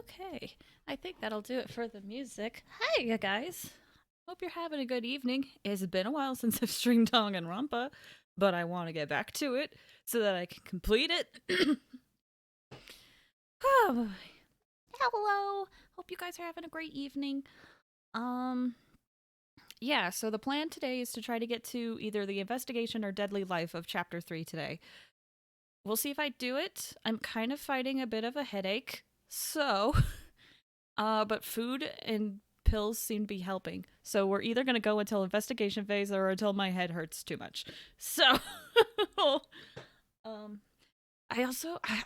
Okay, I think that'll do it for the music. Hi, you guys. Hope you're having a good evening. It's been a while since I've streamed Danganronpa, but I want to get back to it so that I can complete it. Oh, hello. Hope you guys are having a great evening. Um, yeah, so the plan today is to try to get to either the investigation or deadly life of chapter 3 today. We'll see if I do it. I'm kind of fighting a bit of a headache, so but food and pills seem to be helping. So we're either going to go until investigation phase or until my head hurts too much. So um I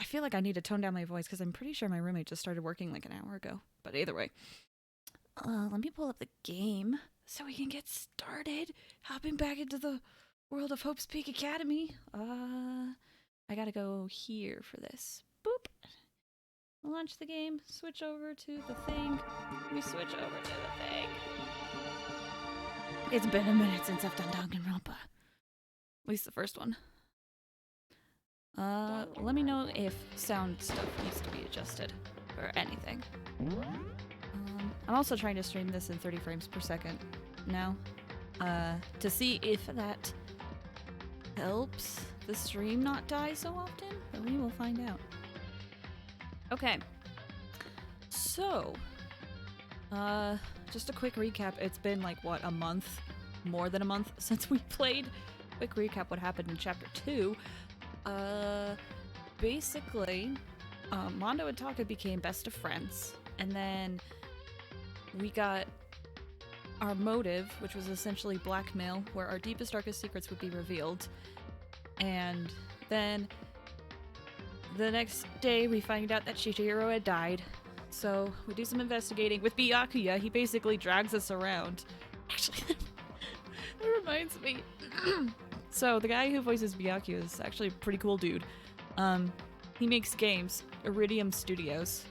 feel like I need to tone down my voice cuz I'm pretty sure my roommate just started working like an hour ago. But either way, let me pull up the game so we can get started. Hopping back into the world of Hope's Peak Academy. I got to go here for this. Boop. Launch the game, switch over to the thing. We switch over to the thing. It's been a minute since I've done Danganronpa. At least the first one. Let me know if sound stuff needs to be adjusted or anything. I'm also trying to stream this in 30 frames per second now, to see if that helps the stream not die so often, but we will find out. Okay, so, just a quick recap. It's been like, what, a month? More than a month since we played. Quick recap what happened in chapter 2. Basically, Mondo and Taka became best of friends, and then we got our motive, which was essentially blackmail, where our deepest, darkest secrets would be revealed, and then the next day, we find out that Shishiro had died, so we do some investigating. With Byakuya, he basically drags us around. Actually, that reminds me. So, the guy who voices Byakuya is actually a pretty cool dude. He makes games, Iridium Studios.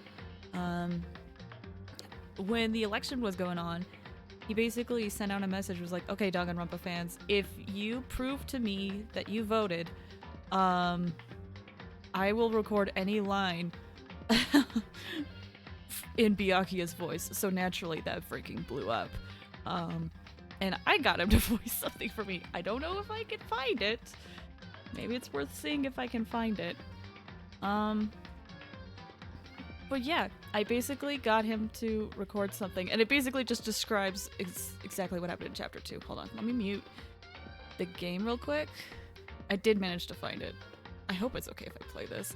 When the election was going on, he basically sent out a message, was like, okay, Danganronpa fans, if you prove to me that you voted, I will record any line in Byakuya's voice. So naturally, that freaking blew up. And I got him to voice something for me. I don't know if I can find it. Maybe it's worth seeing if I can find it. But yeah, I basically got him to record something. And it basically just describes exactly what happened in chapter 2. Hold on, let me mute the game real quick. I did manage to find it. I hope it's okay if I play this.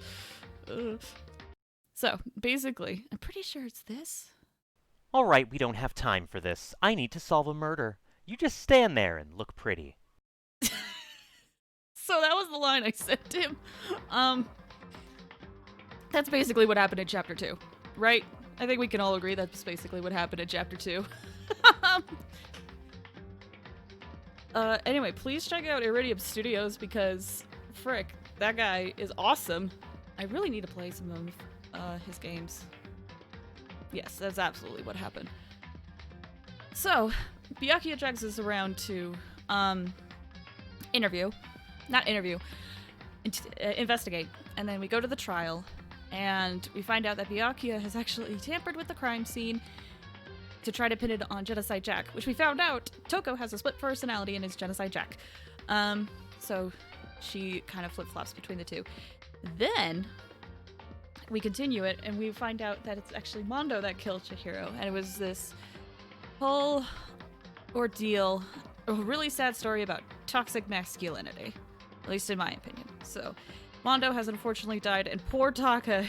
So, basically, I'm pretty sure it's this. All right, we don't have time for this. I need to solve a murder. You just stand there and look pretty. So that was the line I sent him. That's basically what happened in chapter 2, right? I think we can all agree that's basically what happened in chapter 2. Anyway, please check out Iridium Studios because, frick, that guy is awesome. I really need to play some of his games. Yes, that's absolutely what happened. So, Byakuya drags us around to investigate. And then we go to the trial, and we find out that Byakuya has actually tampered with the crime scene to try to pin it on Genocide Jack, which we found out Toko has a split personality and is Genocide Jack. So she kind of flip-flops between the two. Then we continue it, and we find out that it's actually Mondo that killed Chihiro, and it was this whole ordeal, a really sad story about toxic masculinity, at least in my opinion. So Mondo has unfortunately died, and poor Taka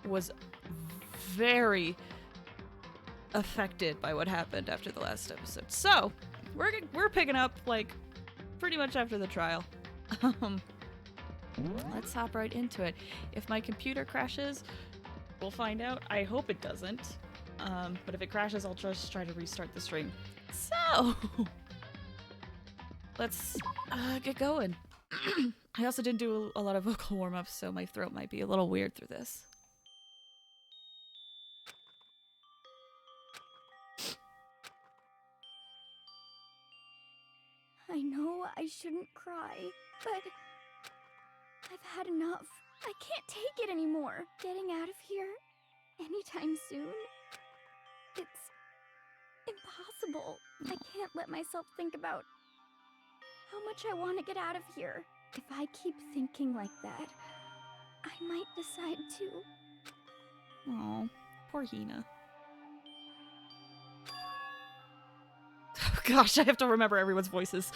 was very affected by what happened after the last episode. So we're picking up like pretty much after the trial. Let's hop right into it. If my computer crashes, we'll find out. I hope it doesn't. But if it crashes, I'll just try to restart the stream. So, let's get going. I also didn't do a lot of vocal warm-ups, so my throat might be a little weird through this. I know I shouldn't cry, but I've had enough. I can't take it anymore. Getting out of here anytime soon impossible. I can't let myself think about how much I want to get out of here. If I keep thinking like that, I might decide to. Oh, poor Hina. Oh gosh, I have to remember everyone's voices.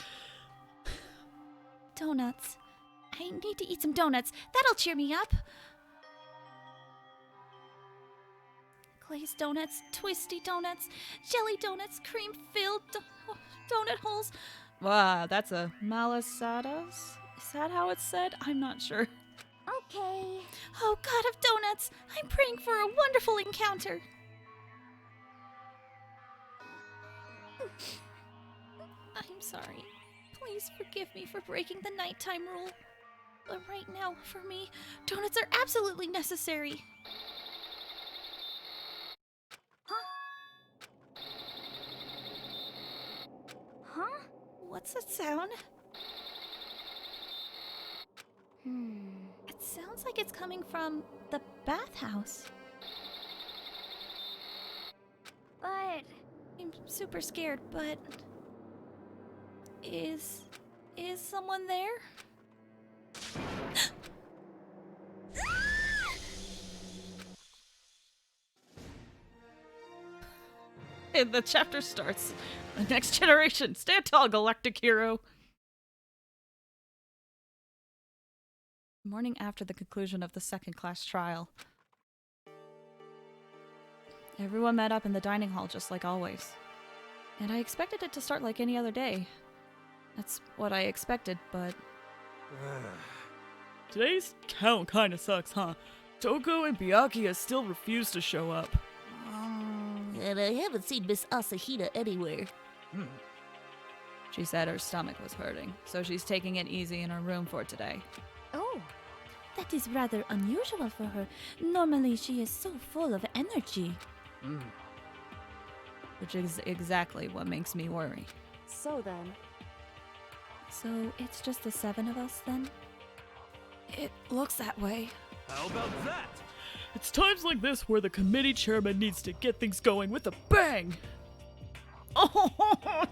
Donuts. I need to eat some donuts. That'll cheer me up. Glazed donuts, twisty donuts, jelly donuts, cream-filled donut holes. Wow, that's a malasadas? Is that how it's said? I'm not sure. Okay. Oh, God of donuts! I'm praying for a wonderful encounter. I'm sorry. Please forgive me for breaking the nighttime rule. But right now, for me, donuts are absolutely necessary. Huh? What's that sound? Hmm. It sounds like it's coming from the bathhouse. But I'm super scared, but... Is someone there? And the chapter starts. The next generation. Stand tall, galactic hero. The morning after the conclusion of the second-class trial. Everyone met up in the dining hall just like always. And I expected it to start like any other day. That's what I expected, but... Today's count kinda sucks, huh? Toko and Byakuya still refuse to show up. And I haven't seen Miss Asahina anywhere. She said her stomach was hurting, so she's taking it easy in her room for today. oh, That is rather unusual for her. Normally she is so full of energy. Which is exactly what makes me worry. so then. So it's just the 7 of us then? It looks that way. How about that? It's times like this where the committee chairman needs to get things going with a bang! Oh!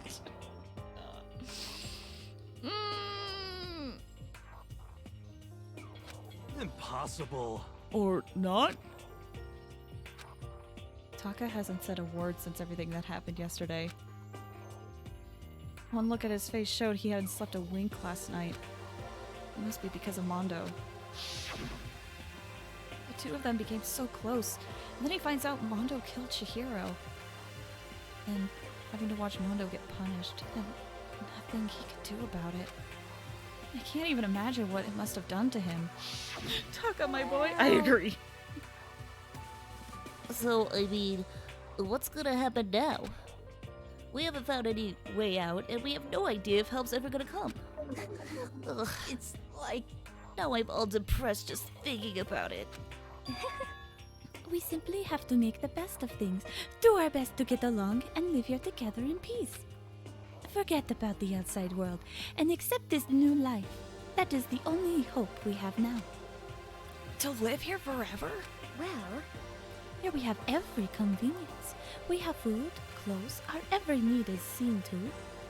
Impossible. Or not? Taka hasn't said a word since everything that happened yesterday. One look at his face showed he hadn't slept a wink last night. It must be because of Mondo. The two of them became so close, and then he finds out Mondo killed Chihiro. And having to watch Mondo get punished, and nothing he could do about it. I can't even imagine what it must have done to him. Taka, my boy, I agree. So, I mean, what's gonna happen now? We haven't found any way out, and we have no idea if help's ever gonna come. Ugh, it's like, now I'm all depressed just thinking about it. We simply have to make the best of things, do our best to get along, and live here together in peace. Forget about the outside world, and accept this new life. That is the only hope we have now. To live here forever? Well, Here we have every convenience. We have food, clothes, our every need is seen to.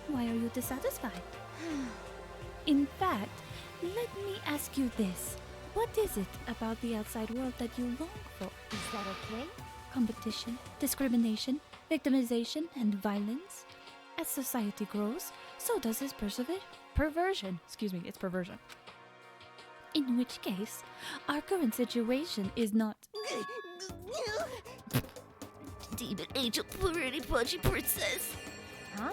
Why are you dissatisfied? In fact, let me ask you this. What is it about the outside world that you long for? is that okay? Competition, discrimination, victimization, and violence. As society grows, so does its perversion. It's perversion. In which case, our current situation is not... Demon angel, pretty punchy princess. Huh?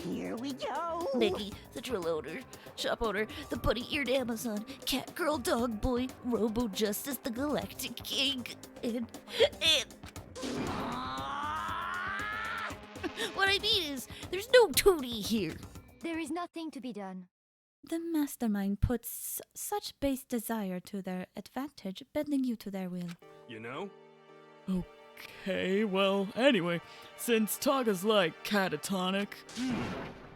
Here we go. Mickey, the drill owner, shop owner, the bunny-eared Amazon, cat girl, dog boy, Robo Justice, the galactic king, and... What I mean is, there's no Tootie here. There is nothing to be done. The mastermind puts such base desire to their advantage, bending you to their will. You know? Okay, well, anyway, since Taka's like catatonic,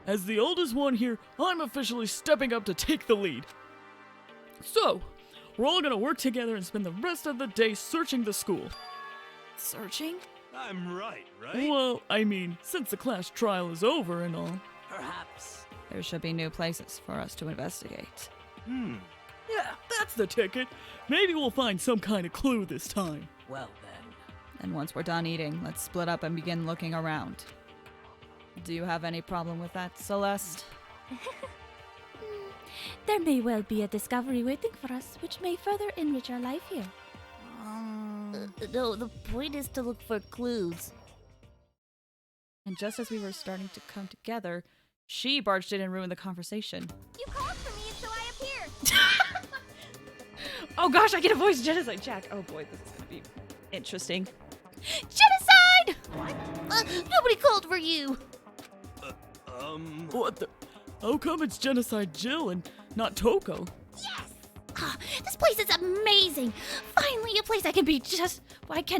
as the oldest one here, I'm officially stepping up to take the lead. So, we're all gonna work together and spend the rest of the day searching the school. Searching? I'm right, right? Well, I mean, since the class trial is over and all. Perhaps. There should be new places for us to investigate. Yeah, that's the ticket. Maybe we'll find some kind of clue this time. Well then. And once we're done eating, let's split up and begin looking around. Do you have any problem with that, Celeste? There may well be a discovery waiting for us, which may further enrich our life here. No, the point is to look for clues. And just as we were starting to come together, she barged in and ruined the conversation. You called for me, so I appeared. Oh gosh, I get a voice Genocide Jack. Oh boy, this is gonna be interesting. Genocide! Nobody called for you! What the? How come it's Genocide Jill and not Toko? Yes! This place is amazing! Finally, a place I can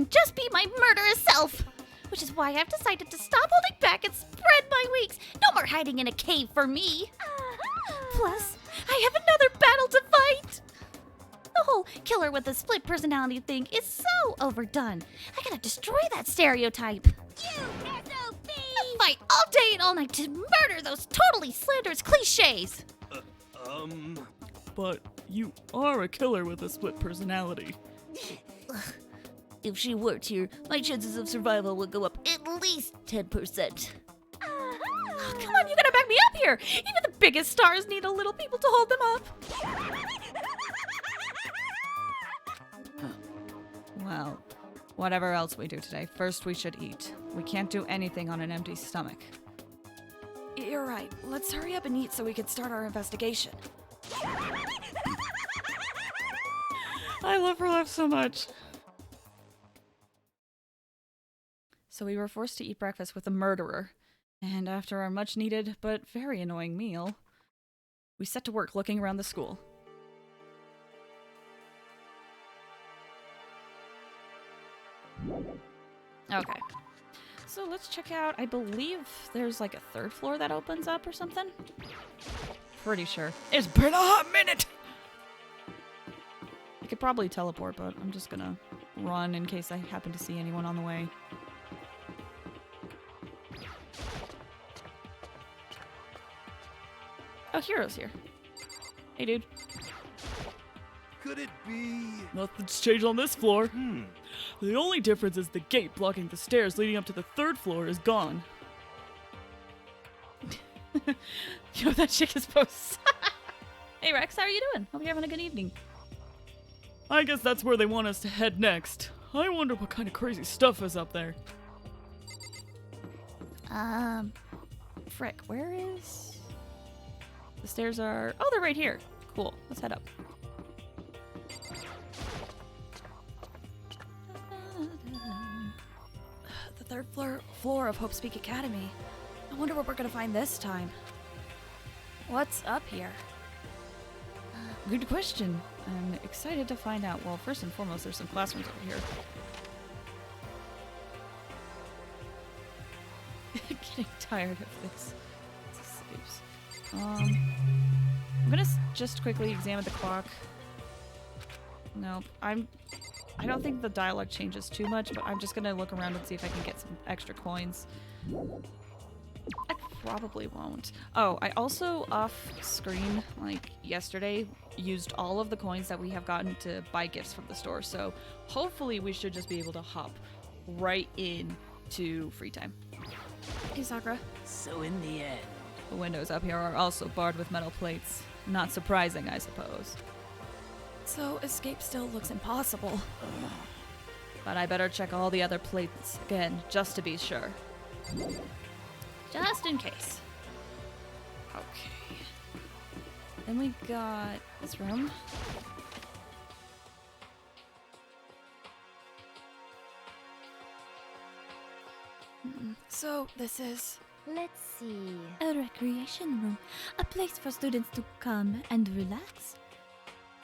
just be my murderous self! Which is why I've decided to stop holding back and spread my wings. No more hiding in a cave for me. Plus, I have another battle to fight. The whole killer with the split personality thing is so overdone. I gotta destroy that stereotype. You SOB! Fight all day and all night to murder those totally slanderous cliches. But you are a killer with a split personality. If she worked here, my chances of survival would go up at least 10%. Oh, come on, you gotta back me up here! Even the biggest stars need a little people to hold them up. Well, whatever else we do today, first we should eat. We can't do anything on an empty stomach. You're right. Let's hurry up and eat so we can start our investigation. I love her laugh so much. So we were forced to eat breakfast with a murderer. And after our much needed but very annoying meal, we set to work looking around the school. Okay. So let's check out, I believe there's like a third floor that opens up or something. Pretty sure. It's been a hot minute! I could probably teleport, but I'm just gonna run in case I happen to see anyone on the way. Oh, Hero's here. Hey, dude. Could it be? Nothing's changed on this floor. The only difference is the gate blocking the stairs leading up to the third floor is gone. Yo, that chick is post. Hey, Rex, how are you doing? Hope you're having a good evening. I guess that's where they want us to head next. I wonder what kind of crazy stuff is up there. Frick, where is... The stairs are... Oh, they're right here. Cool, let's head up. The third floor of Hope's Peak Academy. I wonder what we're gonna find this time. What's up here? Good question. I'm excited to find out. Well, first and foremost, there's some classrooms over here. Getting tired of this. Saves. I'm gonna just quickly examine the clock. Nope. I don't think the dialogue changes too much, but I'm just gonna look around and see if I can get some extra coins. I probably won't. Oh, I also off-screen, like yesterday, used all of the coins that we have gotten to buy gifts from the store, so hopefully we should just be able to hop right in to free time. Hey, Sakura. So in the end. The windows up here are also barred with metal plates. Not surprising, I suppose. So escape still looks impossible. But I better check all the other plates again, just to be sure. Just in case. Okay. Then we got this room. So this is... Let's see. A recreation room. A place for students to come and relax.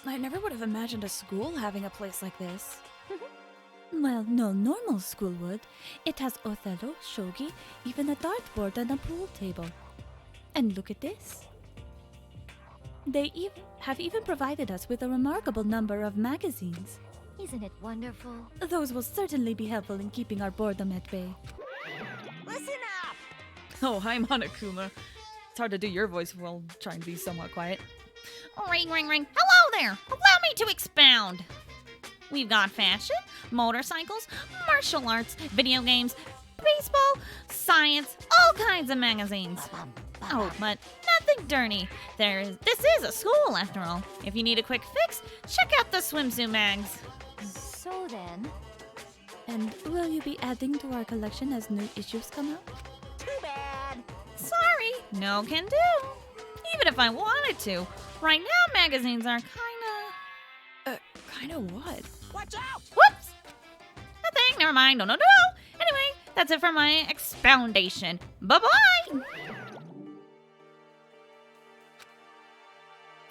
I never would have imagined a school having a place like this. Well, no normal school would. It has Othello, shogi, even a dartboard and a pool table. And look at this. They have even provided us with a remarkable number of magazines. Isn't it wonderful? Those will certainly be helpful in keeping our boredom at bay. Listen up! Oh, hi, Monokuma. It's hard to do your voice while trying to be somewhat quiet. Ring, ring, ring. Hello there. Allow me to expound. We've got fashion, motorcycles, martial arts, video games, baseball, science, all kinds of magazines. Oh, but nothing dirty. This is a school, after all. If you need a quick fix, check out the swimsuit mags. So then, And will you be adding to our collection as new issues come out? Too bad! Sorry, no can do. Even if I wanted to. Right now, magazines are Kinda what? Watch out! Whoops! Nothing, never mind. No. Anyway, that's it for my expoundation. Bye-bye!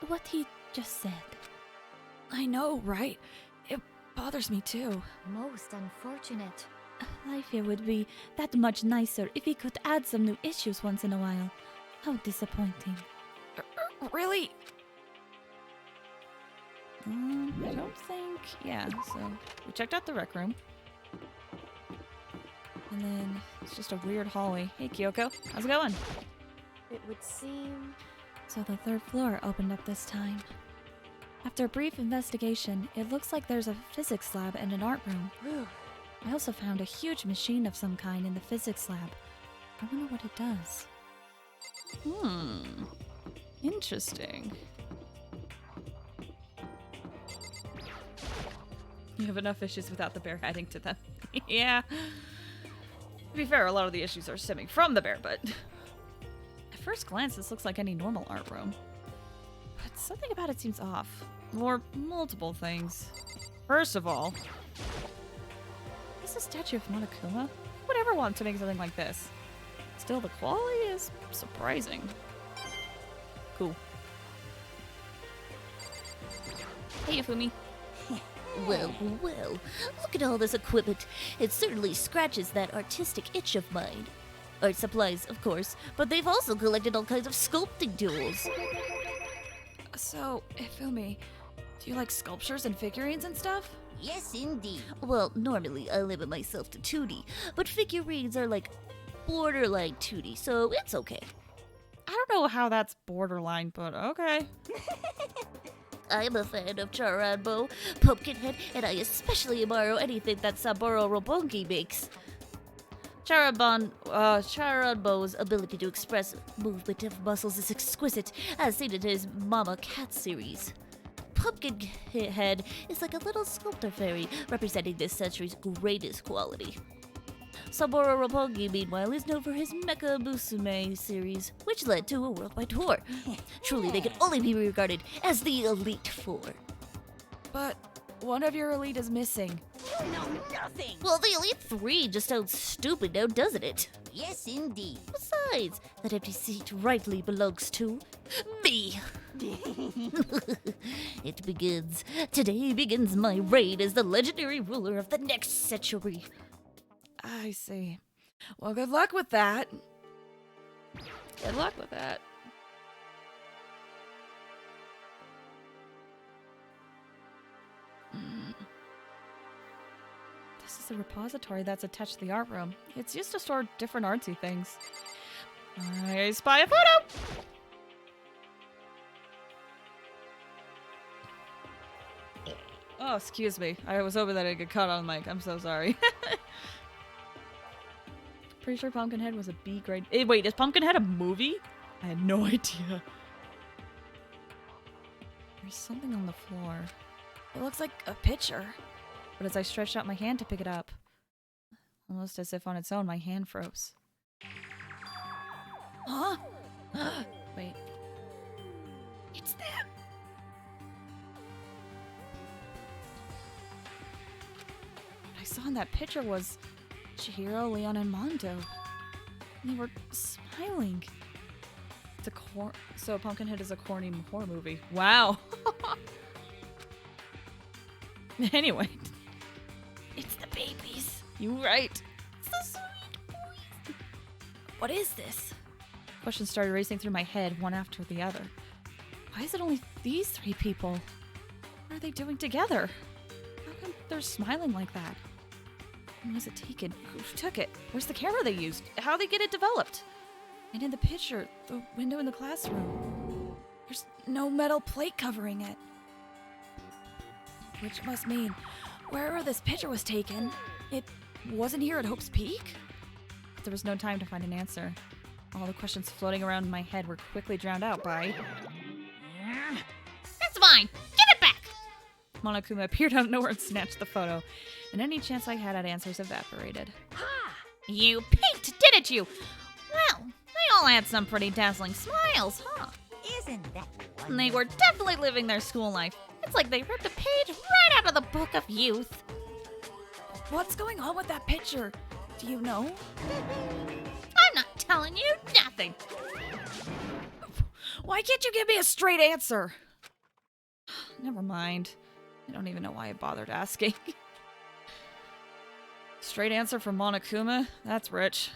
What he just said. I know, right? It bothers me too. most unfortunate. Life here would be that much nicer if he could add some new issues once in a while. How disappointing. Really? I don't think. Yeah, so we checked out the rec room. And then it's just a weird hallway. Hey, Kyoko, how's it going? It would seem. So the third floor opened up this time. After a brief investigation, it looks like there's a physics lab and an art room. I also found a huge machine of some kind in the physics lab. I wonder what it does. Interesting. You have enough issues without the bear adding to them. Yeah. To be fair, a lot of the issues are stemming from the bear, but at first glance, this looks like any normal art room. But something about it seems off. Or multiple things. First of all, this is a statue of Monokuma. Who would ever want to make something like this? Still, the quality is surprising. Cool. Hey, Yafumi. Well, look at all this equipment. It certainly scratches that artistic itch of mine. Art supplies, of course, but they've also collected all kinds of sculpting tools. So, Ifumi, do you like sculptures and figurines and stuff? Yes, indeed. Well, normally I limit myself to 2D, but figurines are like borderline 2D, so it's okay. I don't know how that's borderline, but okay. I'm a fan of Charanbo, Pumpkinhead, and I especially admire anything that Saburo Robongi makes. Charanbo's ability to express movement of muscles is exquisite, as seen in his Mama Cat series. Pumpkinhead is like a little sculptor fairy, representing this century's greatest quality. Saburo Roppongi, meanwhile, is known for his Mecha Musume series, which led to a worldwide tour. Truly, they can only be regarded as the Elite Four. But one of your elite is missing. You know nothing! Well, the Elite Three just sounds stupid now, doesn't it? Yes, indeed. Besides, that empty seat rightly belongs to me. It begins. Today begins my reign as the legendary ruler of the next century. I see. Well, good luck with that. Good luck with that. This is a repository that's attached to the art room. It's used to store different artsy things. I spy a photo! Oh, excuse me. I was hoping that I could cut on the mic. I'm so sorry. Pretty sure Pumpkinhead was a B grade. Wait, is Pumpkinhead a movie? I had no idea. There's something on the floor. It looks like a picture. But as I stretched out my hand to pick it up, almost as if on its own, my hand froze. Huh? Wait. It's them! What I saw in that picture was Chihiro, Leon, and Mondo. And they were smiling. It's so Pumpkinhead is a corny horror movie. Wow. Anyway. It's the babies. You right. So sweet boys. What is this? Questions started racing through my head, one after the other. Why is it only these three people? What are they doing together? How come they're smiling like that? When was it taken? Who took it? Where's the camera they used? How'd they get it developed? And in the picture, the window in the classroom, there's no metal plate covering it. Which must mean, wherever this picture was taken, it wasn't here at Hope's Peak? There was no time to find an answer. All the questions floating around in my head were quickly drowned out by... That's mine! Give it back! Monokuma appeared out of nowhere and snatched the photo, and any chance I had at answers evaporated. You peeked, didn't you? Well, they all had some pretty dazzling smiles, huh? Isn't that And they were definitely living their school life. It's like they ripped a page right out of the book of youth. What's going on with that picture? Do you know? I'm not telling you nothing. Why can't you give me a straight answer? Never mind. I don't even know why I bothered asking. Straight answer from Monokuma? That's rich.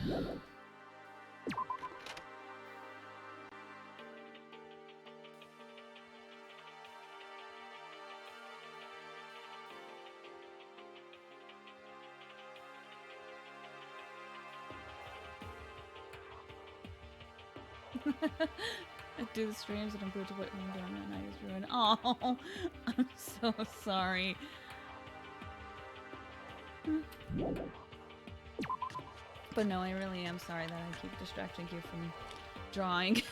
I do the streams and I'm going to put them down and I just ruined. Oh, I'm so sorry. But no, I really am sorry that I keep distracting you from drawing.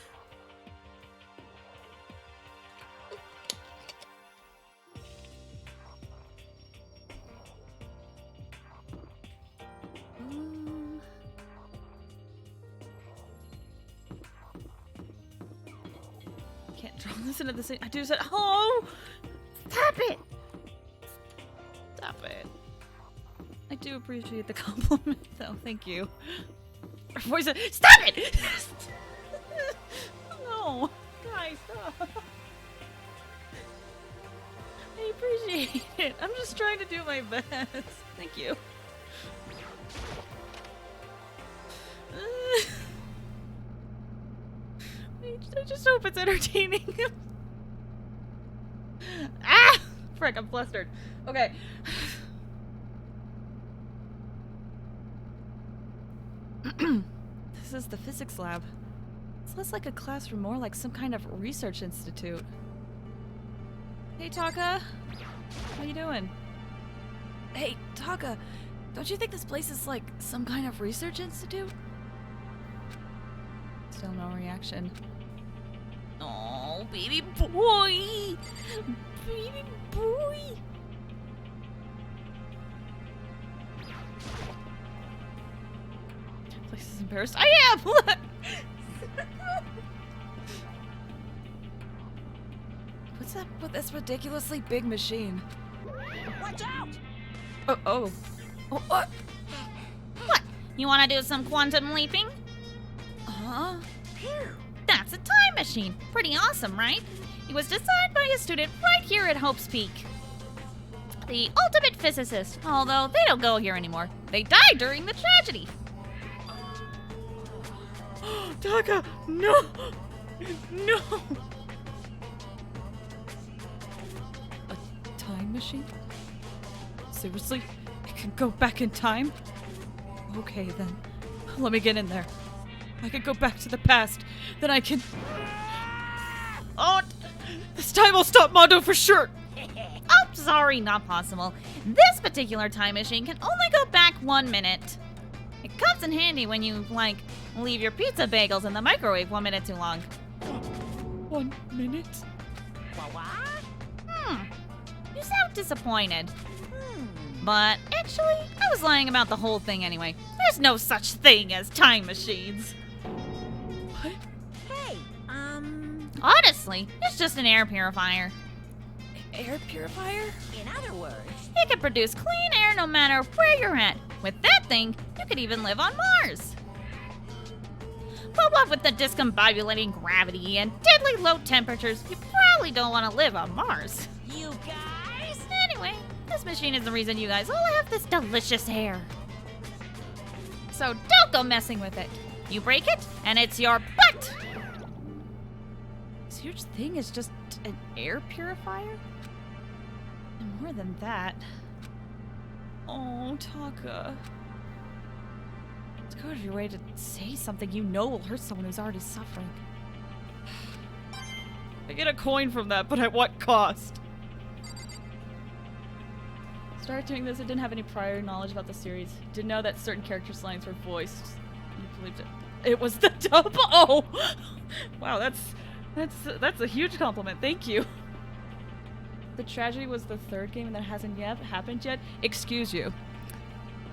Can't draw this into the same. I do said, oh, stop it! Stop it! I do appreciate the compliment, though. Thank you. Her voice said, stop it! No, guys, stop. I appreciate it. I'm just trying to do my best. Thank you. I just hope it's entertaining. Ah! Frick, I'm flustered. Okay. This is the physics lab. It's less like a classroom, more like some kind of research institute. Hey, Taka. How you doing? Hey, Taka. Don't you think this place is like some kind of research institute? Still no reaction. Oh, baby boy! Baby boy! Place is embarrassed. I am! Look! What's that with this ridiculously big machine? Watch out! Oh, what? What? You want to do some quantum leaping? Huh? That's a time machine. Pretty awesome, right? It was designed by a student right here at Hope's Peak. The ultimate physicist, although they don't go here anymore. They died during the tragedy. Taka, no! No! A time machine? Seriously? I can go back in time? Okay, then. Let me get in there. I can go back to the past. Then I can... Oh! This time I'll stop Mondo for sure! Oh, sorry, not possible. This particular time machine can only go back 1 minute. It comes in handy when you, like, leave your pizza bagels in the microwave 1 minute too long. 1 minute? You sound disappointed. But actually, I was lying about the whole thing anyway. There's no such thing as time machines. What? Hey, Honestly, it's just an air purifier. Air purifier? in other words, It can produce clean air no matter where you're at. With that thing, you could even live on Mars. But what with the discombobulating gravity and deadly low temperatures, you probably don't want to live on Mars. you guys. Anyway, this machine is the reason you guys all have this delicious air. So don't go messing with it. You break it, and it's your butt! This huge thing is just an air purifier? And more than that, No, Taka. Go out of your way to say something you know will hurt someone who's already suffering. I get a coin from that, but at what cost? Started doing this, I didn't have any prior knowledge about the series. Didn't know that certain characters' lines were voiced. You believed it. It was the dub. Oh! Wow, that's a huge compliment. Thank you. The tragedy was the third game and that hasn't yet happened yet. Excuse you.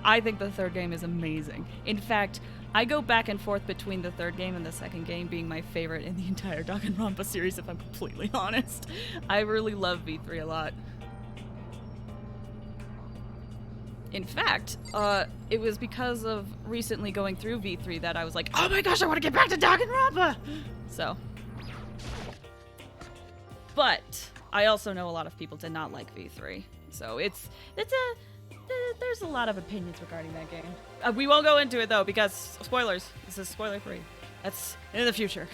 I think the third game is amazing. In fact, I go back and forth between the third game and the second game being my favorite in the entire Danganronpa series, if I'm completely honest. I really love V3 a lot. In fact, it was because of recently going through V3 that I was like, oh my gosh, I want to get back to Danganronpa! So. But I also know a lot of people did not like V3. So there's a lot of opinions regarding that game. We won't go into it though, because spoilers. This is spoiler free. That's in the future.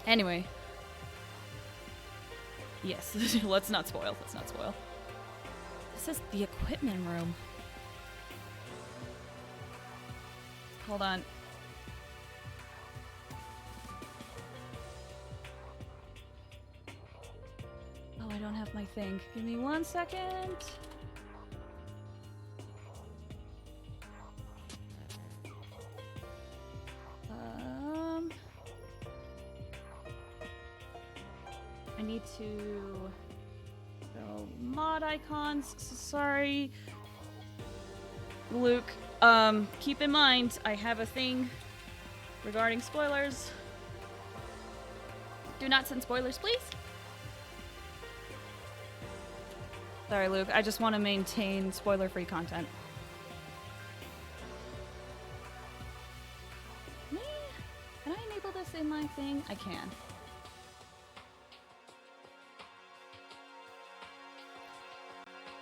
Anyway. Yes, let's not spoil. Let's not spoil. This is the equipment room. Hold on. Oh, I don't have my thing. Give me 1 second. I need to go mod icons. Sorry, Luke. Keep in mind, I have a thing regarding spoilers. Do not send spoilers, please. Sorry, Luke. I just want to maintain spoiler-free content. Can I enable this in my thing? I can.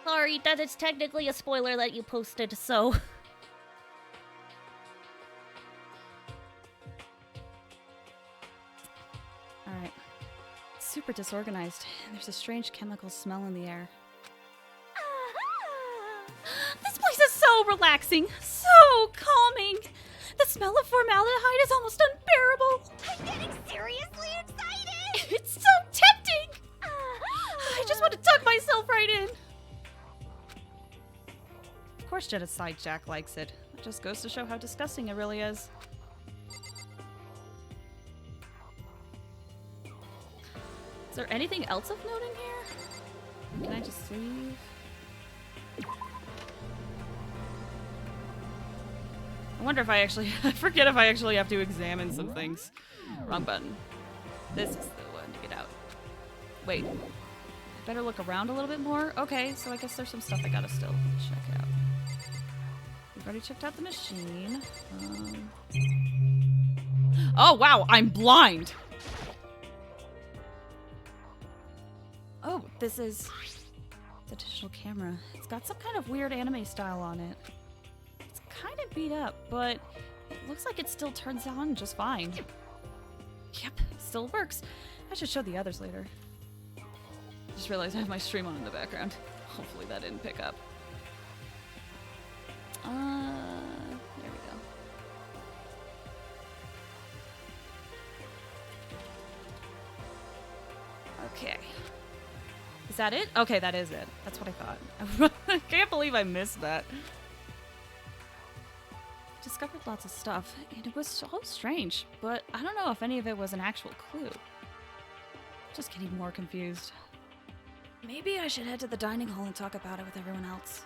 Sorry, that is technically a spoiler that you posted, so... Alright. Super disorganized, and there's a strange chemical smell in the air. This place is so relaxing, so calming. The smell of formaldehyde is almost unbearable. I'm getting seriously excited! It's so tempting! I just want to tuck myself right in. Of course Genocide Jack likes it. It just goes to show how disgusting it really is. Is there anything else of note in here? Can I just leave? I wonder if I actually... I forget if I actually have to examine some things. Wrong button. This is the one to get out. Wait. I better look around a little bit more? Okay, so I guess there's some stuff I gotta still check out. We've already checked out the machine. Oh, wow, I'm blind! Oh, this is... It's a digital camera. It's got some kind of weird anime style on it. It's kind of beat up, but it looks like it still turns on just fine. Yep, still works. I should show the others later. Just realized I have my stream on in the background. Hopefully that didn't pick up. There we go. Okay. Is that it? Okay, that is it. That's what I thought. I can't believe I missed that. Discovered lots of stuff, and it was so strange, but I don't know if any of it was an actual clue. Just getting more confused. Maybe I should head to the dining hall and talk about it with everyone else.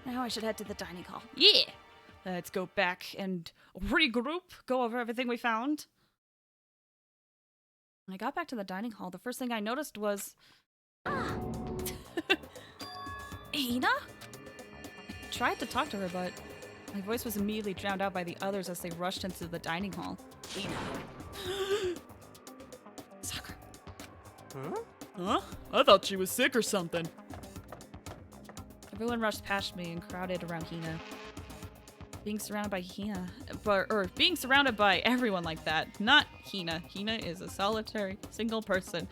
Now I should head to the dining hall. Yeah! Let's go back and regroup, go over everything we found. When I got back to the dining hall, the first thing I noticed was... Hina? I tried to talk to her, but my voice was immediately drowned out by the others as they rushed into the dining hall. Hina. Sakura. Huh? I thought she was sick or something. Everyone rushed past me and crowded around Hina. Being surrounded by Hina, being surrounded by everyone like that, not Hina. Hina is a solitary, single person.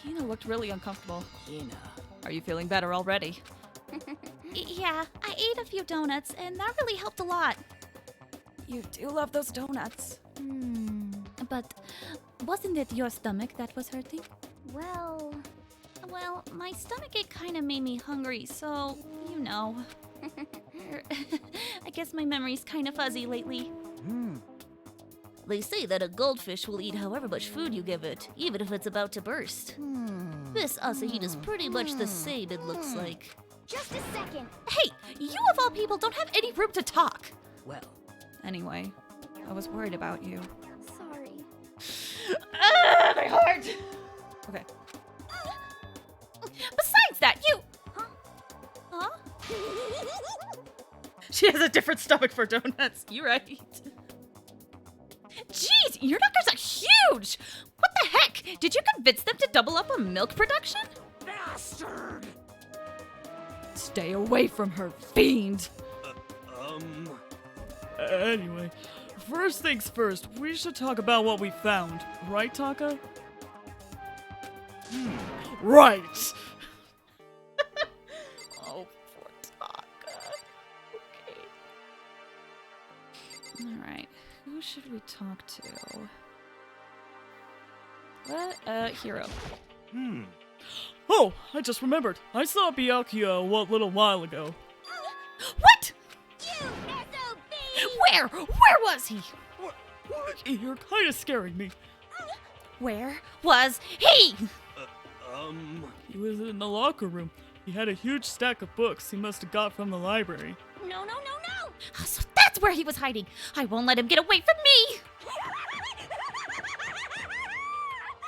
Hina looked really uncomfortable. Hina. Are you feeling better already? Yeah, I ate a few donuts, and that really helped a lot. You do love those donuts. But wasn't it your stomach that was hurting? Well, Well, my stomachache kind of made me hungry, so, you know. I guess my memory's kind of fuzzy lately. They say that a goldfish will eat however much food you give it, even if it's about to burst. This Asahin is pretty much the same, it looks like. just a second. Hey, you of all people don't have any room to talk. Well, Anyway, I was worried about you. Sorry. My heart! Okay. Besides that, you... Huh? She has a different stomach for donuts. You're right. Jeez, your doctors are huge! What the heck? Did you convince them to double up on milk production? bastard! Stay away from her, fiend! Anyway, first things first, we should talk about what we found. Right, Taka? Right! Oh, poor Taka. Okay. Alright, who should we talk to? What? Hero. Oh, I just remembered. I saw Byakuya a little while ago. What? You SOB! Where? Where was he? You're kind of scaring me. Where was he? He was in the locker room. He had a huge stack of books he must have got from the library. No, no, no, no! So that's where he was hiding. I won't let him get away from me.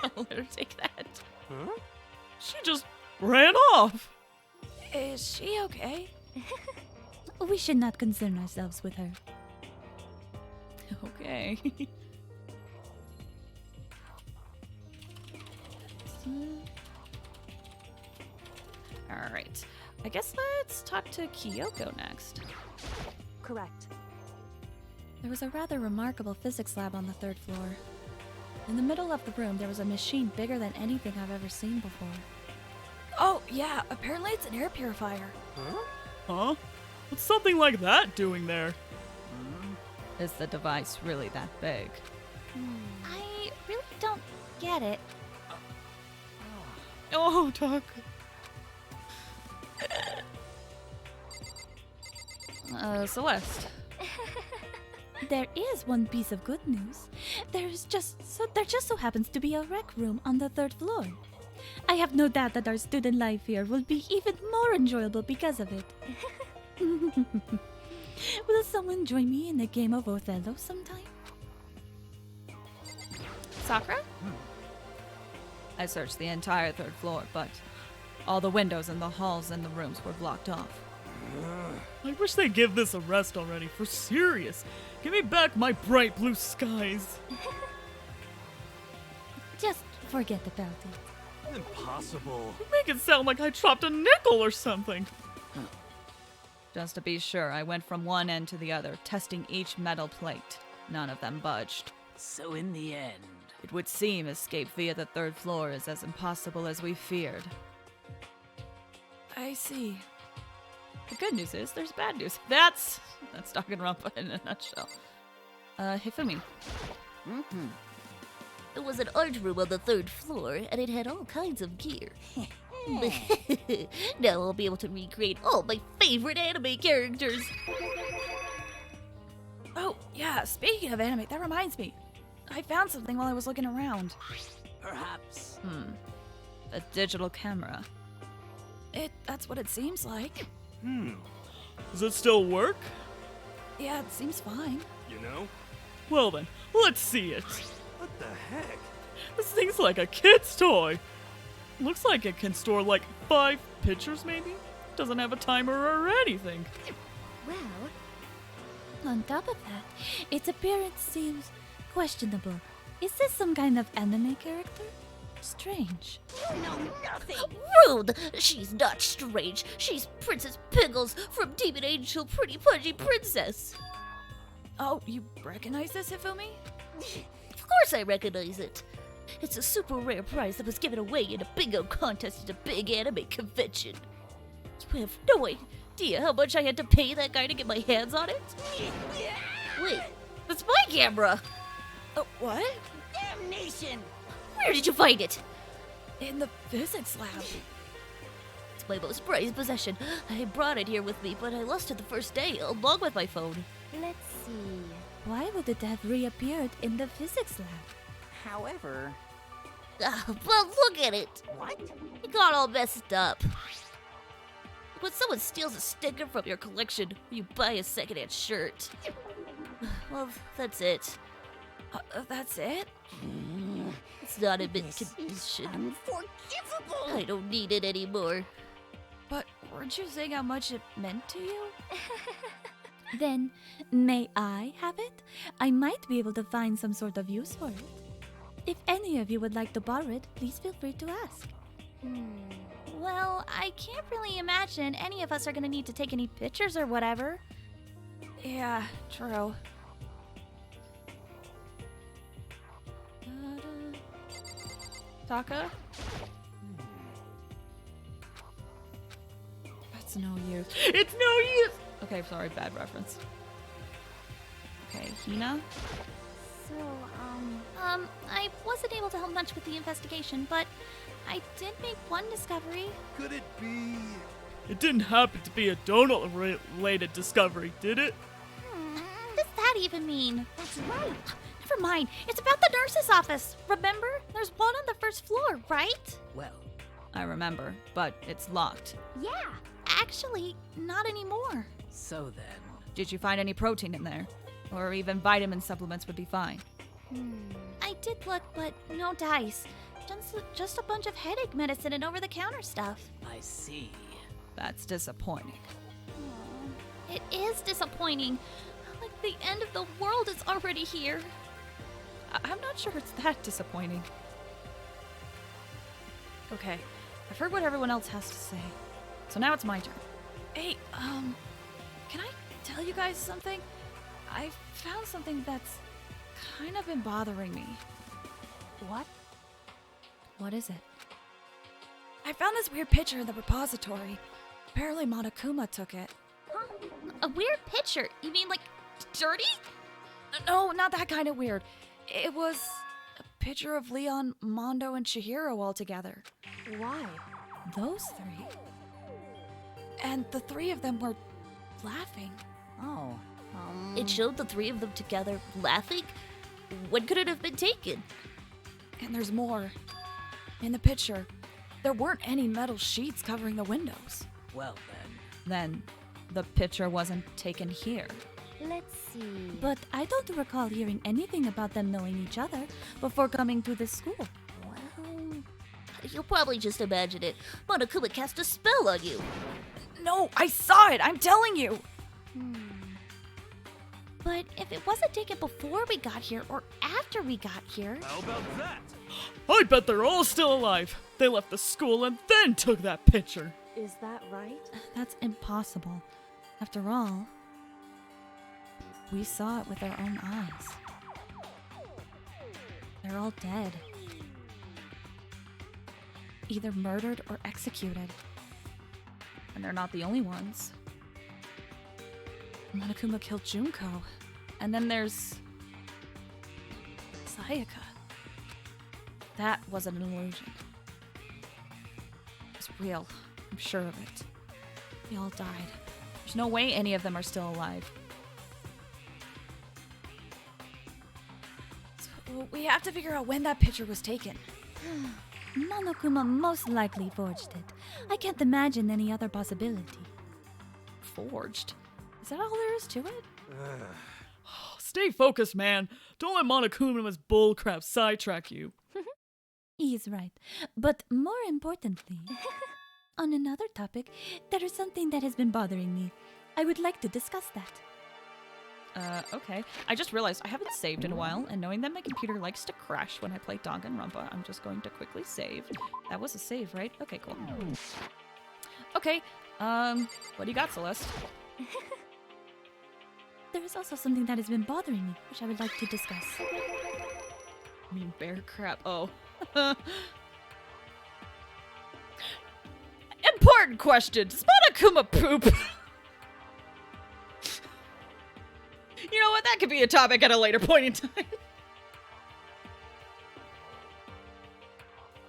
I'll let her take that. She just ran off. Is she okay? We should not concern ourselves with her. Okay. Alright. I guess let's talk to Kyoko next. Correct. There was a rather remarkable physics lab on the 3rd floor. In the middle of the room, there was a machine bigger than anything I've ever seen before. Oh, yeah. Apparently it's an air purifier. Huh? What's something like that doing there? Is the device really that big? I really don't get it. Oh, Taka. Celeste. There is one piece of good news. There just so happens to be a rec room on the 3rd floor. I have no doubt that our student life here will be even more enjoyable because of it. Will someone join me in a game of Othello sometime? Sakura? I searched the entire 3rd floor, but all the windows in the halls and the rooms were blocked off. I wish they'd give this a rest already, for serious. Give me back my bright blue skies. Just forget about it. Impossible. You make it sound like I dropped a nickel or something. Just to be sure, I went from one end to the other, testing each metal plate. None of them budged. So in the end, It would seem escape via the 3rd floor is as impossible as we feared. I see. The good news is there's bad news. That's Danganronpa in a nutshell. Hifumi. It was an art room on the 3rd floor, and it had all kinds of gear. Now I'll be able to recreate all my favorite anime characters. Oh, yeah, speaking of anime, that reminds me. I found something while I was looking around. perhaps. A digital camera. That's what it seems like. Does it still work? Yeah, it seems fine. You know? Well then, let's see it. What the heck? This thing's like a kid's toy. Looks like it can store like 5 pictures maybe? Doesn't have a timer or anything. Well, on top of that, its appearance seems questionable. Is this some kind of anime character? Strange. You know nothing! Rude! She's not strange. She's Princess Pickles from Demon Angel Pretty Pudgy Princess. Oh, you recognize this, Hifumi? Of course I recognize it. It's a super rare prize that was given away in a bingo contest at a big anime convention. You have no idea how much I had to pay that guy to get my hands on it? Wait, that's my camera! What? Damnation! Where did you find it? In the physics lab. It's my most prized possession. I brought it here with me, but I lost it the first day, along with my phone. Let's see. Why would it have reappeared in the physics lab? However, Well, look at it! what? It got all messed up. When someone steals a sticker from your collection, or you buy a secondhand shirt. Well, that's it. That's it? It's not a mint condition. Unforgivable! I don't need it anymore. But weren't you saying how much it meant to you? Then, may I have it? I might be able to find some sort of use for it. If any of you would like to borrow it, please feel free to ask. Well, I can't really imagine any of us are gonna need to take any pictures or whatever. Yeah, true. Taka? That's no use. It's no use! Okay, sorry, bad reference. Okay, Hina? So, I wasn't able to help much with the investigation, but I did make one discovery. Could it be? It didn't happen to be a donut-related discovery, did it? What does that even mean? That's right. Never mind. It's about the nurse's office. Remember? There's one on the first floor, right? Well, I remember, but it's locked. yeah. Actually, not anymore. so then. Did you find any protein in there? Or even vitamin supplements would be fine. I did look, but no dice. Just a bunch of headache medicine and over-the-counter stuff. I see. That's disappointing. It is disappointing. Like the end of the world is already here. I'm not sure it's that disappointing. Okay, I've heard what everyone else has to say. So now it's my turn. Hey, can I tell you guys something? I found something that's kind of been bothering me. What? What is it? I found this weird picture in the repository. Apparently Monokuma took it. A weird picture? You mean like dirty? No, not that kind of weird. It was a picture of Leon, Mondo, and Chihiro all together. Why? Those three. And the three of them were laughing. Oh, It showed the three of them together laughing? When could it have been taken? And there's more. In the picture, there weren't any metal sheets covering the windows. well then. Then, the picture wasn't taken here. Let's see. But I don't recall hearing anything about them knowing each other before coming to this school. Well, you'll probably just imagine it. Monokuma cast a spell on you. No, I saw it! I'm telling you! But if it wasn't taken before we got here or after we got here... How about that? I bet they're all still alive. They left the school and then took that picture. Is that right? That's impossible. After all, we saw it with our own eyes. They're all dead. Either murdered or executed. And they're not the only ones. Monokuma killed Junko. And then there's... Sayaka. That wasn't an illusion. It's real. I'm sure of it. They all died. There's no way any of them are still alive. So we have to figure out when that picture was taken. Monokuma most likely forged it. I can't imagine any other possibility. Forged? Is that all there is to it? Stay focused, man. Don't let Monokuma's bullcrap sidetrack you. He's right. But more importantly, on another topic, there is something that has been bothering me. I would like to discuss that. Okay. I just realized I haven't saved in a while, and knowing that my computer likes to crash when I play Danganronpa, I'm just going to quickly save. That was a save, right? Okay, cool. Okay, what do you got, Celeste? There is also something that has been bothering me, which I would like to discuss. I mean, bear crap. Oh. Important question. Does Monokuma poop? You know what? That could be a topic at a later point in time.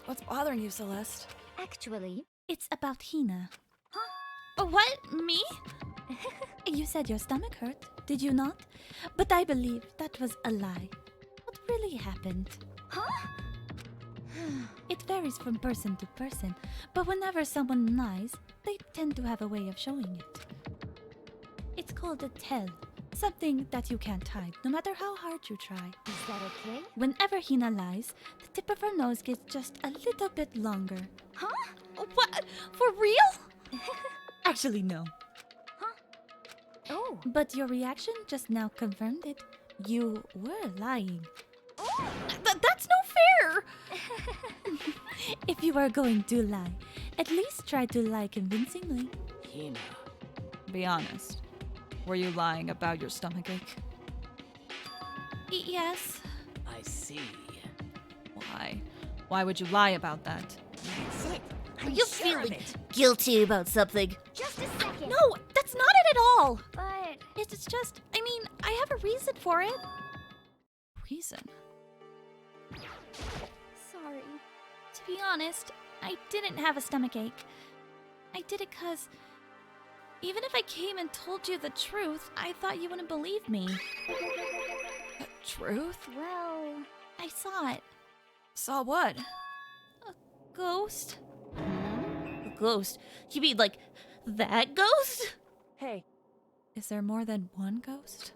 What's bothering you, Celeste? Actually, it's about Hina. What? Me? You said your stomach hurt, did you not? But I believe that was a lie. What really happened? It varies from person to person, but whenever someone lies, they tend to have a way of showing it. It's called a tell, something that you can't hide, no matter how hard you try. Is that okay? Whenever Hina lies, the tip of her nose gets just a little bit longer. What? For real? Actually, no. Oh. But your reaction just now confirmed it. You were lying. That's no fair! If you are going to lie, at least try to lie convincingly. Hina. Be honest. Were you lying about your stomachache? Yes. I see. Why? Why would you lie about that? That's it. Are I'm you sure of feeling it. guilty about something? Just a second. No, that's not it at all. But It's just, I mean, I have a reason for it. Reason? sorry. To be honest, I didn't have a stomachache. I did it because even if I came and told you the truth, I thought you wouldn't believe me. The truth? Well, I saw it. Saw what? Ghost? A ghost? You mean like that ghost? hey. Is there more than one ghost?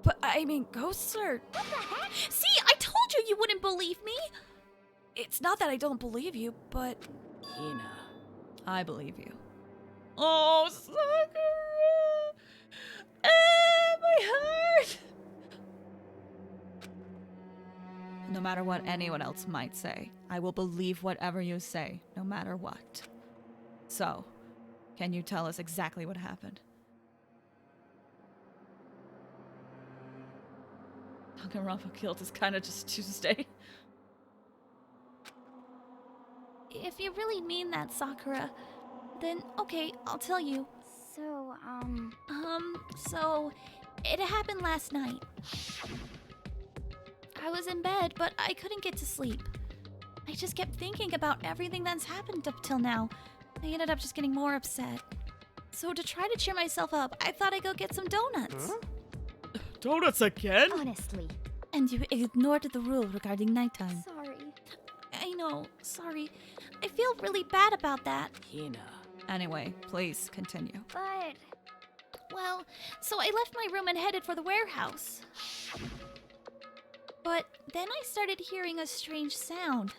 But, I mean, ghosts are... What the heck? See, I told you you wouldn't believe me. It's not that I don't believe you, but Hina. I believe you. Oh, Sakura! My heart! No matter what anyone else might say, I will believe whatever you say, no matter what. So, can you tell us exactly what happened? Danganronpa guilt is kind of just Tuesday. If you really mean that, Sakura, then okay, I'll tell you. So, So it happened last night. I was in bed, but I couldn't get to sleep. I just kept thinking about everything that's happened up till now. I ended up just getting more upset. So to try to cheer myself up, I thought I'd go get some donuts. Donuts again? honestly, And you ignored the rule regarding nighttime. sorry. I know, sorry. I feel really bad about that. Hina. Anyway, please continue. But Well, so I left my room and headed for the warehouse. But then I started hearing a strange sound.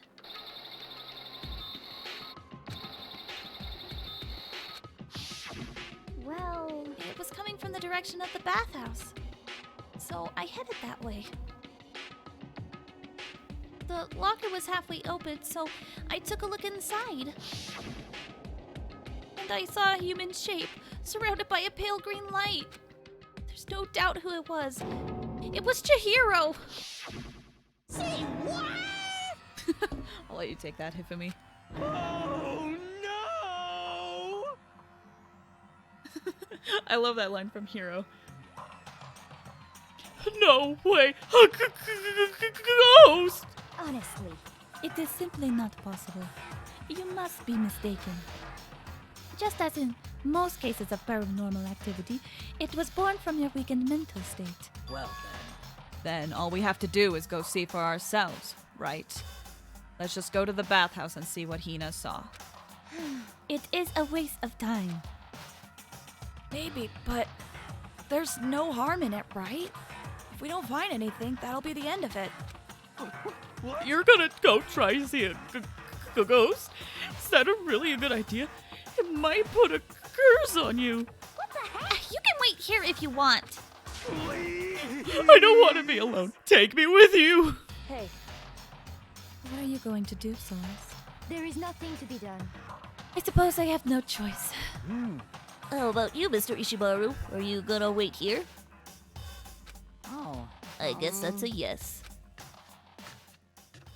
well, It was coming from the direction of the bathhouse. So I headed that way. The locker was halfway open, so I took a look inside. And I saw a human shape surrounded by a pale green light. There's no doubt who it was. It was Chihiro! Say what? I'll let you take that, Hifumi. Oh no! I love that line from Hero. No way! A ghost! honestly, It is simply not possible. You must be mistaken. Just as in most cases of paranormal activity, it was born from your weakened mental state. Well Then all we have to do is go see for ourselves, right? Let's just go to the bathhouse and see what Hina saw. It is a waste of time. Maybe, but there's no harm in it, right? If we don't find anything, that'll be the end of it. What, you're gonna go try to see a ghost? Is that really a good idea? It might put a curse on you. You can wait here if you want. Please! I don't want to be alone. Take me with you. hey, What are you going to do, Celeste? there is nothing to be done. I suppose I have no choice. How about you, Mr. Ishimaru? Are you gonna wait here? Oh. I guess that's a yes.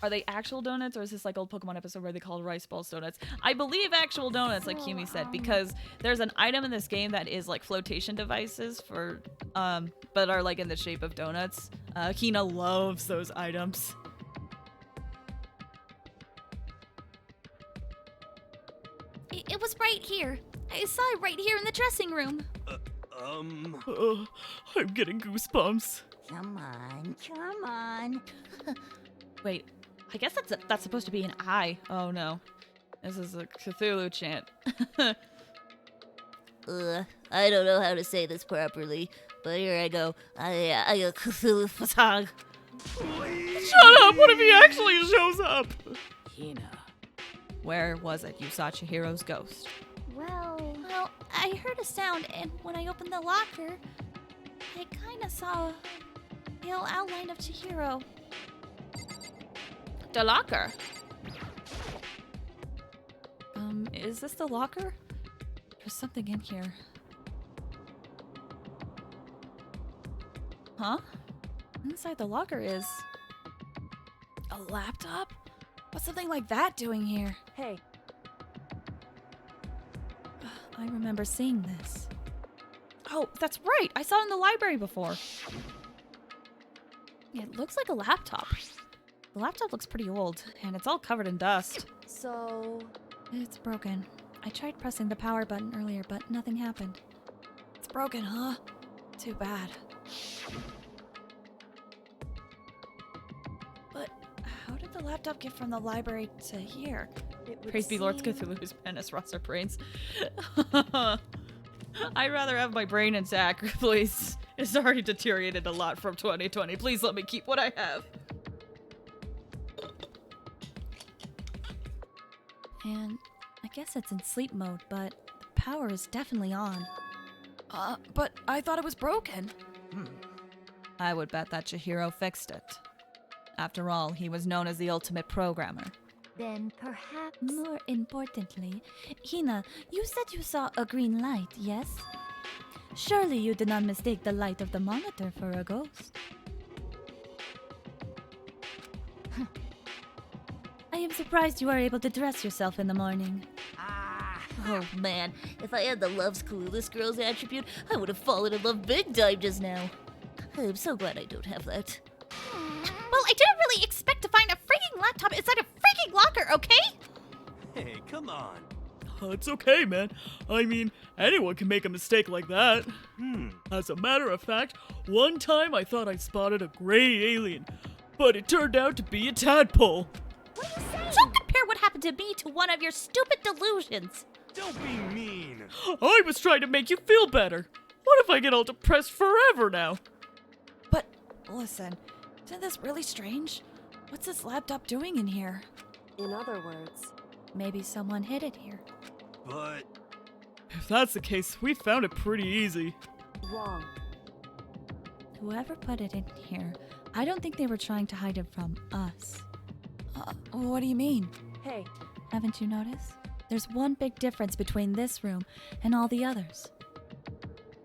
Are they actual donuts, or is this like old Pokemon episode where they called rice balls donuts? I believe actual donuts, like Kimi said, because there's an item in this game that is like flotation devices for, but are like in the shape of donuts. Hina loves those items. It was right here. I saw it right here in the dressing room. I'm getting goosebumps. Come on. Wait, I guess that's supposed to be an eye. Oh no, this is a Cthulhu chant. I don't know how to say this properly, but here I go. I Cthulhu Fatag. Shut up! What if he actually shows up? Hina. Where was it you saw Chihiro's ghost? Well, I heard a sound, and when I opened the locker, I kind of saw a pale outline of Chihiro. The locker. Is this the locker? There's something in here. Huh? Inside the locker is a laptop? What's something like that doing here? hey, I remember seeing this. Oh, that's right. I saw it in the library before. It looks like a laptop. The laptop looks pretty old, and it's all covered in dust. so It's broken. I tried pressing the power button earlier, but nothing happened. It's broken, huh? Too bad. But how did the laptop get from the library to here? it would Praise be Lord seem- Cthulhu's penis rots our brains. I'd rather have my brain intact, please. It's already deteriorated a lot from 2020. Please let me keep what I have. And I guess it's in sleep mode, but the power is definitely on. But I thought it was broken. I would bet that Chihiro fixed it. After all, he was known as the ultimate programmer. Then perhaps. More importantly, Hina, you said you saw a green light, yes? Surely you did not mistake the light of the monitor for a ghost. I am surprised you are able to dress yourself in the morning. Oh man, if I had the loves clueless girls attribute, I would have fallen in love big time just now. I'm so glad I don't have that. Well, I didn't really expect to find a freaking laptop inside a freaking locker, okay? Hey, come on. Oh, it's okay, man. I mean, anyone can make a mistake like that. As a matter of fact, one time I thought I spotted a gray alien, but it turned out to be a tadpole. Don't compare what happened to me to one of your stupid delusions. Don't be mean. I was trying to make you feel better. What if I get all depressed forever now? But listen, isn't this really strange? What's this laptop doing in here? In other words, Maybe someone hid it here. But If that's the case, we found it pretty easy. wrong. Whoever put it in here, I don't think they were trying to hide it from us. What do you mean? Hey, Haven't you noticed? There's one big difference between this room and all the others.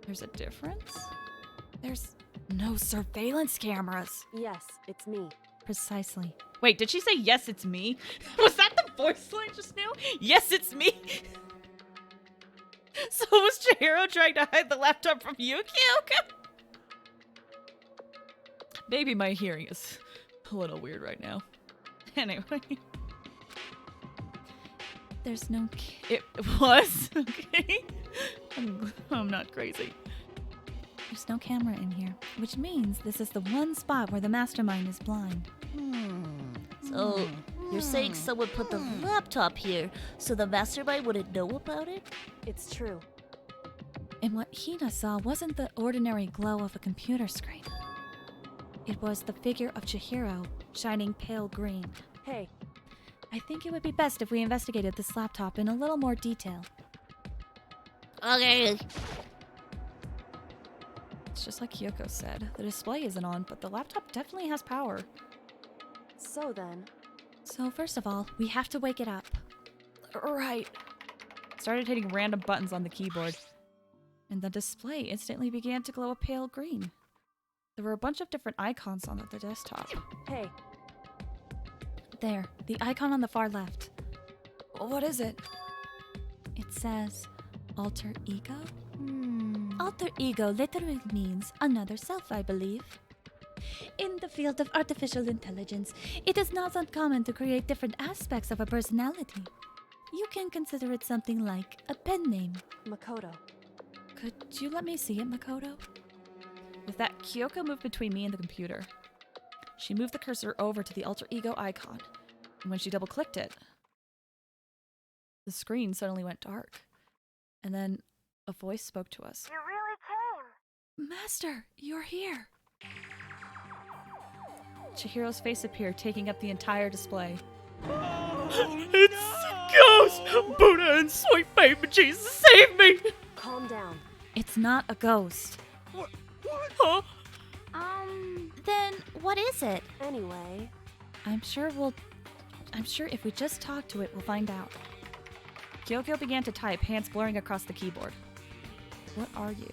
There's a difference? There's no surveillance cameras. yes, it's me. Precisely. Wait, did she say yes, it's me? Was that the voice line just now? Yes, it's me. So was Chihiro trying to hide the laptop from Yuki? Okay. Maybe my hearing is a little weird right now. Anyway. There's no... It was? Okay. I'm not crazy. There's no camera in here, which means this is the one spot where the mastermind is blind. So, you're saying someone put the laptop here so the mastermind wouldn't know about it? It's true. And what Hina saw wasn't the ordinary glow of a computer screen. It was the figure of Chihiro, shining pale green. Hey, I think it would be best if we investigated this laptop in a little more detail. Okay. It's just like Kyoko said. The display isn't on, but the laptop definitely has power. so then, So first of all, we have to wake it up. Right. Started hitting random buttons on the keyboard. And the display instantly began to glow a pale green. There were a bunch of different icons on the desktop. hey, there, the icon on the far left. What is it? It says alter ego? Hmm. Alter ego literally means another self, I believe. In the field of artificial intelligence, it is not uncommon to create different aspects of a personality. You can consider it something like a pen name. Makoto. Could you let me see it, Makoto? With that, Kyoko moved between me and the computer. She moved the cursor over to the alter ego icon, and when she double-clicked it, the screen suddenly went dark. And then a voice spoke to us. You really came! Master, you're here. Chihiro's face appeared, taking up the entire display. It's Ghost! Buddha and sweet baby Jesus, save me! Calm down. It's not a ghost. Huh? Then what is it? Anyway, I'm sure if we just talk to it, we'll find out. Kyoko began to type, hands blurring across the keyboard. What are you?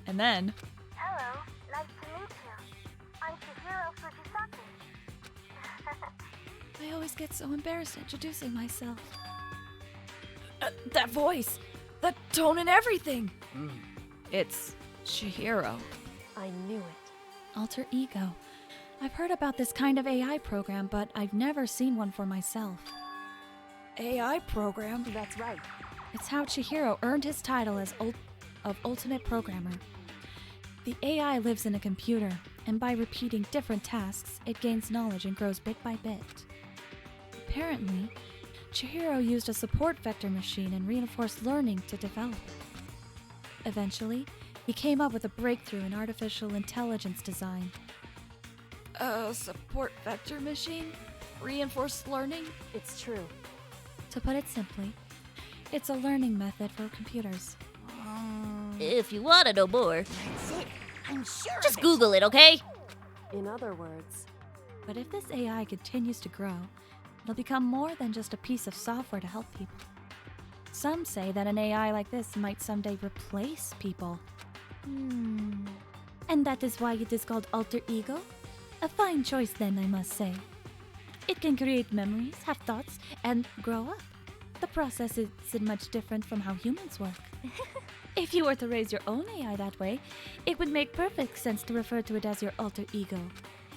And then, Hello, nice to meet you. I'm Chihiro Fujisaki. I always get so embarrassed introducing myself. that voice! That tone and everything! It's Chihiro. I knew it. Alter ego. I've heard about this kind of AI program, but I've never seen one for myself. AI program? That's right. It's how Chihiro earned his title as Ultimate Programmer. The AI lives in a computer, and by repeating different tasks, it gains knowledge and grows bit by bit. Apparently, Chihiro used a support vector machine and reinforced learning to develop it. Eventually, he came up with a breakthrough in artificial intelligence design. A support vector machine? Reinforced learning? It's true. To put it simply, it's a learning method for computers. If you want to know more, That's it. I'm sure just Google it, okay? In other words, But if this AI continues to grow, it'll become more than just a piece of software to help people. Some say that an AI like this might someday replace people. And that is why it is called alter ego? A fine choice then, I must say. It can create memories, have thoughts, and grow up. The process isn't much different from how humans work. If you were to raise your own AI that way, it would make perfect sense to refer to it as your alter ego.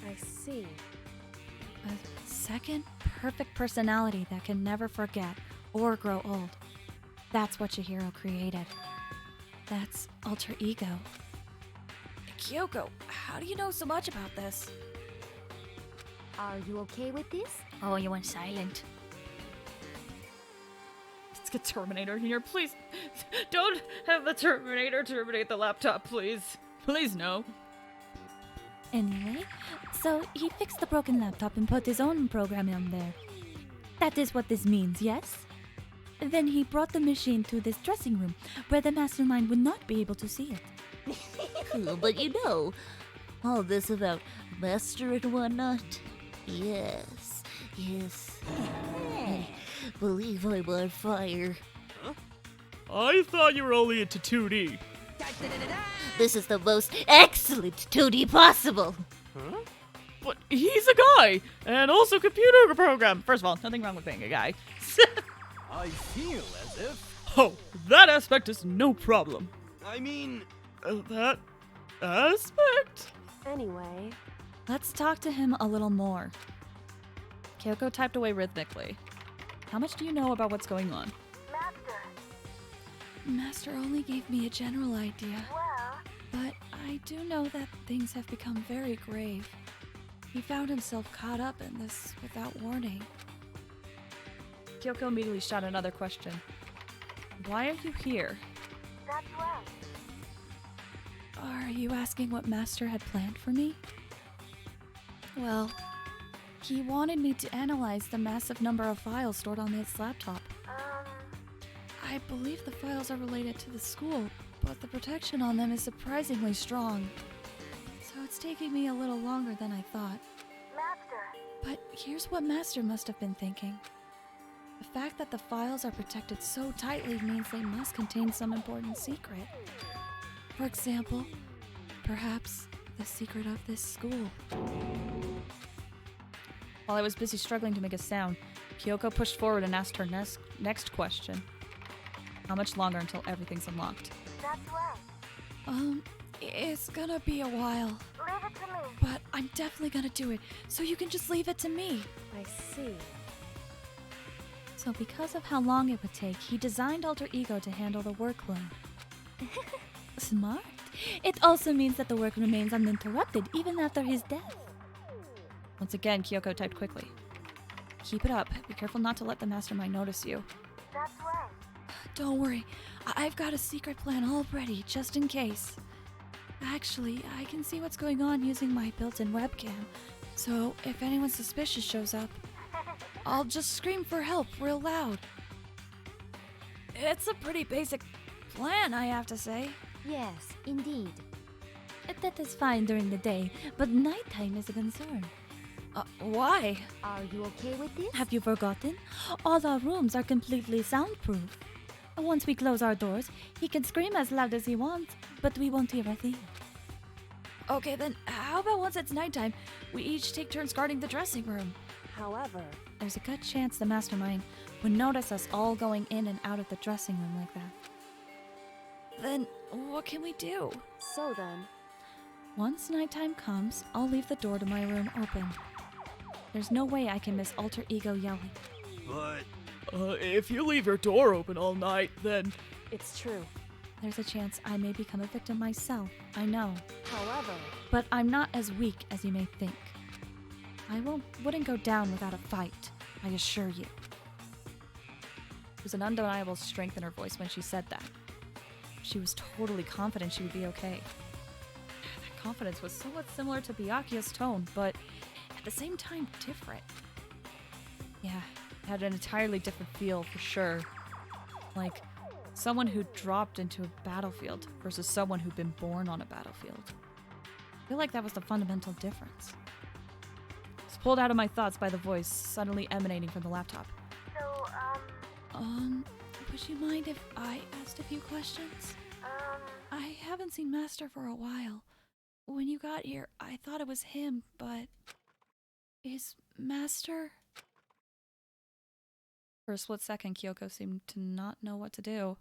I see. A second perfect personality that can never forget or grow old. That's what Chihiro created. That's alter ego. Kyoko, how do you know so much about this? Are you okay with this? Oh, you went silent. Let's get Terminator in here, please. Don't have the Terminator terminate the laptop, please. Please, no. Anyway, so he fixed the broken laptop and put his own program on there. That is what this means, yes? Then he brought the machine to this dressing room, where the mastermind would not be able to see it. Cool, but you know, all this about master and whatnot. Yes. I believe I'm on fire. I thought you were only into 2D. This is the most excellent 2D possible. But he's a guy, and also computer program. First of all, nothing wrong with being a guy. I feel as if. Oh, that aspect is no problem. I mean, That aspect? Anyway, Let's talk to him a little more. Kyoko typed away rhythmically. How much do you know about what's going on? Master, Master only gave me a general idea, well, but I do know that things have become very grave. He found himself caught up in this without warning. Kyoko immediately shot another question. Why are you here? that's right. Are you asking what Master had planned for me? Well, he wanted me to analyze the massive number of files stored on his laptop. I believe the files are related to the school, but the protection on them is surprisingly strong. So it's taking me a little longer than I thought. Master, But here's what Master must have been thinking. The fact that the files are protected so tightly means they must contain some important secret. For example, perhaps the secret of this school. While I was busy struggling to make a sound, Kyoko pushed forward and asked her next question. How much longer until everything's unlocked? That's when. It's gonna be a while, Leave it to me. but I'm definitely gonna do it, so you can just leave it to me. I see. So because of how long it would take, he designed Alter Ego to handle the workload. Smart. It also means that the work remains uninterrupted even after his death. Once again, Kyoko typed quickly. Keep it up. Be careful not to let the mastermind notice you. That's when. Don't worry, I've got a secret plan all ready, just in case. Actually, I can see what's going on using my built-in webcam, so if anyone suspicious shows up, I'll just scream for help real loud. It's a pretty basic plan, I have to say. Yes, indeed. That is fine during the day, but nighttime is a concern. Why? Are you okay with this? Have you forgotten? All our rooms are completely soundproof. Once we close our doors, he can scream as loud as he wants, but we won't hear a thing. Okay, then how about once it's nighttime, we each take turns guarding the dressing room? However, There's a good chance the mastermind would notice us all going in and out of the dressing room like that. Then what can we do? so then, Once nighttime comes, I'll leave the door to my room open. There's no way I can miss Alter Ego yelling. But If you leave your door open all night, then it's true. There's a chance I may become a victim myself, I know. However, But I'm not as weak as you may think. I wouldn't go down without a fight, I assure you. There was an undeniable strength in her voice when she said that. She was totally confident she would be okay. That confidence was somewhat similar to Byakuya's tone, but at the same time different. Yeah, it had an entirely different feel for sure. Like someone who dropped into a battlefield versus someone who'd been born on a battlefield. I feel like that was the fundamental difference. I was pulled out of my thoughts by the voice suddenly emanating from the laptop. So, Would you mind if I asked a few questions? I haven't seen Master for a while. When you got here, I thought it was him, but... Is Master... For a split second, Kyoko seemed to not know what to do.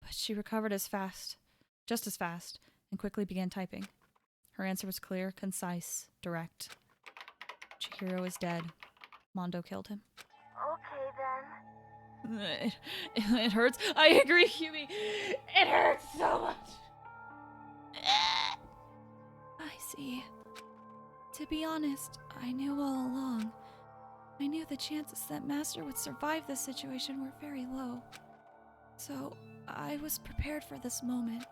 But she recovered just as fast, and quickly began typing. Her answer was clear, concise, direct. Chihiro is dead. Mondo killed him. okay then. It hurts. I agree, Yumi. It hurts so much. I see. To be honest, I knew all along. I knew the chances that Master would survive this situation were very low. So, I was prepared for this moment.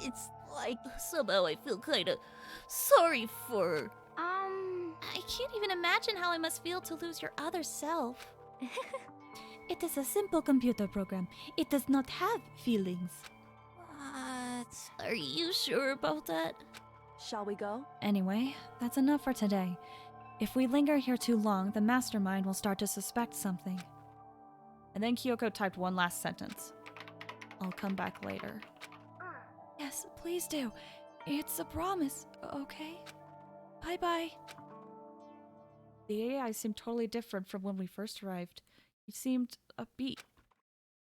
It's like somehow I feel kinda sorry for her. I can't even imagine how I must feel to lose your other self. It is a simple computer program. It does not have feelings. What? Are you sure about that? shall we go? Anyway, that's enough for today. If we linger here too long, the mastermind will start to suspect something. And then Kyoko typed one last sentence. I'll come back later. Yes, please do. It's a promise, okay? Bye-bye. The AI seemed totally different from when we first arrived. He seemed upbeat.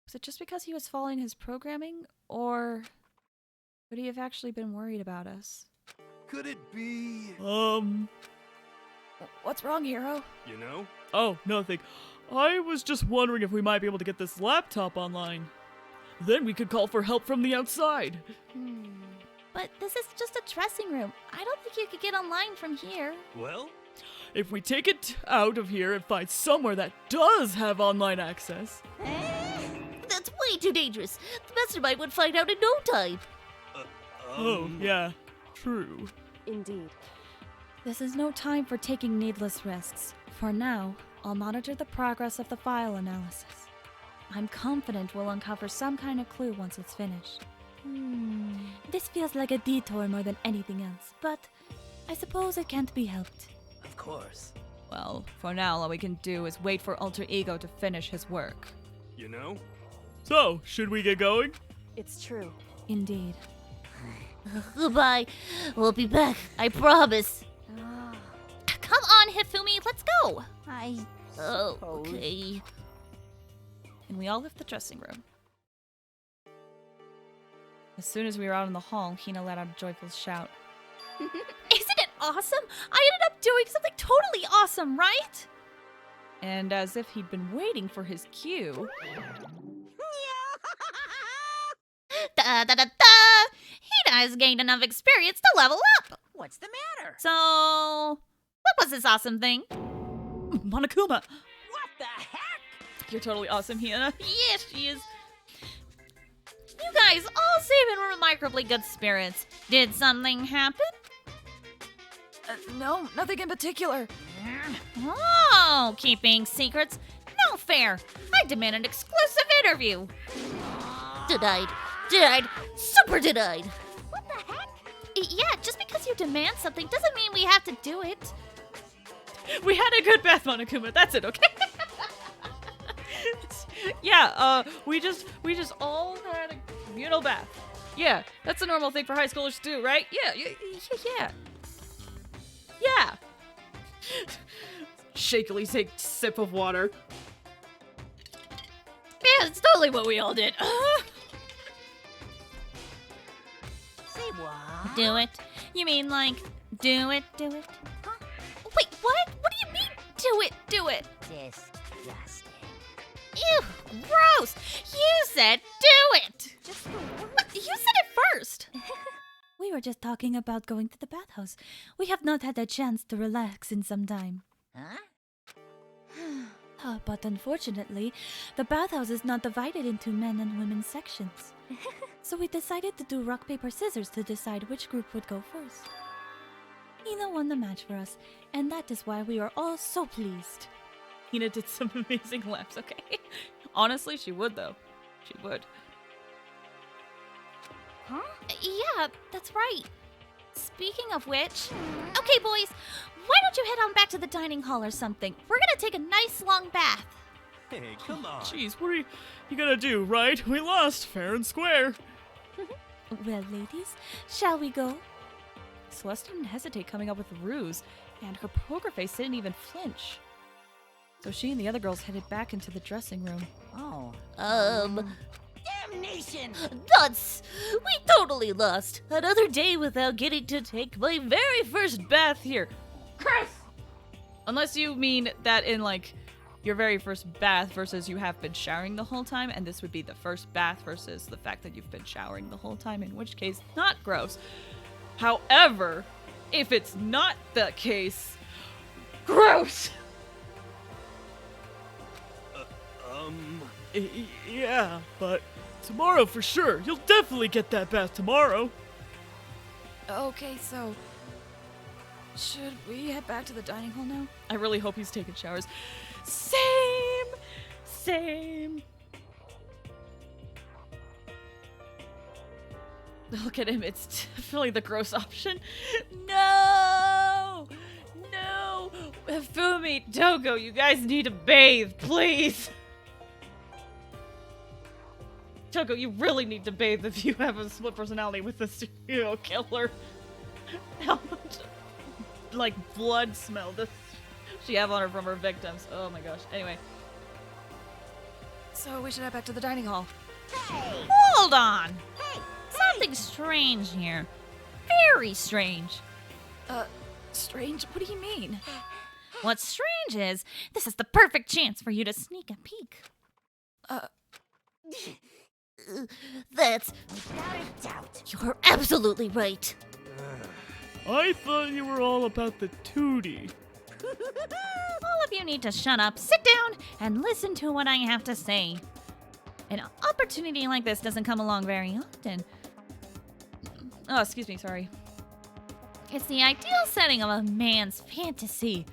Was it just because he was following his programming, or could he have actually been worried about us? could it be? What's wrong, Hero? You know? Oh, nothing. I was just wondering if we might be able to get this laptop online. Then we could call for help from the outside. But this is just a dressing room. I don't think you could get online from here. Well, If we take it out of here and find somewhere that does have online access. That's way too dangerous. The mastermind would find out in no time. Oh, yeah, true. Indeed. This is no time for taking needless risks. For now, I'll monitor the progress of the file analysis. I'm confident we'll uncover some kind of clue once it's finished. This feels like a detour more than anything else, but I suppose it can't be helped. of course. Well, for now, all we can do is wait for Alter Ego to finish his work. You know? So, should we get going? It's true. Indeed. Goodbye. We'll be back. I promise. Ah. Come on, Hifumi. Let's go. Oh, suppose. okay. And we all left the dressing room. As soon as we were out in the hall, Hina let out a joyful shout. Isn't it awesome? I ended up doing something totally awesome, right? And as if he'd been waiting for his cue, Da da da da! Hina has gained enough experience to level up. What's the matter? So, what was this awesome thing? Monokuma! What the heck? You're totally awesome, Hina. Yes, she is. You guys all seem in remarkably good spirits. Did something happen? No, nothing in particular. Oh, keeping secrets? No fair. I demand an exclusive interview. Denied. Super denied. What the heck? Yeah, just because you demand something doesn't mean we have to do it. We had a good bath, Monokuma. That's it, okay? Yeah, we just all had a communal bath. Yeah, that's a normal thing for high schoolers to do, right? Yeah. Shakily take a sip of water. Yeah, it's totally what we all did. Say what? Do it? You mean like, do it? Huh? Wait, what? What do you mean, do it? Disgusting. Ew, gross! You said do it! Just the word. What? You said it first! We were just talking about going to the bathhouse. We have not had a chance to relax in some time. Huh? But unfortunately, the bathhouse is not divided into men and women sections. So we decided to do rock, paper, scissors to decide which group would go first. Hina won the match for us, and that is why we are all so pleased. Hina did some amazing laps, okay? Honestly, she would, though. She would. Huh? Yeah, that's right. Speaking of which... Okay, boys, why don't you head on back to the dining hall or something? We're gonna take a nice long bath. Hey, come on. Jeez, what are you gonna do, right? We lost, fair and square. Well, ladies, shall we go? Celeste didn't hesitate coming up with a ruse, and her poker face didn't even flinch. So she and the other girls headed back into the dressing room. Oh. Damnation! Nuts! We totally lost. Another day without getting to take my very first bath here. Unless you mean that in, like, your very first bath versus you have been showering the whole time, and this would be the first bath versus the fact that you've been showering the whole time, in which case, not gross. However, if it's not the case, gross! Yeah, but tomorrow for sure. You'll definitely get that bath tomorrow. Okay, so should we head back to the dining hall now? I really hope he's taking showers. Same. Look at him, it's definitely the gross option. No! Fumi, Togo, you guys need to bathe, please. Togo, you really need to bathe if you have a split personality with a serial killer. How much, like, blood smell does she have on her from her victims? Oh my gosh. Anyway. So we should head back to the dining hall. Hold on! Something strange here. Very strange. Strange? What do you mean? What's strange is, this is the perfect chance for you to sneak a peek. That's... Without a doubt. You're absolutely right. I thought you were all about the tootie. All of you need to shut up, sit down, and listen to what I have to say. An opportunity like this doesn't come along very often. Oh, excuse me, sorry. It's the ideal setting of a man's fantasy.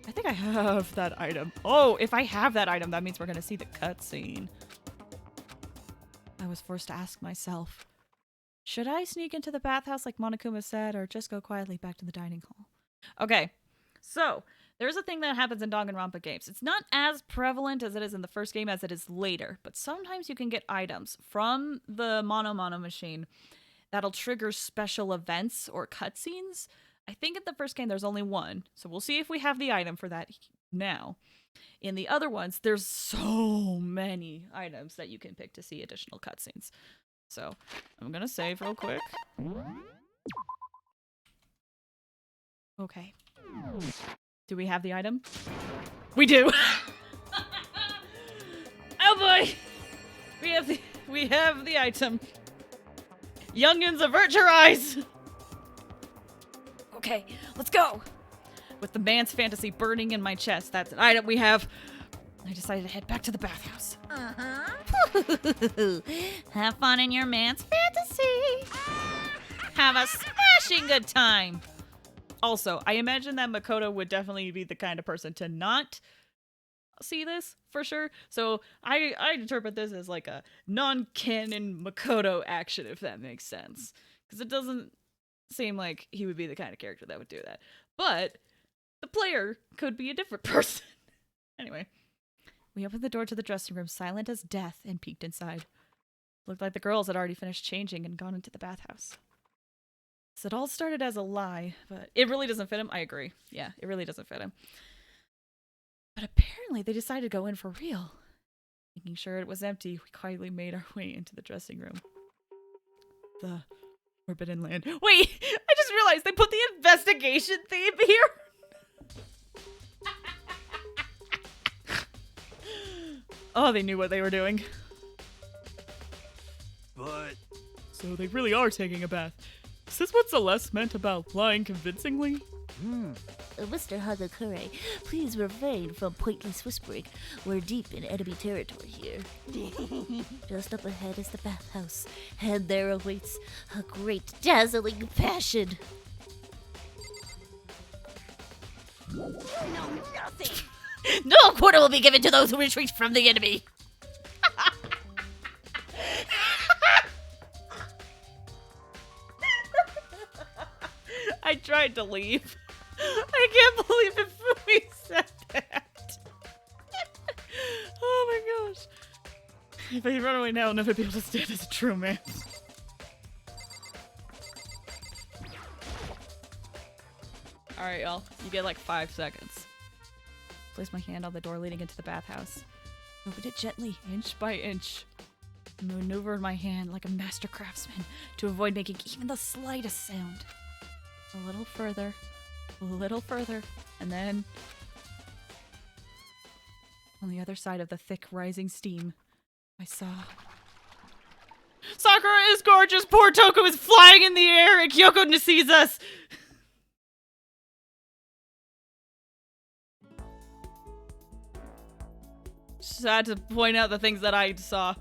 I think I have that item. Oh, if I have that item, that means we're gonna see the cutscene. I was forced to ask myself, should I sneak into the bathhouse like Monokuma said, or just go quietly back to the dining hall? Okay, so there's a thing that happens in Danganronpa games. It's not as prevalent as it is in the first game as it is later, but sometimes you can get items from the Mono machine that'll trigger special events or cutscenes. I think in the first game there's only one, so we'll see if we have the item for that now. In the other ones, there's so many items that you can pick to see additional cutscenes. So I'm gonna save real quick. Okay. Do we have the item? We do. Oh boy! We have the item. Youngins, avert your eyes! Okay, let's go! With the man's fantasy burning in my chest, that's an item we have. I decided to head back to the bathhouse. Have fun in your man's fantasy. Have a smashing good time! Also, I imagine that Makoto would definitely be the kind of person to not see this, for sure. So I interpret this as like a non-canon Makoto action, if that makes sense. Because it doesn't seem like he would be the kind of character that would do that. But the player could be a different person. Anyway, we opened the door to the dressing room, silent as death, and peeked inside. Looked like the girls had already finished changing and gone into the bathhouse. So it all started as a lie, but it really doesn't fit him. I agree. Yeah, it really doesn't fit him. But apparently they decided to go in for real. Making sure it was empty, we quietly made our way into the dressing room. The Forbidden Land. Wait! I just realized they put the investigation theme here! Oh, they knew what they were doing. But So they really are taking a bath. Is this what Celeste meant about lying convincingly? Mr. Hazakure, please refrain from pointless whispering. We're deep in enemy territory here. Just up ahead is the bathhouse, and there awaits a great dazzling passion. You know nothing. No quarter will be given to those who retreat from the enemy. I tried to leave. I can't believe it Fumi said that. Oh my gosh. If I run away now, I'll never be able to stand as a true man. Alright, y'all. You get like 5 seconds. Place my hand on the door leading into the bathhouse. Opened it gently, inch by inch. Maneuvered my hand like a master craftsman to avoid making even the slightest sound. A little further, and then on the other side of the thick rising steam, I saw Sakura is gorgeous! Poor Toko is flying in the air and Kyoko sees us! Just had to point out the things that I saw.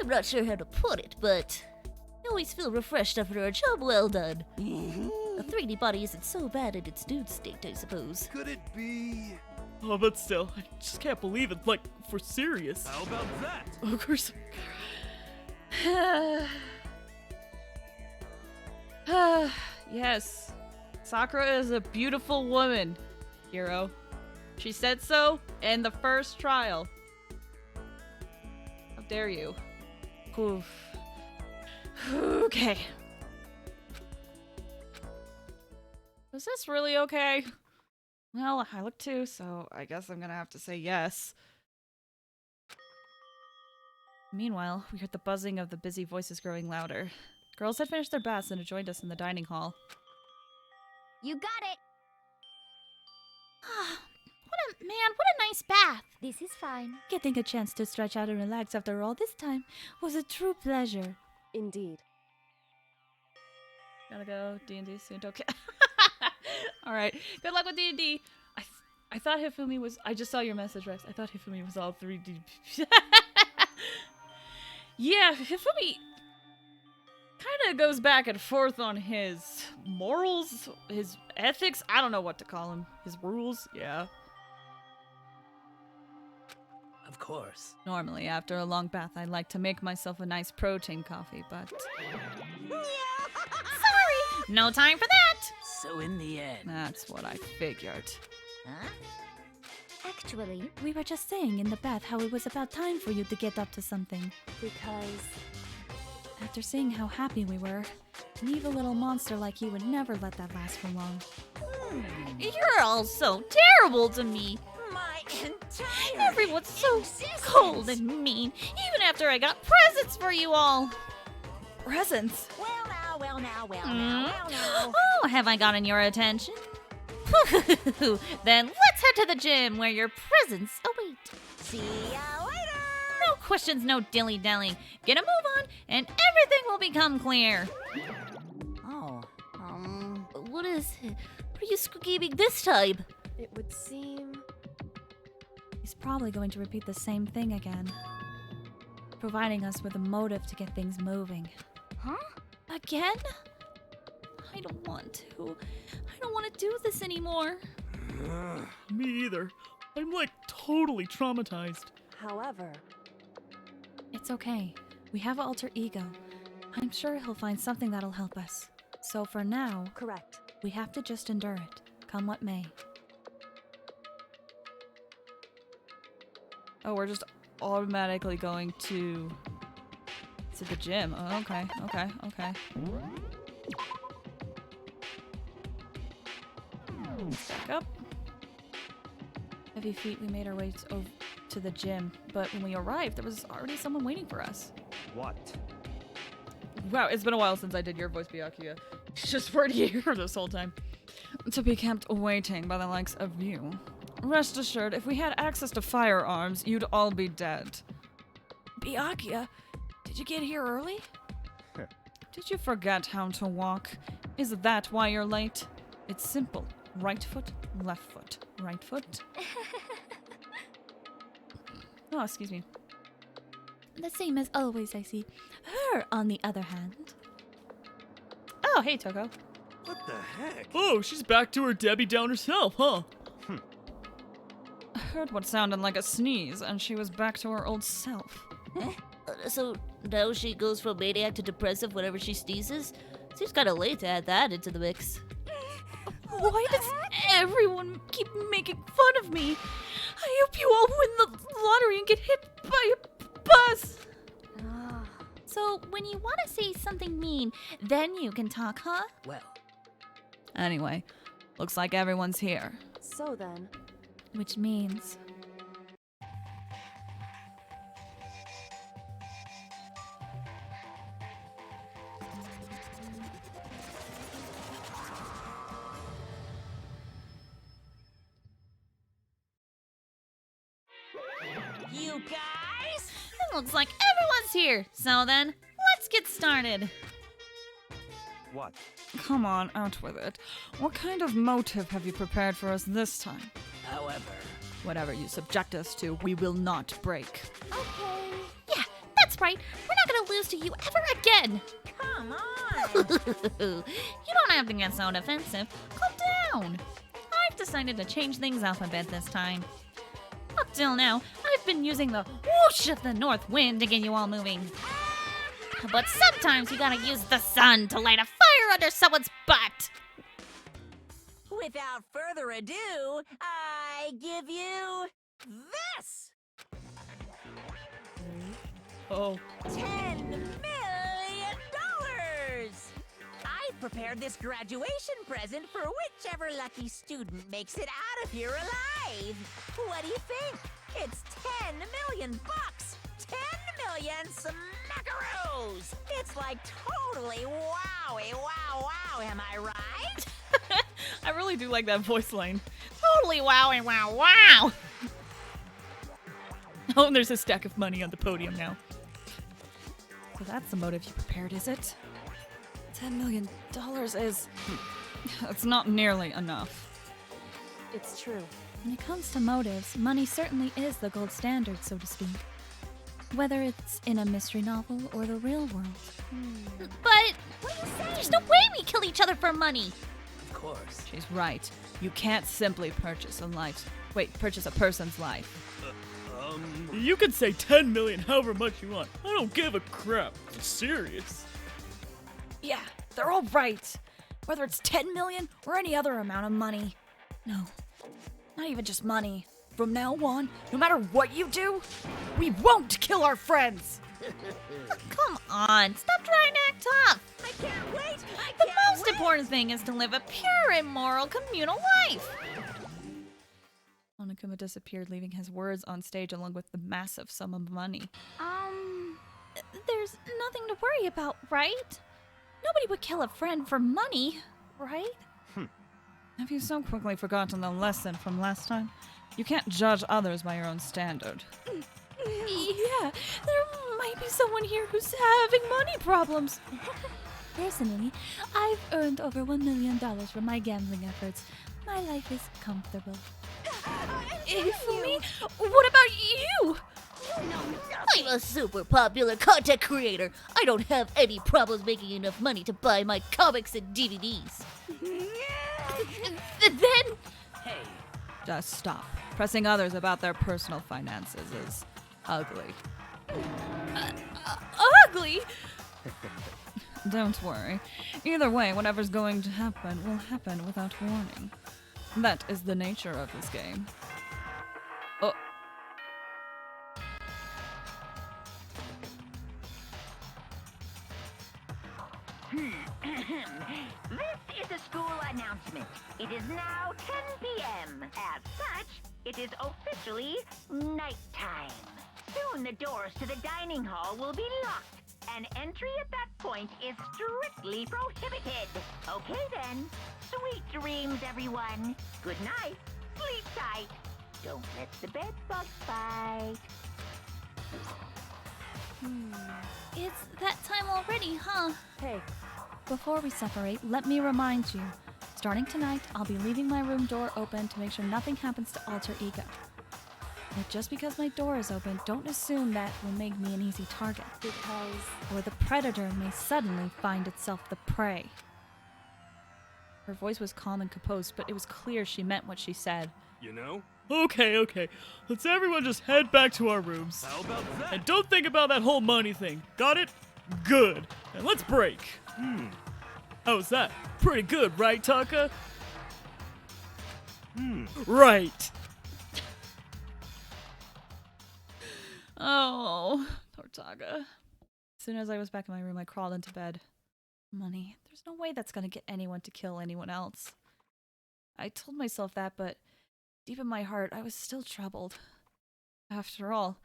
I'm not sure how to put it, but I always feel refreshed after a job well done. A 3D body isn't so bad in its nude state, I suppose. could it be? Oh, but still, I just can't believe it. Like, for serious. How about that? Of course. Yes. Sakura is a beautiful woman, Hiro. She said so in the first trial. How dare you? Oof. Okay. Was this really okay? Well, I look too, so I guess I'm gonna have to say yes. Meanwhile, we heard the buzzing of the busy voices growing louder. Girls had finished their baths and had joined us in the dining hall. You got it. What a nice bath. This is fine. Getting a chance to stretch out and relax after all this time was a true pleasure. Indeed. Gotta go. D&D soon. Okay. Alright. Good luck with D&D. I thought Hifumi was... I just saw your message, Rex. I thought Hifumi was all 3D. Yeah, Hifumi kind of goes back and forth on his morals, his ethics. I don't know what to call him. His rules. Yeah. Of course. Normally, after a long bath, I like to make myself a nice protein coffee, but... Sorry. No time for that. So in the end. That's what I figured. Huh? Actually, We were just saying in the bath how it was about time for you to get up to something. Because After seeing how happy we were, An evil little monster like you would never let that last for long. You're all so terrible to me. My entire Everyone's so existence. cold and mean, even after I got presents for you all. Presents? Well now. Oh, have I gotten your attention? Then let's head to the gym where your presents await. See ya later. No questions, no dilly-dallying. Get a move on, and everything will become clear. Oh, what are you squeaking this time? It would seem. He's probably going to repeat the same thing again, providing us with a motive to get things moving. Huh? Again? I don't want to. I don't want to do this anymore. Me either. I'm like totally traumatized. However, It's okay. We have an alter ego. I'm sure he'll find something that'll help us. So for now, correct. we have to just endure it, come what may. Oh, we're just automatically going to the gym. Oh, okay. Back up. Heavy feet, we made our way to the gym, but when we arrived, there was already someone waiting for us. What? Wow, it's been a while since I did your voice, Byakuya. Just for a year this whole time. To be kept waiting by the likes of you. Rest assured, if we had access to firearms, you'd all be dead. Byakuya, did you get here early? Did you forget how to walk? Is that why you're late? It's simple. Right foot, left foot, right foot. Oh, excuse me. The same as always, I see. Her, on the other hand. Oh, hey, Toko. What the heck? Oh, she's back to her Debbie Downer self, huh? I heard what sounded like a sneeze, and she was back to her old self. So now she goes from maniac to depressive whenever she sneezes? Seems kind of late to add that into the mix. Why does everyone keep making fun of me? I hope you all win the lottery and get hit by a bus. So when you want to say something mean, then you can talk, huh? Well, Anyway, looks like everyone's here. So then, Which means... you guys. It looks like everyone's here. So then, let's get started. What? Come on, out with it. What kind of motive have you prepared for us this time? However, Whatever you subject us to, we will not break. Okay. Yeah, that's right. We're not gonna lose to you ever again. come on. You don't have to get so defensive. Calm down. I've decided to change things up a bit this time. Up till now, I've been using the whoosh of the north wind to get you all moving. But sometimes you gotta use the sun to light a fire under someone's butt. Without further ado, I give you this. Oh. $10 million! I prepared this graduation present for whichever lucky student makes it out of here alive. What do you think? It's 10 million bucks. 10 million smackaroos. It's like totally wowie, wow, am I right? I really do like that voice line. Totally wow and wow wow. Oh, and there's a stack of money on the podium now. So that's the motive you prepared, is it? $10 million is... It's not nearly enough. it's true. When it comes to motives, money certainly is the gold standard, so to speak. Whether it's in a mystery novel or the real world. But there's no way we kill each other for money. Of course. She's right. You can't simply purchase a person's life. You can say 10 million however much you want. I don't give a crap. It's serious. Yeah, they're all right. Whether it's 10 million or any other amount of money. No, not even just money. From now on, no matter what you do, we won't kill our friends. Come on, stop trying to act tough. I can't wait! The most important thing is to live a pure, immoral, communal life. Onokuma disappeared, leaving his words on stage along with the massive sum of money. There's nothing to worry about, right? Nobody would kill a friend for money, right? Have you so quickly forgotten the lesson from last time? You can't judge others by your own standard. Yeah, there might be someone here who's having money problems. Personally, I've earned over $1 million from my gambling efforts. My life is comfortable. Ifumi, what about you? I'm a super popular content creator. I don't have any problems making enough money to buy my comics and DVDs. Then, Just stop. Pressing others about their personal finances is ugly. ugly. Don't worry. Either way, whatever's going to happen will happen without warning. That is the nature of this game. Oh. This is a school announcement. It is now 10 p.m. As such, it is officially nighttime. Soon the doors to the dining hall will be locked, and entry at that point is strictly prohibited. Okay then. Sweet dreams, everyone. Good night. Sleep tight. Don't let the bed bugs bite. It's that time already, huh? Hey, Before we separate, let me remind you. Starting tonight, I'll be leaving my room door open to make sure nothing happens to Alter Ego. But just because my door is open, don't assume that will make me an easy target. because Or the predator may suddenly find itself the prey. Her voice was calm and composed, but it was clear she meant what she said. You know? Okay. Let's everyone just head back to our rooms. How about that? And don't think about that whole money thing. Got it? Good. And let's break. How's that? Pretty good, right, Taka? Right. Oh, poor Taga. As soon as I was back in my room, I crawled into bed. Money. There's no way that's gonna get anyone to kill anyone else. I told myself that, but deep in my heart, I was still troubled. After all,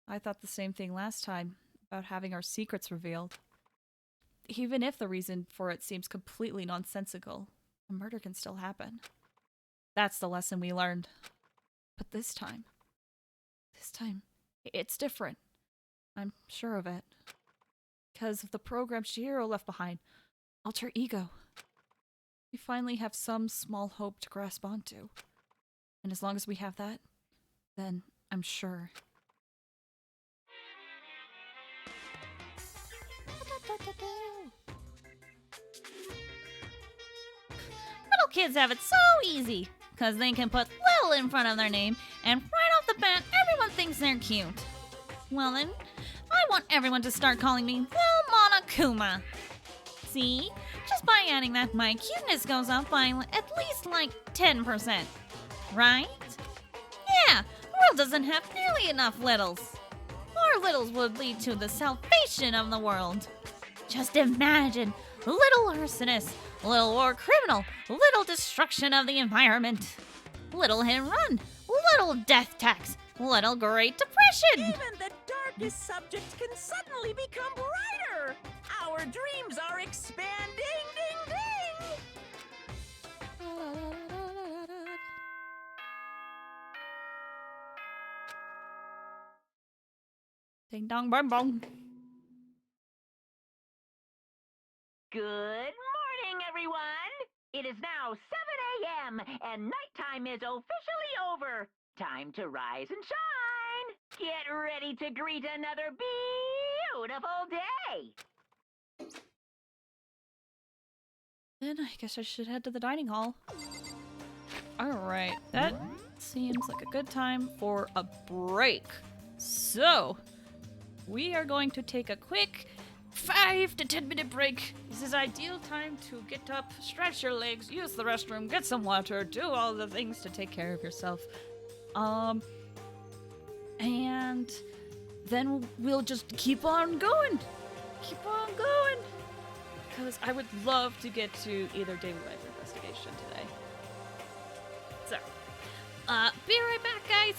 I thought the same thing last time, about having our secrets revealed. Even if the reason for it seems completely nonsensical, a murder can still happen. That's the lesson we learned. But this time, it's different. I'm sure of it. Because of the program Shihiro left behind, Alter Ego. We finally have some small hope to grasp onto. And as long as we have that, then I'm sure. Little kids have it so easy, because they can put little in front of their name, and right off the bat, everyone thinks they're cute. Well then, I want everyone to start calling me Lil Monokuma. See? Just by adding that, my cuteness goes up by at least like 10%. Right? Yeah, the world doesn't have nearly enough littles. More littles would lead to the salvation of the world. Just imagine, little arsonist, little war criminal, little destruction of the environment, little hit and run, little death tax, little Great Depression. Even the darkest subjects can suddenly become brighter. Our dreams are expanding, ding ding. Ding dong bong bong. Good morning, everyone. It is now 7 a.m. and nighttime is officially over. Time to rise and shine. Get ready to greet another beautiful day. Then I guess I should head to the dining hall. Alright, that seems like a good time for a break. So, we are going to take a quick 5 to 10 minute break. This is ideal time to get up, stretch your legs, use the restroom, get some water, do all the things to take care of yourself. And then we'll just keep on going. Keep on going. Because I would love to get to either David White's investigation today. So, be right back, guys.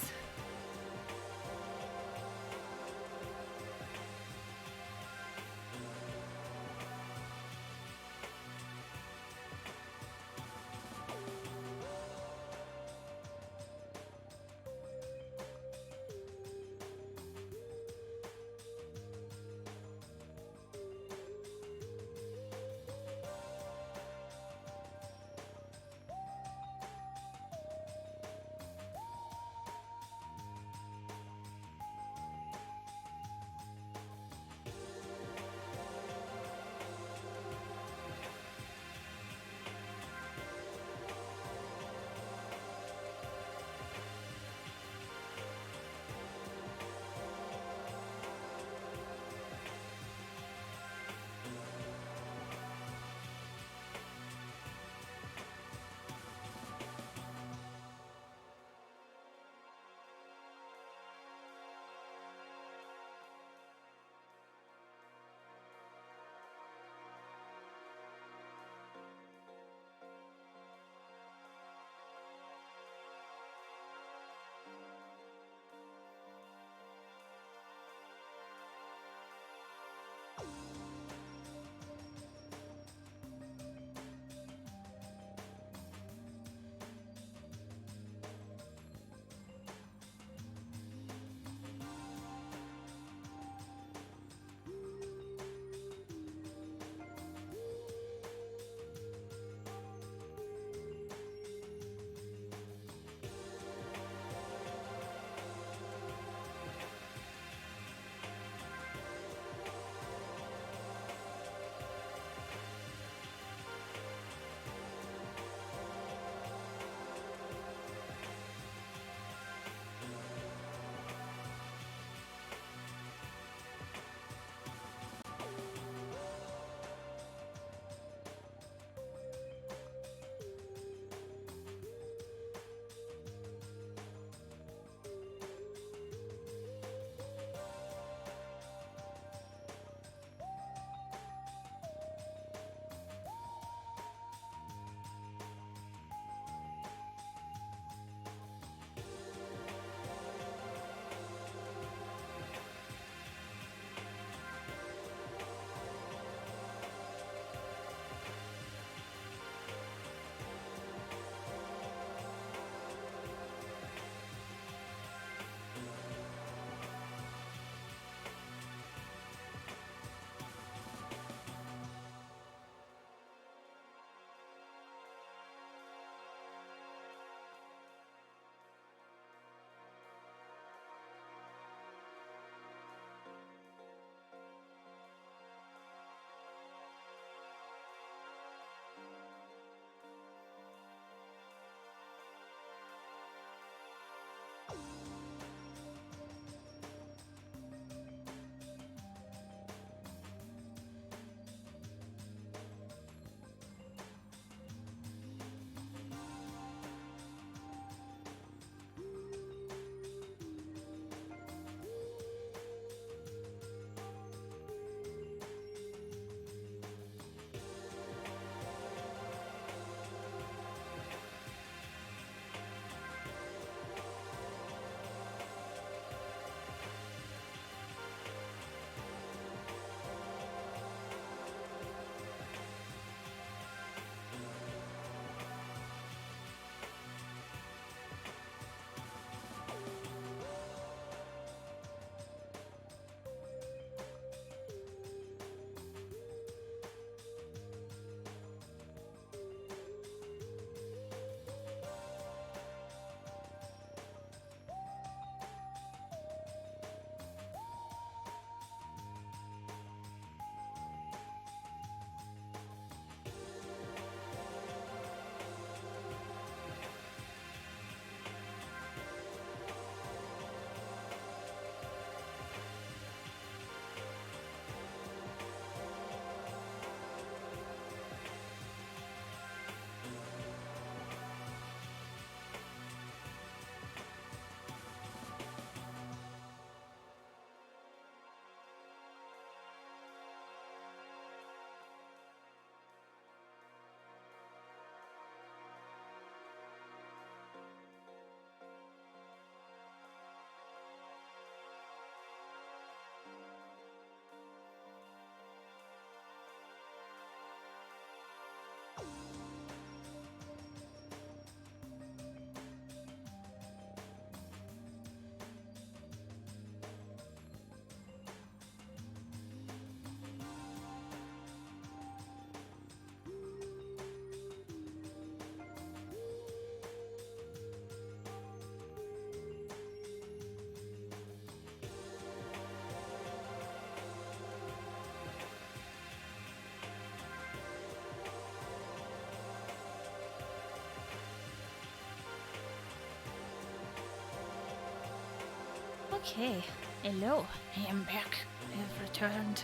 Okay. Hello. I am back. I have returned.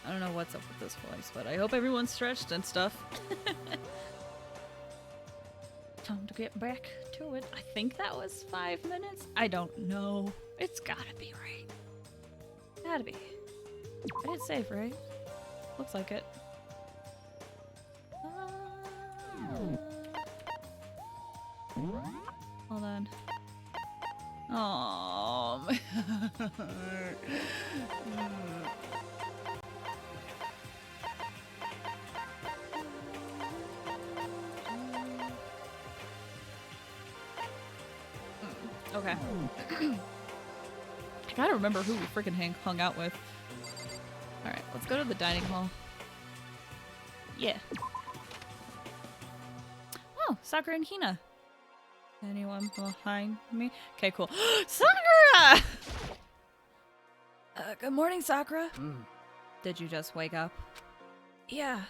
I don't know what's up with this voice, but I hope everyone's stretched and stuff. Time to get back to it. I think that was 5 minutes. I don't know. It's gotta be right. Gotta be. I did save, right? Looks like it. Hold on. Oh. Okay. I gotta remember who we freaking hung out with. Alright, let's go to the dining hall. Yeah. Oh, Sakura and Hina. Anyone behind me? Okay, cool. Sakura! Good morning, Sakura. Did you just wake up? Yeah.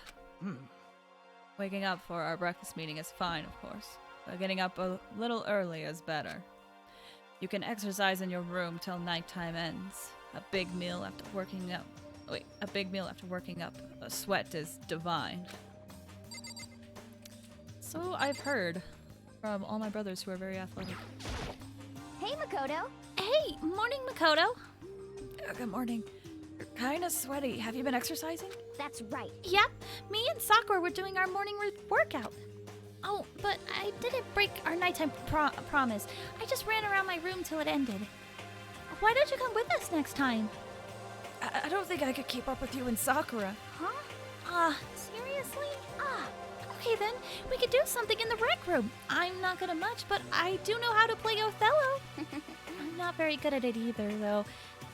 Waking up for our breakfast meeting is fine, of course. But getting up a little early is better. You can exercise in your room till nighttime ends. A big meal after working up. Wait, a big meal after working up a sweat is divine. So I've heard from all my brothers who are very athletic. Hey, Makoto. Hey, morning, Makoto. Good morning. You're kind of sweaty. Have you been exercising? That's right. Yep, me and Sakura were doing our morning workout. Oh, but I didn't break our nighttime promise. I just ran around my room till it ended. Why don't you come with us next time? I don't think I could keep up with you and Sakura. Huh? Seriously? Okay then. We could do something in the rec room. I'm not good at much, but I do know how to play Othello. I'm not very good at it either, though.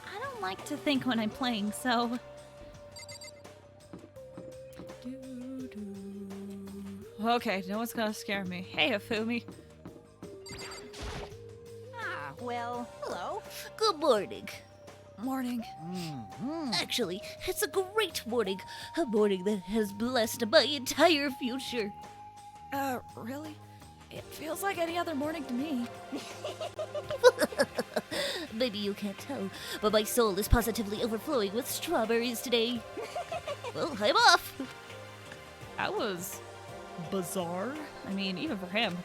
I don't like to think when I'm playing, so... Okay, no one's gonna scare me. Hey, Afumi. Well, hello. Good morning. Morning. Actually, it's a great morning. A morning that has blessed my entire future. Really? It feels like any other morning to me. Maybe you can't tell, but my soul is positively overflowing with strawberries today. Well, I'm off. That was bizarre. I mean, even for him.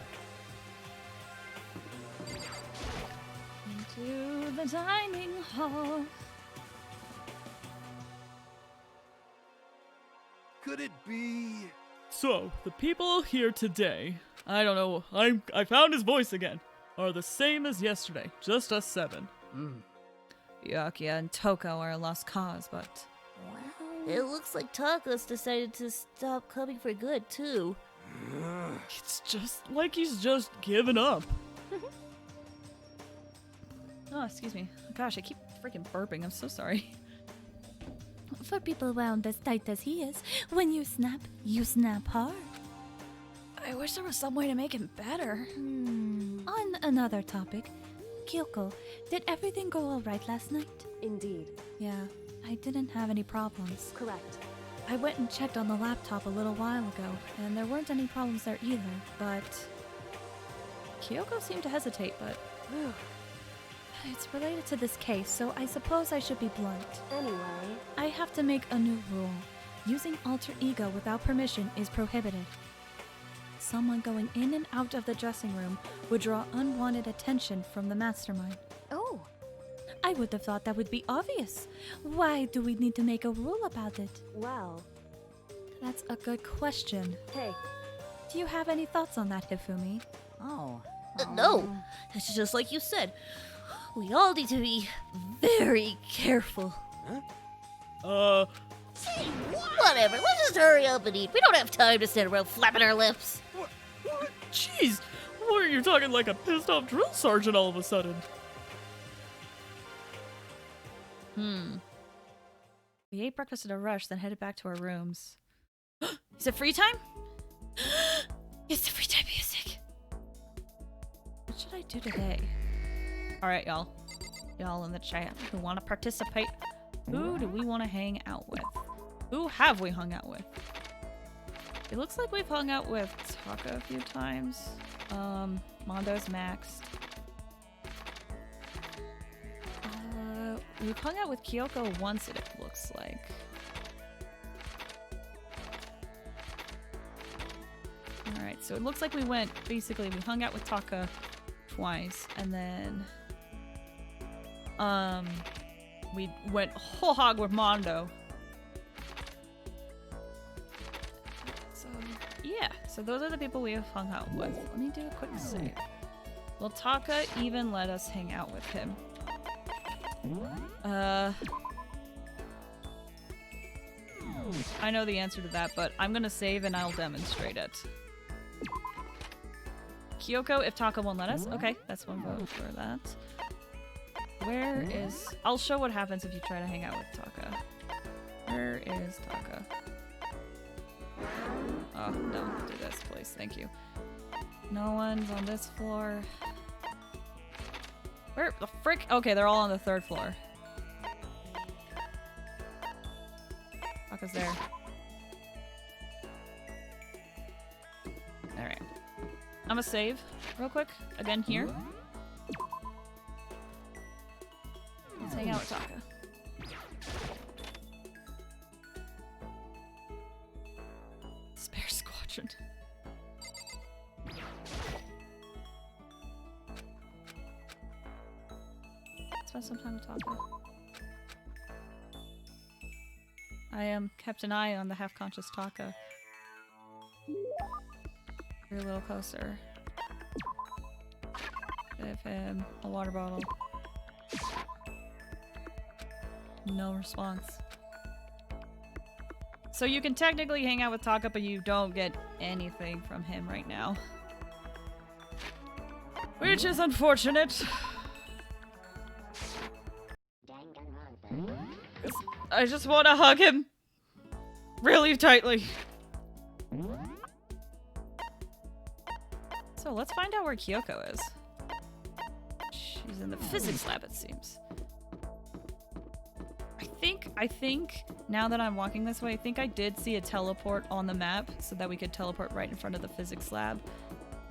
Into the dining hall. Could it be? So, the people here today, I don't know, I found his voice again, are the same as yesterday, just us 7. Byakuya and Toko are a lost cause, but... It looks like Taka's decided to stop coming for good, too. It's just like he's just given up. Oh, excuse me. Gosh, I keep freaking burping. I'm so sorry. For people wound as tight as he is, when you snap hard. I wish there was some way to make him better. On another topic, Kyoko, did everything go all right last night? Indeed. Yeah, I didn't have any problems. Correct. I went and checked on the laptop a little while ago, and there weren't any problems there either, but... Kyoko seemed to hesitate, but... It's related to this case, so I suppose I should be blunt. Anyway, I have to make a new rule. Using alter ego without permission is prohibited. Someone going in and out of the dressing room would draw unwanted attention from the mastermind. oh, I would have thought that would be obvious. Why do we need to make a rule about it? well, That's a good question. hey, Do you have any thoughts on that, Hifumi? Oh. No, it's just like you said. We all need to be very careful. Whatever, let's just hurry up and eat. We don't have time to stand around flapping our lips. What? Jeez, what are you talking like a pissed off drill sergeant all of a sudden? We ate breakfast in a rush, then headed back to our rooms. Is it free time? It's the free time music. What should I do today? Alright, y'all. Y'all in the chat who want to participate. Who do we want to hang out with? Who have we hung out with? It looks like we've hung out with Taka a few times. Mondo's maxed. we've hung out with Kyoko once, it looks like. Alright, so it looks like we hung out with Taka twice, and then we went whole hog with Mondo. So yeah, so those are the people we have hung out with. Let me do a quick save. Will Taka even let us hang out with him? I know the answer to that, but I'm gonna save and I'll demonstrate it. Kyoko, if Taka won't let us. Okay, that's one vote for that. Where is... I'll show what happens if you try to hang out with Taka. Where is Taka? Oh, don't do this, please. Thank you. No one's on this floor. Where the frick? Okay, they're all on the 3rd floor. Taka's there. Alright. I'm gonna save real quick. Again here. Let's hang out with Taka. Spare squadron. Spend some time with Taka. I kept an eye on the half-conscious Taka. You're a little closer. Give him a water bottle. No response. So you can technically hang out with Taka, but you don't get anything from him right now. Which is unfortunate. I just want to hug him really tightly. So let's find out where Kyoko is. She's in the physics lab, it seems. I think now that I'm walking this way, I think I did see a teleport on the map so that we could teleport right in front of the physics lab.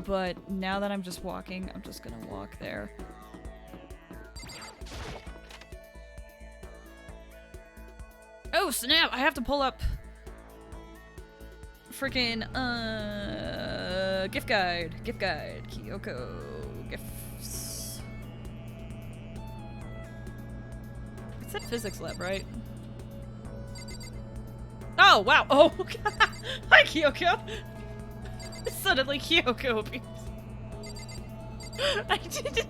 But now that I'm just walking, I'm just gonna walk there. Oh snap! I have to pull up freaking gift guide, Kyoko gifts. It said physics lab, right? Oh wow! Oh, hi Kyoko. Suddenly Kyoko appears. I didn't.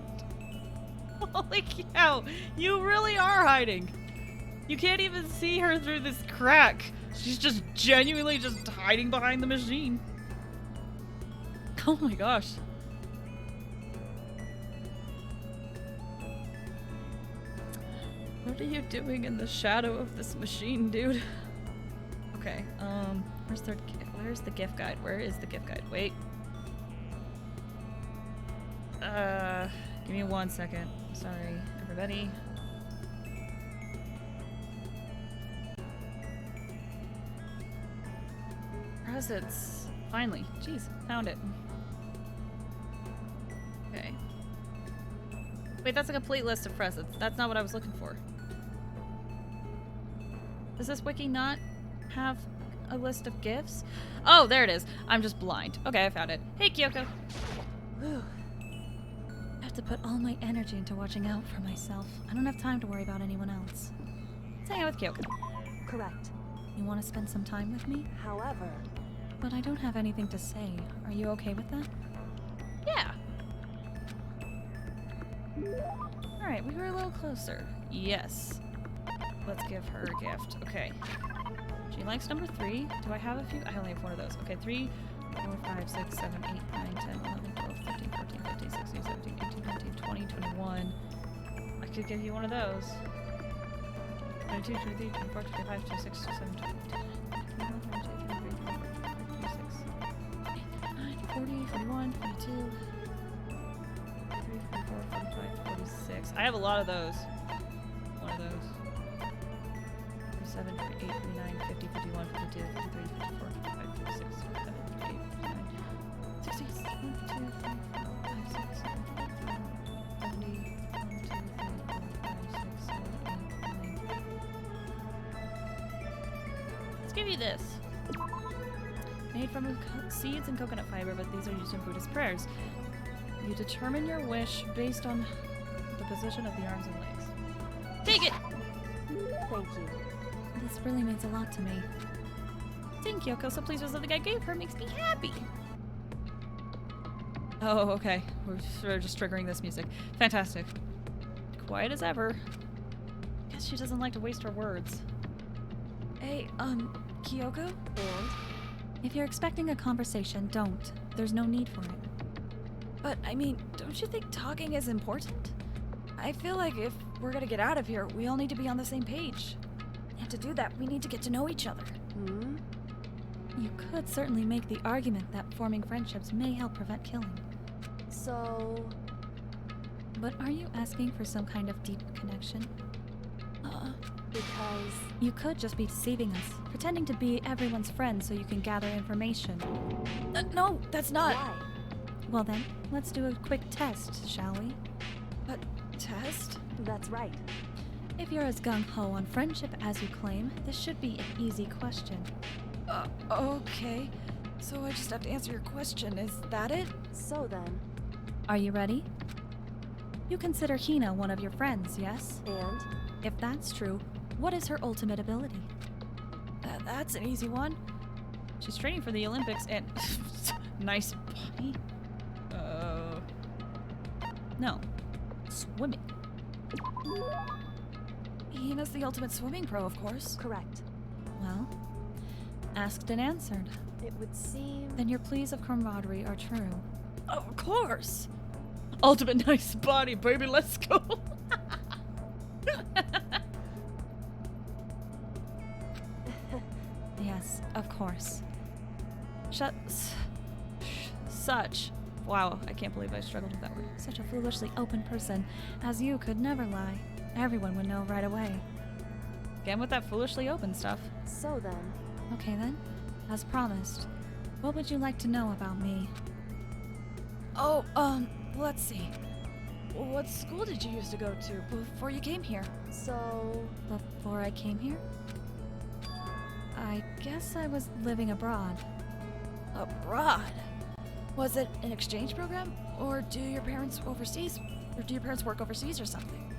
Holy cow! You really are hiding. You can't even see her through this crack. She's just genuinely just hiding behind the machine. Oh my gosh. What are you doing in the shadow of this machine, dude? Okay, where's the gift guide? Where is the gift guide? Wait. Give me 1 second. Sorry, everybody. Presents. Finally. Jeez, found it. Okay. Wait, that's a complete list of presents. That's not what I was looking for. Does this wiki not have a list of gifts? Oh, there it is. I'm just blind. Okay, I found it. Hey, Kyoko. Whew. I have to put all my energy into watching out for myself. I don't have time to worry about anyone else. Let's hang out with Kyoko. Correct. You want to spend some time with me? However... But I don't have anything to say. Are you okay with that? Yeah. Alright, we were a little closer. Yes. Let's give her a gift. Okay. She likes number 3. Do I have a few? I only have one of those. Okay, 3, 4, 5, 6, 7, 8, 9, 10, 11, 12, 13, 14, 15, 16, 17, 18, 19, 20, 21. I could give you one of those. 22, 23, 24, 25, 26, 27, 28, 29, 30, 40, 41, 42, 43, 44, 45, 46. I have a lot of those. One of those. 47, 48, 49, 50, 51, 52, 53, 54, 55, 56, 57, 58, 59, 60, 1, 2, 3, 4, 5, 6, 7, 8, 9, 70, 1, 2, 3, 4, 5, 6, 7, 8, give you this. Made from seeds and coconut fiber, but these are used in Buddhist prayers. You determine your wish based on the position of the arms and legs. Take it! Thank you. This really means a lot to me. Seeing Kyoko so pleased with something I gave her makes me happy. Oh, okay. We're just triggering this music. Fantastic. Quiet as ever. Guess she doesn't like to waste her words. Hey, Kyoko? And? If you're expecting a conversation, don't. There's no need for it. But, I mean, don't you think talking is important? I feel like if we're gonna get out of here, we all need to be on the same page. And to do that, we need to get to know each other. Hmm? You could certainly make the argument that forming friendships may help prevent killing. So... But are you asking for some kind of deep connection? Because... You could just be deceiving us, pretending to be everyone's friend so you can gather information. No, that's not. Why? Well then, let's do a quick test, shall we? A test? That's right. If you're as gung-ho on friendship as you claim, this should be an easy question. Okay. So I just have to answer your question. Is that it? So then... Are you ready? You consider Hina one of your friends, yes? And? If that's true, what is her ultimate ability? That's an easy one. She's training for the Olympics and... nice body. No. Swimming. Hina's the ultimate swimming pro, of course. Correct. Well, asked and answered. It would seem... Then your pleas of camaraderie are true. Of course. Ultimate nice body, baby. Let's go. Yes, of course. Such. Wow, I can't believe I struggled with that word. Such a foolishly open person as you could never lie. Everyone would know right away. Again with that foolishly open stuff. So then... Okay then, as promised, what would you like to know about me? Oh, let's see. What school did you used to go to before you came here? So... Before I came here? I guess I was living abroad. Abroad? Was it an exchange program? Or do your parents overseas? Or do your parents work overseas or something?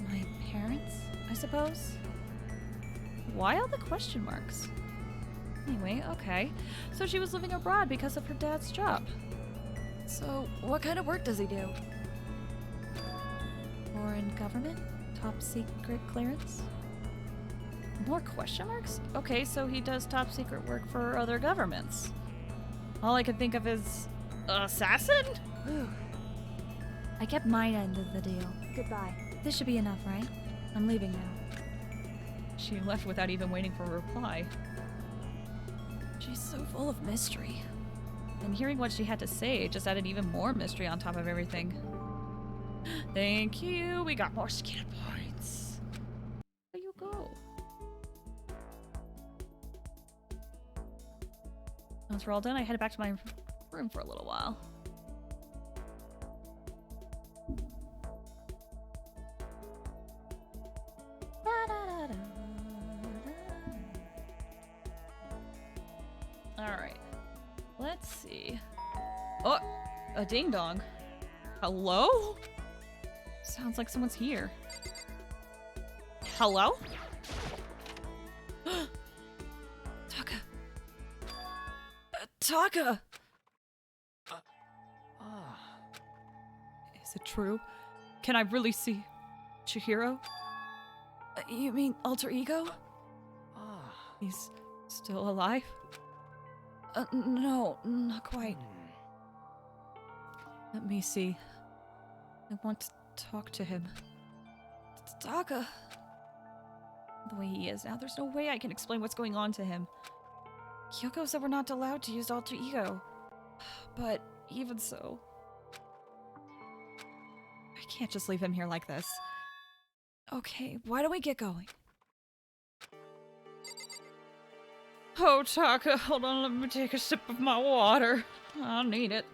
My parents, I suppose? Why all the question marks? Anyway, okay. So she was living abroad because of her dad's job. So, what kind of work does he do? Foreign government? Top secret clearance? More question marks? Okay, so he does top secret work for other governments. All I can think of is... assassin? I kept my end of the deal. Goodbye. This should be enough, right? I'm leaving now. She left without even waiting for a reply. She's so full of mystery. And hearing what she had to say just added even more mystery on top of everything. Thank you. We got more skill points. Where you go? Once we're all done, I headed back to my room for a little while. Alright. Let's see. Oh! A ding dong. Hello? Sounds like someone's here. Hello? Taka. Taka! Is it true? Can I really see Chihiro? You mean alter ego? He's still alive? No, not quite. Let me see. I want to talk to him. Taka. The way he is now, there's no way I can explain what's going on to him. Kyoko said we're not allowed to use alter ego. But even so... I can't just leave him here like this. Okay, why don't we get going? Oh, Taka, hold on, let me take a sip of my water. I'll need it.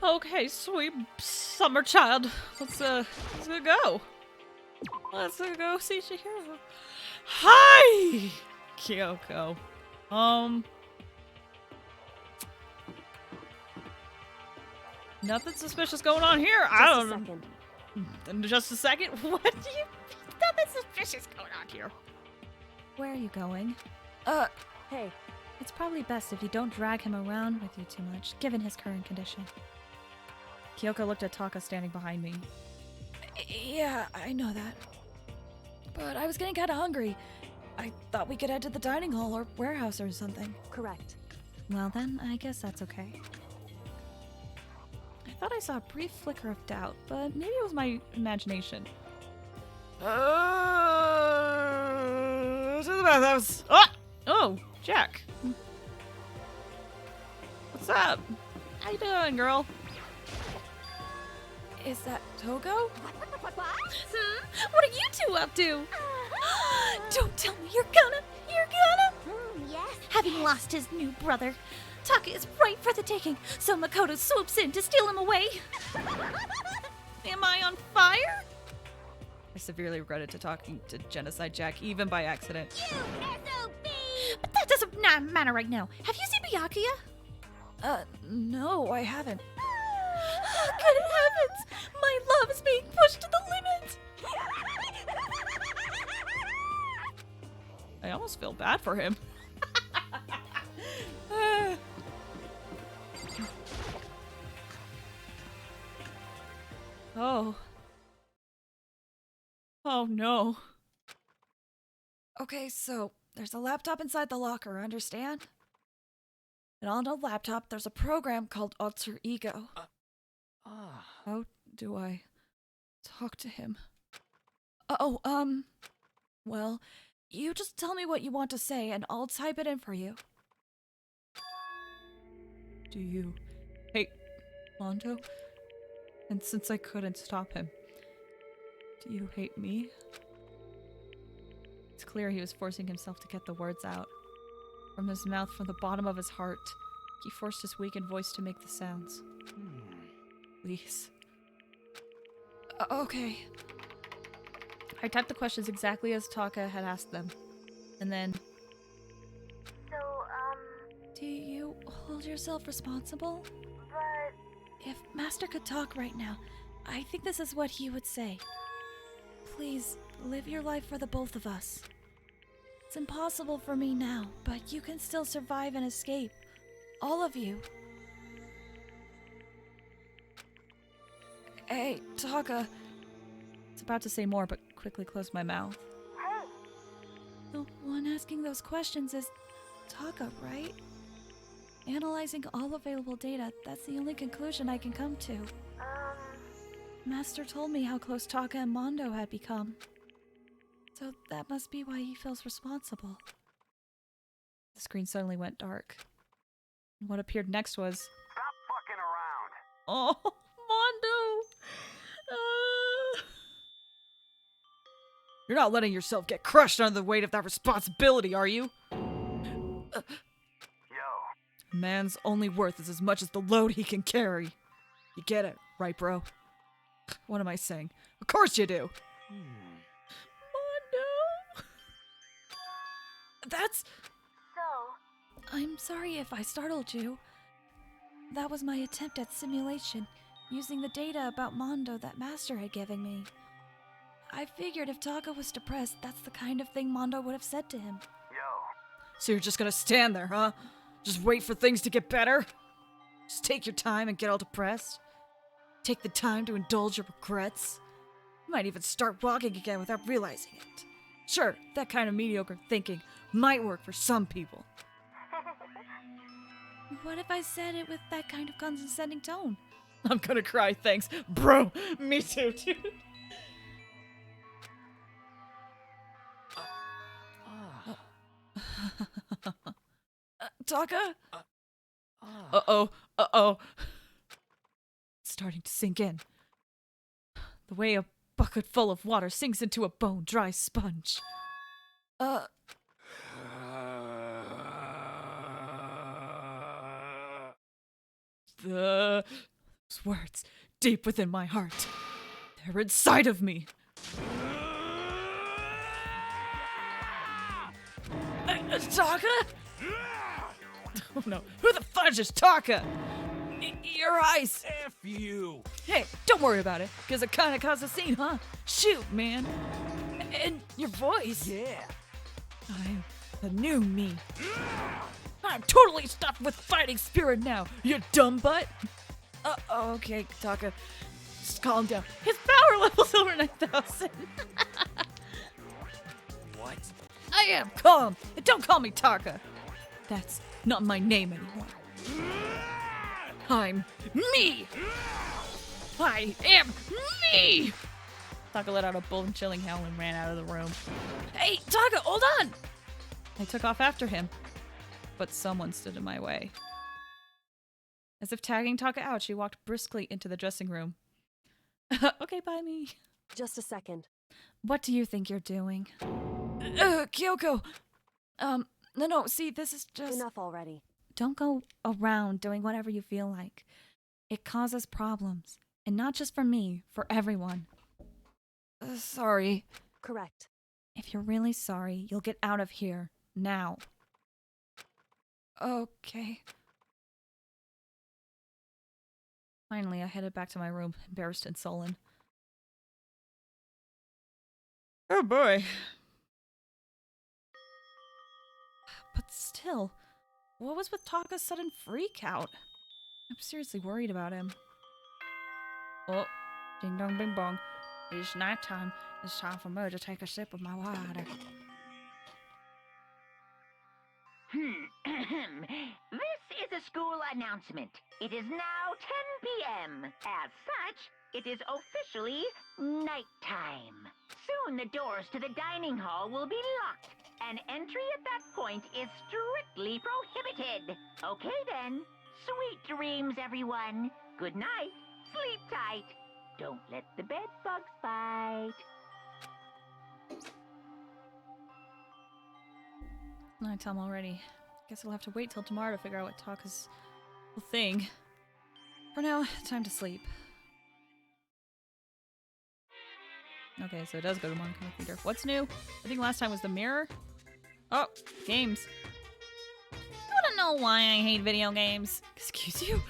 Okay, sweet summer child. Let's go. Let's go see Chihiro. Hi, Kyoko. Nothing suspicious going on here. I don't know. In just a second. What do you? Nothing suspicious going on here. Where are you going? Hey, It's probably best if you don't drag him around with you too much, given his current condition. Kyoko looked at Taka standing behind me. Yeah, I know that. But I was getting kind of hungry. I thought we could head to the dining hall or warehouse or something. correct. Well then, I guess that's okay. I thought I saw a brief flicker of doubt, but maybe it was my imagination. To the bathhouse. Oh, Jack. What's up? How you doing, girl? Is that Togo? What? What are you two up to? Don't tell me you're gonna. Yes. Having lost his new brother, Taka is ripe for the taking, so Makoto swoops in to steal him away. Am I on fire? I severely regretted talking to Genocide Jack, even by accident. But that doesn't matter right now. Have you seen Byakuya? No, I haven't. Good heavens! My love is being pushed to the limit! I almost feel bad for him. Oh. Oh no. Okay, so there's a laptop inside the locker, understand? And on the laptop, there's a program called Alter Ego. How do I talk to him? Well, you just tell me what you want to say and I'll type it in for you. Do you hate Mondo? And since I couldn't stop him, do you hate me? It's clear he was forcing himself to get the words out. From his mouth, from the bottom of his heart, he forced his weakened voice to make the sounds. Please. Okay. I typed the questions exactly as Taka had asked them. And then... So, Do you hold yourself responsible? but If Master could talk right now, I think this is what he would say. Please, live your life for the both of us. It's impossible for me now, but you can still survive and escape. All of you. Hey, Taka. It's about to say more, but quickly closed my mouth. hey, The one asking those questions is Taka, right? Analyzing all available data, that's the only conclusion I can come to. Master told me how close Taka and Mondo had become. So that must be why he feels responsible. The screen suddenly went dark. And what appeared next was... Stop fucking around. Oh, Mondo! You're not letting yourself get crushed under the weight of that responsibility, are you? Yo, Man's only worth is as much as the load he can carry. You get it, right, bro? What am I saying? Of course you do! Mondo! That's... so, I'm sorry if I startled you. That was my attempt at simulation, using the data about Mondo that Master had given me. I figured if Taka was depressed, that's the kind of thing Mondo would have said to him. So you're just gonna stand there, huh? Just wait for things to get better? Just take your time and get all depressed? Take the time to indulge your regrets? You might even start walking again without realizing it. Sure, that kind of mediocre thinking might work for some people. What if I said it with that kind of condescending tone? I'm gonna cry, thanks. Bro, me too, dude. Taka? Uh-oh. It's starting to sink in. The way a bucket full of water sinks into a bone-dry sponge. The Those words, deep within my heart. They're inside of me. Taka? Oh no, who the fudge is Taka? Your eyes. F you. Hey, don't worry about it, because it kind of caused a scene, huh? Shoot, man. And your voice. Yeah. I'm the new me. I'm totally stuffed with fighting spirit now, you dumb butt. Okay, Taka. Just calm down. His power level's over 9,000. What? I am calm. And don't call me Taka. That's not my name anymore. I'm me. I am me. Taka let out a bone-chilling howl and ran out of the room. Hey, Taka, hold on! I took off after him, but someone stood in my way. As if tagging Taka out, she walked briskly into the dressing room. Okay, bye me. Just a second. What do you think you're doing? Kyoko! No, see, this is just... Enough already. Don't go around doing whatever you feel like. It causes problems. And not just for me, for everyone. Sorry. Correct. If you're really sorry, you'll get out of here. Now. Okay. Finally, I headed back to my room, embarrassed and sullen. Oh boy. But still, what was with Taka's sudden freak out? I'm seriously worried about him. Oh, ding dong bing bong. It's nighttime. It's time for me to take a sip of my water. This is a school announcement. It is now 10 p.m. As such, it is officially nighttime. Soon the doors to the dining hall will be locked, and entry at that point is strictly prohibited. Okay then. Sweet dreams, everyone. Good night. Sleep tight. Don't let the bed bugs bite. Nighttime already. Guess I'll have to wait till tomorrow to figure out what Taka's whole thing. For now, time to sleep. Okay, so it does go to Monica Theater. What's new? I think last time was the mirror. Oh, games. You wanna know why I hate video games? Excuse you?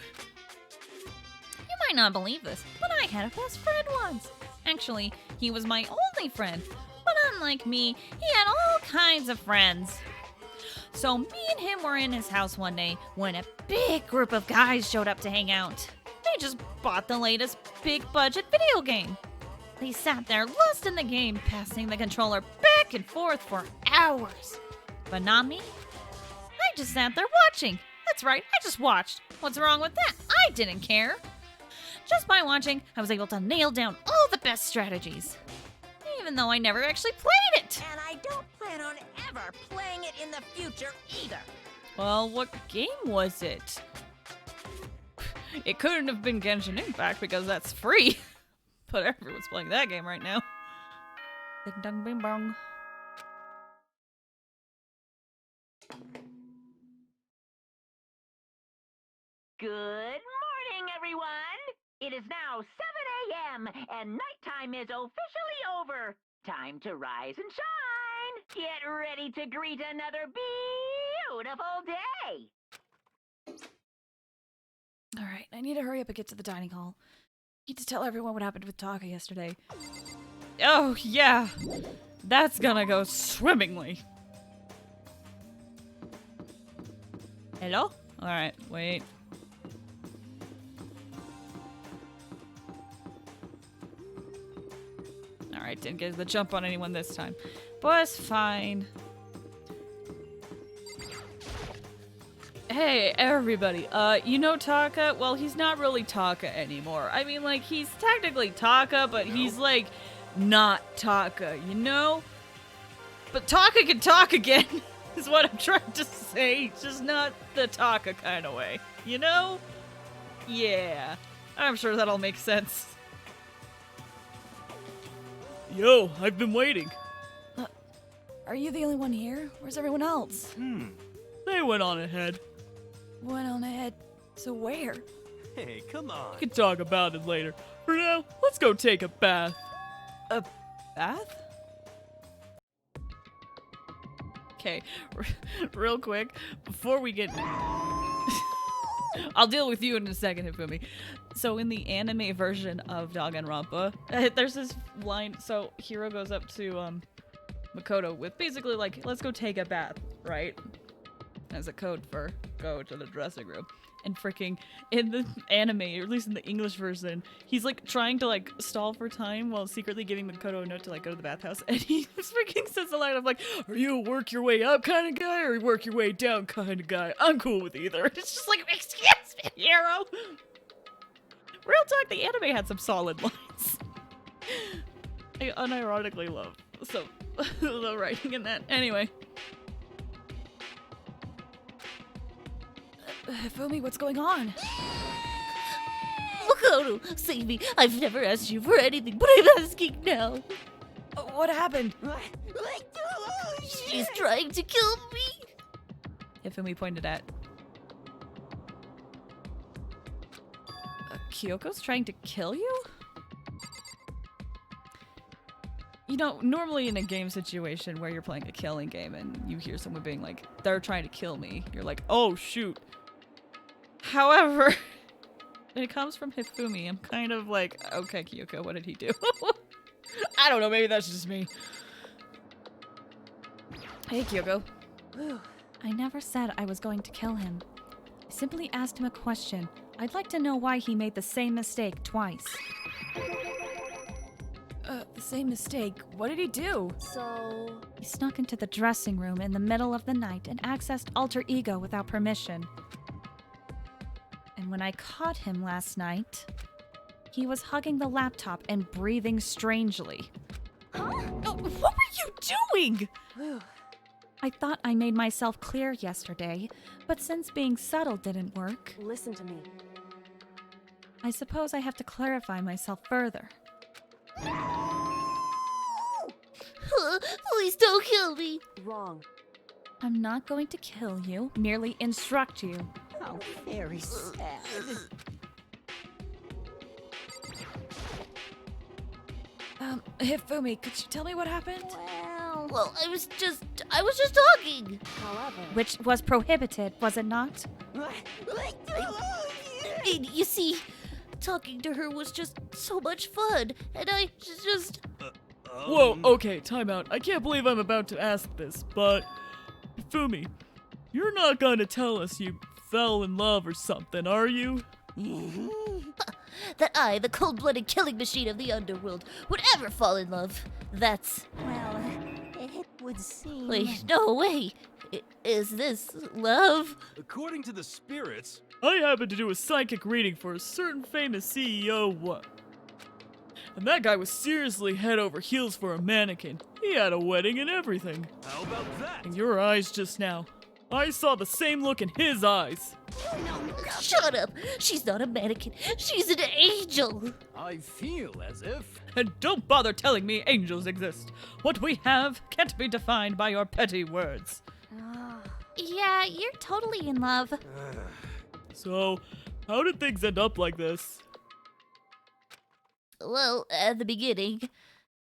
You might not believe this, but I had a best friend once. Actually, he was my only friend. But unlike me, he had all kinds of friends. So me and him were in his house one day when a big group of guys showed up to hang out. They just bought the latest big budget video game. They sat there lost in the game, passing the controller back and forth for hours. But not me. I just sat there watching. That's right, I just watched. What's wrong with that? I didn't care. Just by watching, I was able to nail down all the best strategies. Even though I never actually played it. And I don't plan on ever playing it in the future either. Well, what game was it? It couldn't have been Genshin Impact because that's free. But everyone's playing that game right now. Ding dong bing bong. Good morning, everyone. It is now 7 a.m. and nighttime is officially over. Time to rise and shine. Get ready to greet another beautiful day. Alright, I need to hurry up and get to the dining hall. Need to tell everyone what happened with Taka yesterday. Oh, yeah. That's gonna go swimmingly. Hello? Alright, wait. Alright, didn't get the jump on anyone this time. But it's fine. Hey, everybody. You know Taka? Well, he's not really Taka anymore. I mean, like, he's technically Taka, but he's, like, not Taka, you know? But Taka can talk again, is what I'm trying to say. Just not the Taka kind of way, you know? Yeah. I'm sure that'll make sense. Yo, I've been waiting. Are you the only one here? Where's everyone else? They went on ahead. Went on ahead to where? Hey, come on. We can talk about it later. For now, let's go take a bath. A bath? Okay, real quick, before we get... I'll deal with you in a second, Hifumi. So in the anime version of Danganronpa, there's this line, so Hiro goes up to Makoto with basically like, let's go take a bath, right? As a code for go to the dressing room. And freaking in the anime, or at least in the English version, he's like trying to like stall for time while secretly giving Makoto a note to like go to the bathhouse. And he freaking says a line of like, are you a work your way up kind of guy or work your way down kind of guy? I'm cool with either. It's just like, excuse me, Hero. Real talk, the anime had some solid lines. I unironically love the writing in that. Anyway. Fumi, what's going on? Makoto, save me. I've never asked you for anything, but I'm asking now. What happened? She's trying to kill me. Hifumi pointed at. Kyoko's trying to kill you? You know, normally in a game situation where you're playing a killing game and you hear someone being like, they're trying to kill me, you're like, oh shoot. However, when it comes from Hifumi, I'm kind of like, okay, Kyoko, what did he do? I don't know, maybe that's just me. Hey, Kyoko. I never said I was going to kill him. I simply asked him a question. I'd like to know why he made the same mistake twice. The same mistake. What did he do? So... He snuck into the dressing room in the middle of the night and accessed Alter Ego without permission. And when I caught him last night, he was hugging the laptop and breathing strangely. Huh? What were you doing? I thought I made myself clear yesterday, but since being subtle didn't work, Listen to me. I suppose I have to clarify myself further. Please don't kill me. Wrong. I'm not going to kill you, merely instruct you. How very sad. Hifumi, could you tell me what happened? Well, I was just talking. However, Which was prohibited, was it not? And you see, talking to her was just so much fun, and I just... Whoa, okay, time out. I can't believe I'm about to ask this, but... Fumi, you're not gonna tell us you fell in love or something, are you? That I, the cold-blooded killing machine of the underworld, would ever fall in love. That's... Well, it would seem... Wait, no way. Is this love? According to the spirits... I happened to do a psychic reading for a certain famous CEO once. And that guy was seriously head over heels for a mannequin. He had a wedding and everything. How about that? And your eyes just now. I saw the same look in his eyes. Shut up. She's not a mannequin. She's an angel. I feel as if... And don't bother telling me angels exist. What we have can't be defined by your petty words. Yeah, you're totally in love. So, how did things end up like this? Well, at the beginning,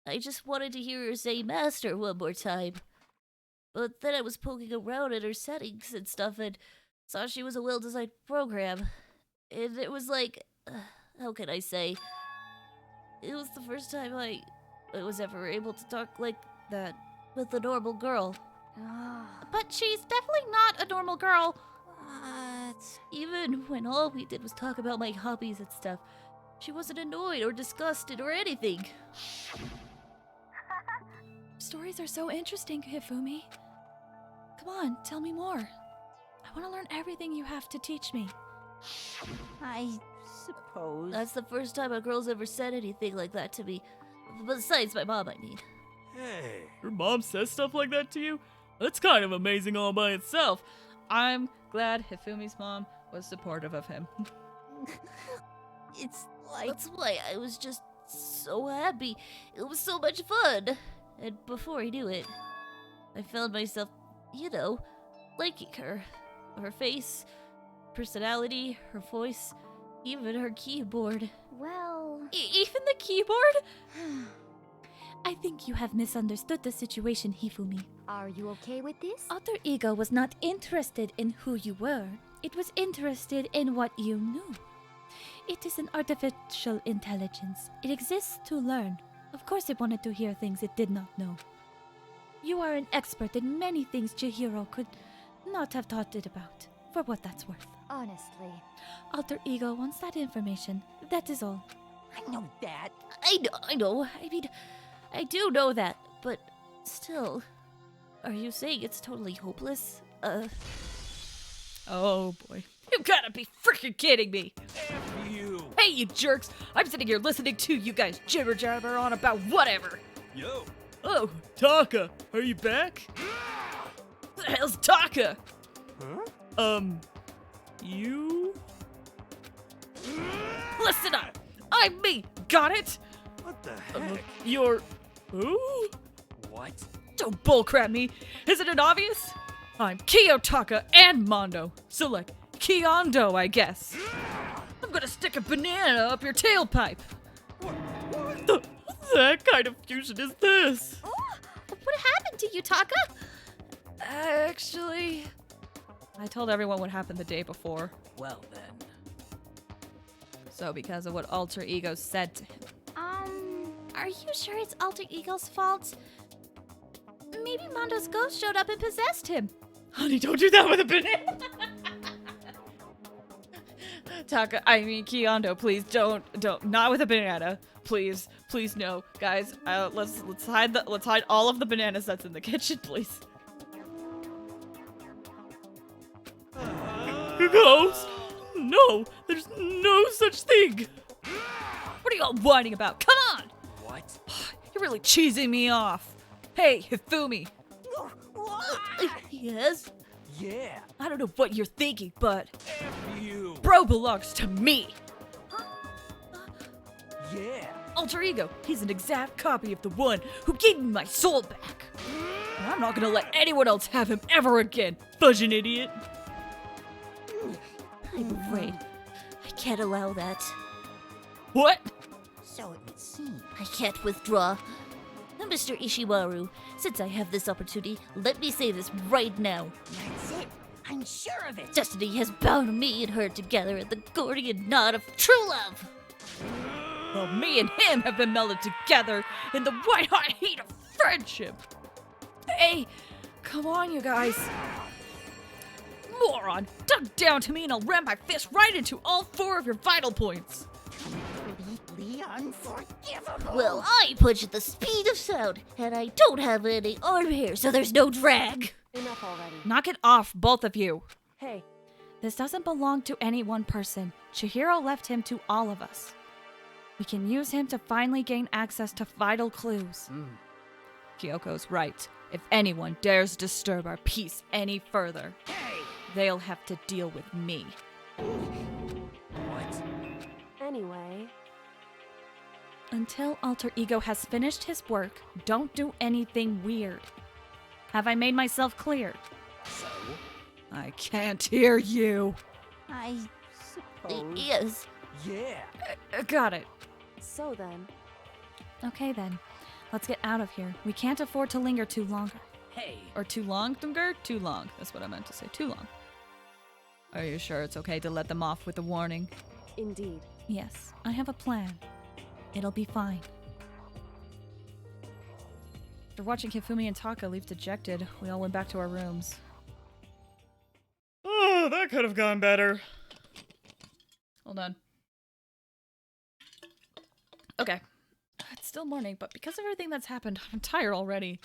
I just wanted to hear her say master one more time. But then I was poking around at her settings and stuff and saw she was a well-designed program. And it was like, how can I say? It was the first time I was ever able to talk like that with a normal girl. But she's definitely not a normal girl. Even when all we did was talk about my hobbies and stuff, she wasn't annoyed or disgusted or anything. Stories are so interesting, Hifumi. Come on, tell me more. I want to learn everything you have to teach me. I suppose. That's the first time a girl's ever said anything like that to me. Besides my mom, I mean. Hey. Your mom says stuff like that to you? That's kind of amazing all by itself. I'm glad Hifumi's mom was supportive of him. It's like... That's why I was just so happy. It was so much fun. And before I knew it, I found myself, you know, liking her. Her face, personality, her voice. Even her keyboard. Well, Even the keyboard? I think you have misunderstood the situation, Hifumi. are you okay with this? Alter ego was not interested in who you were. It was interested in what you knew. It is an artificial intelligence. It exists to learn. Of course it wanted to hear things it did not know. You are an expert in many things Chihiro could not have taught it about, for what that's worth. Honestly. Alter ego wants that information. That is all. I know that. I know. I mean, I do know that, but still. Are you saying it's totally hopeless? Oh boy. You gotta be freaking kidding me! F you! Hey, you jerks! I'm sitting here listening to you guys jibber jabber on about whatever! Yo! Oh, Taka, are you back? Who the hell's Taka? Huh? You? Listen up! I'm me! Got it? What the heck? You're... Who? What? Don't bullcrap me! Isn't it obvious? I'm Kiyotaka and Mondo, so like Kiondo, I guess. I'm gonna stick a banana up your tailpipe. That kind of fusion is this? What happened to you, Taka? Actually, I told everyone what happened the day before. Well then. So because of what Alter Ego said to him. Are you sure it's Alter Ego's fault? Maybe Mondo's ghost showed up and possessed him. Honey, don't do that with a banana! Kiondo, please don't, not with a banana. Please, no. Guys, let's hide all of the bananas that's in the kitchen, please. Ghost? No, there's no such thing. What are you all whining about? Come on! What? You're really cheesing me off. Hey, Hifumi, Yes? Yeah! I don't know what you're thinking, but F you! bro belongs to me. Yeah! Alter Ego, he's an exact copy of the one who gave me my soul back. And I'm not gonna let anyone else have him ever again. Fudging idiot. I'm afraid. I can't allow that. What? So it would seem. I can't withdraw. Now, Mr. Ishimaru, since I have this opportunity, let me say this right now. That's it. I'm sure of it. Destiny has bound me and her together in the Gordian knot of true love. Well, me and him have been melded together in the white-hot heat of friendship. Hey, come on, you guys. Moron, duck down to me and I'll ram my fist right into all 4 of your vital points. Completely unforgivable. Well, I punch at the speed of sound, and I don't have any arm hair, so there's no drag. Enough already. Knock it off, both of you. Hey, This doesn't belong to any one person. Chihiro left him to all of us. We can use him to finally gain access to vital clues. Kyoko's right. If anyone dares disturb our peace any further, they'll have to deal with me. What? anyway, Until Alter Ego has finished his work, don't do anything weird. Have I made myself clear? So? I can't hear you. I suppose. Yes. Yeah! Got it. so then, Okay then. Let's get out of here. We can't afford to linger too longer. Hey! Or too long, Dungur? Too long. That's what I meant to say. Too long. Are you sure it's okay to let them off with a warning? indeed. Yes, I have a plan. It'll be fine. After watching Hifumi and Taka leave dejected, we all went back to our rooms. Oh, that could have gone better. Hold on. Okay. It's still morning, but because of everything that's happened, I'm tired already.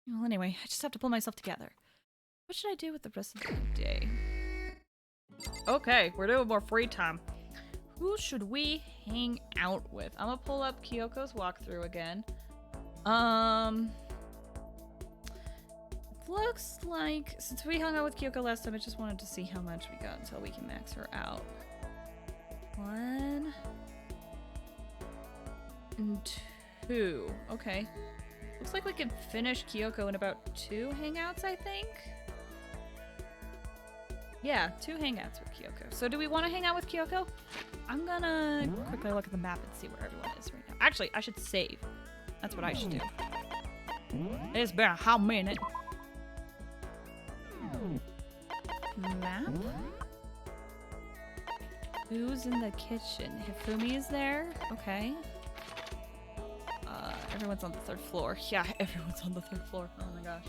Well, anyway, I just have to pull myself together. What should I do with the rest of the day? Okay, we're doing more free time. Who should we hang out with? I'm gonna pull up Kyoko's walkthrough again. Looks like, since we hung out with Kyoko last time, I just wanted to see how much we got until we can max her out. 1 and 2. Okay. Looks like we can finish Kyoko in about 2 hangouts, I think. Yeah, 2 hangouts with Kyoko. So do we want to hang out with Kyoko? I'm gonna quickly look at the map and see where everyone is right now. Actually, I should save. That's what I should do. It's been a hot minute. Map? Who's in the kitchen? Hifumi is there. Okay. Everyone's on the 3rd floor. Yeah, everyone's on the 3rd floor. Oh my gosh.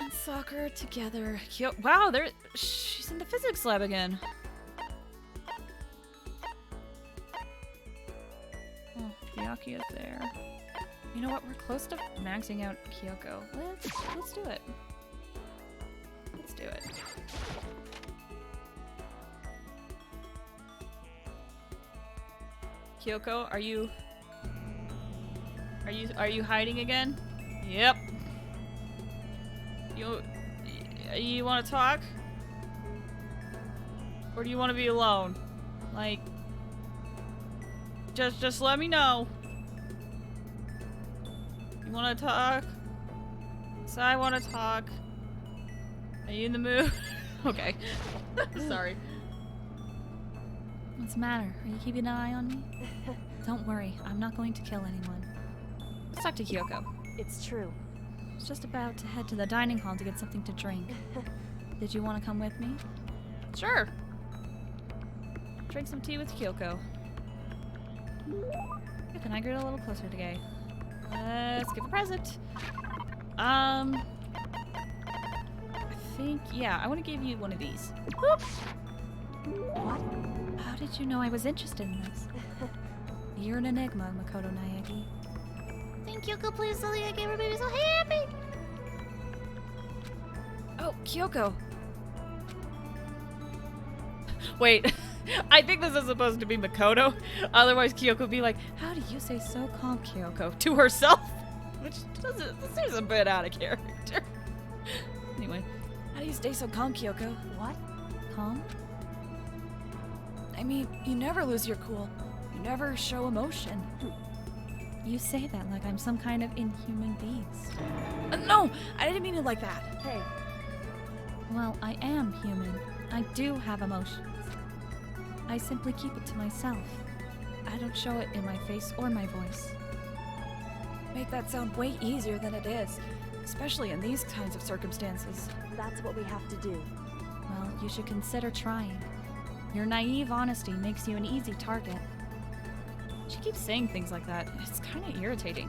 And soccer together. Wow, she's in the physics lab again. Oh, Byakuya is there. You know what? We're close to maxing out Kyoko. Let's do it. Let's do it. Kyoko, are you hiding again? Yep. You want to talk? Or do you want to be alone? Like, just let me know. You want to talk? So I want to talk. Are you in the mood? Okay. Sorry. What's the matter? Are you keeping an eye on me? Don't worry, I'm not going to kill anyone. Let's talk to Kyoko. It's true. I was just about to head to the dining hall to get something to drink. Did you want to come with me? Sure. Drink some tea with Kyoko. Can I get a little closer to Gay? Let's give a present. I think, yeah, I want to give you one of these. Whoop. What? How did you know I was interested in this? You're an enigma, Makoto Naegi. Thank Kyoko, please, so I gave her baby so happy. Oh, Kyoko. Wait, I think this is supposed to be Makoto. Otherwise, Kyoko would be like, "How do you say so calm, Kyoko?" to herself, which seems a bit out of character. Anyway, how do you stay so calm, Kyoko? What? Calm? I mean, you never lose your cool. You never show emotion. You say that like I'm some kind of inhuman beast. No, I didn't mean it like that. Hey, Well, I am human. I do have emotions. I simply keep it to myself. I don't show it in my face or my voice. Make that sound way easier than it is, especially in these kinds of circumstances. that's what we have to do. Well, you should consider trying. Your naive honesty makes you an easy target. She keeps saying things like that. It's kind of irritating.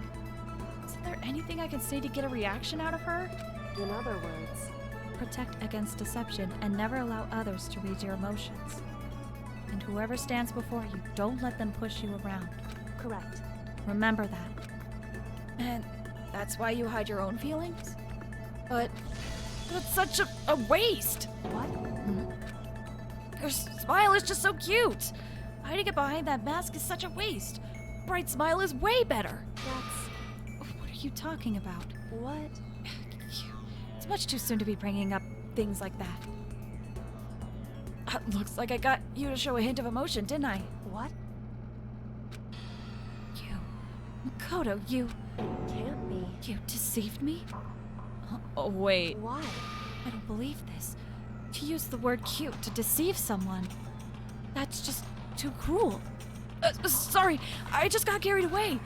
Isn't there anything I can say to get a reaction out of her? In other words, Protect against deception and never allow others to read your emotions. And whoever stands before you, don't let them push you around. correct. Remember that. And that's why you hide your own feelings? But it's such a waste. What? Your smile is just so cute. Hiding it behind that mask is such a waste. Bright smile is way better. That's... What are you talking about? what? It's much too soon to be bringing up things like that. Looks like I got you to show a hint of emotion, didn't I? What? You. Makoto, you Can't be. deceived me? Oh, wait. Why? I don't believe this. To use the word cute to deceive someone. That's just too cruel. Sorry, I just got carried away.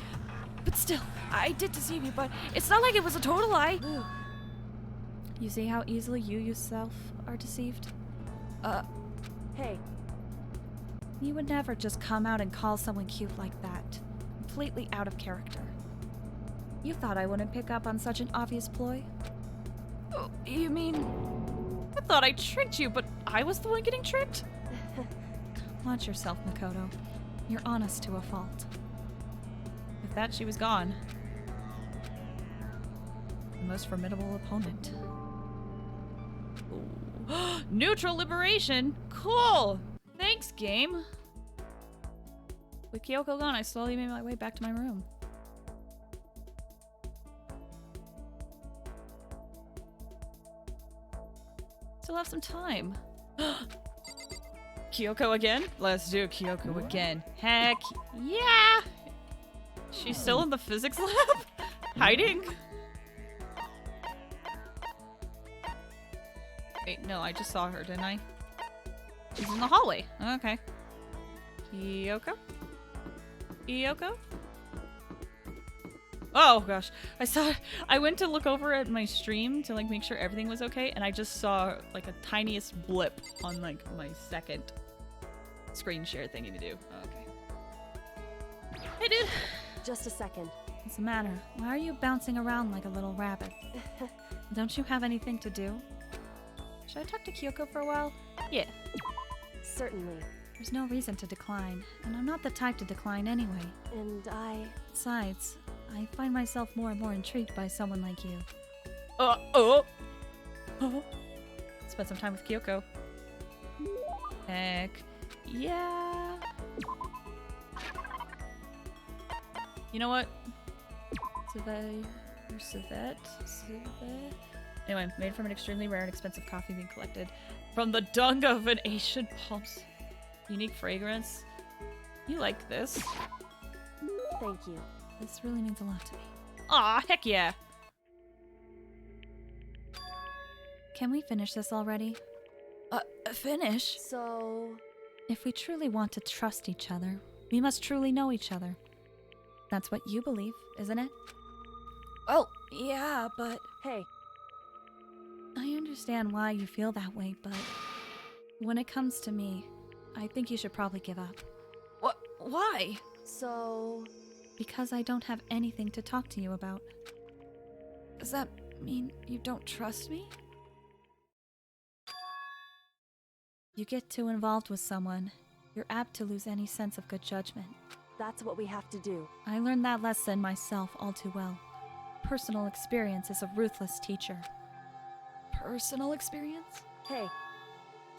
But still, I did deceive you, but it's not like it was a total lie. You see how easily you yourself are deceived? Hey, You would never just come out and call someone cute like that. Completely out of character. You thought I wouldn't pick up on such an obvious ploy? Oh, you mean... I thought I tricked you, but I was the one getting tricked? Watch yourself, Makoto. You're honest to a fault. With that, she was gone. The most formidable opponent. Ooh. Neutral liberation! Cool! Thanks, game! With Kyoko gone, I slowly made my way back to my room. Still have some time. Kyoko again? Let's do Kyoko again. Heck yeah! She's still in the physics lab? Hiding? No, I just saw her, didn't I? She's in the hallway. Okay. Kyoko? Kyoko? Oh gosh. I went to look over at my stream to like make sure everything was okay, and I just saw like a tiniest blip on like my second screen share thingy to do. Okay. Hey dude! Just a second. What's the matter? Why are you bouncing around like a little rabbit? Don't you have anything to do? Should I talk to Kyoko for a while? Yeah. Certainly. There's no reason to decline, and I'm not the type to decline anyway. And Besides, I find myself more and more intrigued by someone like you. Oh. Spend some time with Kyoko. Heck yeah. You know what? Civet. Anyway, made from an extremely rare and expensive coffee bean collected from the dung of an Asian palm's unique fragrance. You like this? thank you. This really means a lot to me. Aw, heck yeah. Can we finish this already? Finish? So, If we truly want to trust each other, we must truly know each other. That's what you believe, isn't it? Oh, yeah, but... hey, I understand why you feel that way, but when it comes to me, I think you should probably give up. What? Why? so... Because I don't have anything to talk to you about. Does that mean you don't trust me? You get too involved with someone, you're apt to lose any sense of good judgment. That's what we have to do. I learned that lesson myself all too well. Personal experience is a ruthless teacher. Personal experience? Hey,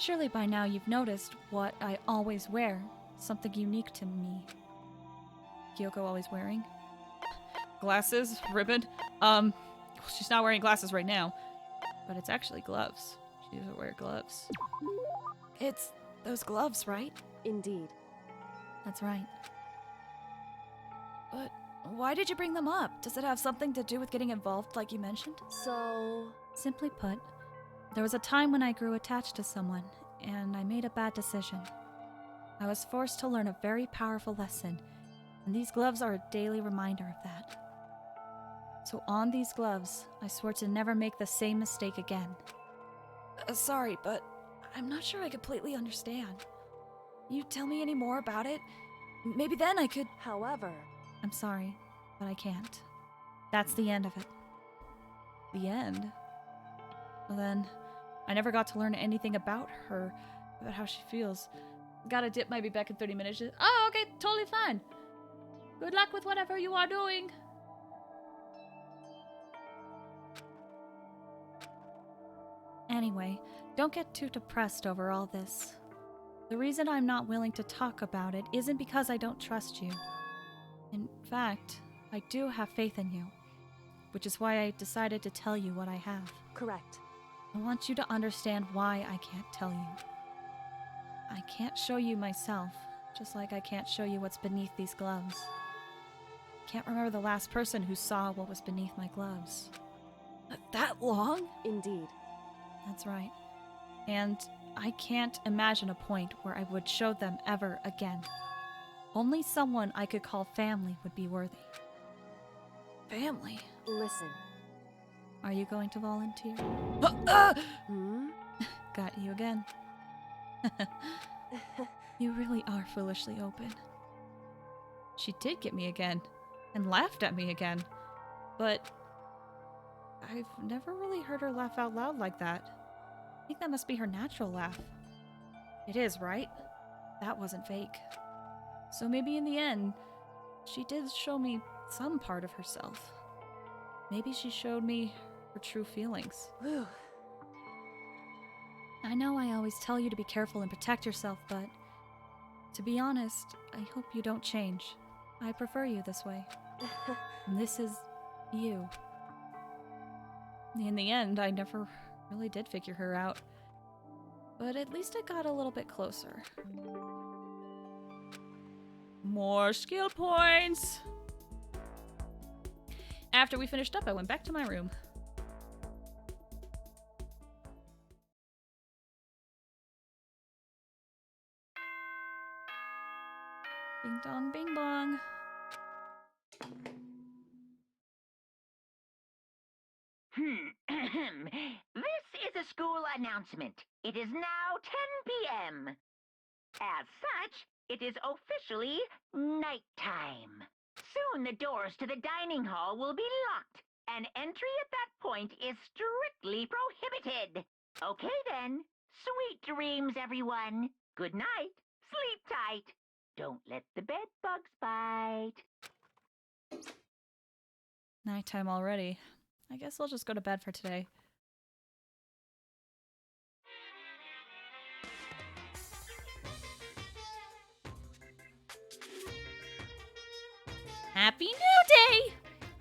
Surely by now you've noticed what I always wear, something unique to me. Kyoko always wearing? Glasses? Ribbon? She's not wearing glasses right now. But it's actually gloves. She doesn't wear gloves. It's those gloves, right? indeed. That's right. But why did you bring them up? Does it have something to do with getting involved like you mentioned? So... Simply put, there was a time when I grew attached to someone, and I made a bad decision. I was forced to learn a very powerful lesson, and these gloves are a daily reminder of that. So on these gloves, I swore to never make the same mistake again. Sorry, but I'm not sure I completely understand. You tell me any more about it? Maybe then I could... However, I'm sorry, but I can't. That's the end of it. The end? Well then, I never got to learn anything about her, about how she feels. Gotta dip, might be back in 30 minutes. Oh, okay, totally fine. Good luck with whatever you are doing. Anyway, don't get too depressed over all this. The reason I'm not willing to talk about it isn't because I don't trust you. In fact, I do have faith in you, which is why I decided to tell you what I have. correct. I want you to understand why I can't tell you. I can't show you myself, just like I can't show you what's beneath these gloves. Can't remember the last person who saw what was beneath my gloves. That long? Indeed. That's right. And I can't imagine a point where I would show them ever again. Only someone I could call family would be worthy. Family. Listen. Are you going to volunteer? Hmm? Got you again. You really are foolishly open. She did get me again, and laughed at me again. But I've never really heard her laugh out loud like that. I think that must be her natural laugh. It is, right? That wasn't fake. So maybe in the end, she did show me some part of herself. Maybe she showed me her true feelings. Whew. I know I always tell you to be careful and protect yourself, but to be honest, I hope you don't change. I prefer you this way. And this is you. In the end, I never really did figure her out. But at least I got a little bit closer. More skill points! After we finished up, I went back to my room. Bing dong, bing bong. This is a school announcement. It is now 10 p.m. As such, it is officially nighttime. Soon the doors to the dining hall will be locked, and entry at that point is strictly prohibited. Okay then. Sweet dreams, everyone. Good night. Sleep tight. Don't let the bed bugs bite. Nighttime already. I guess I'll just go to bed for today. Happy New Day!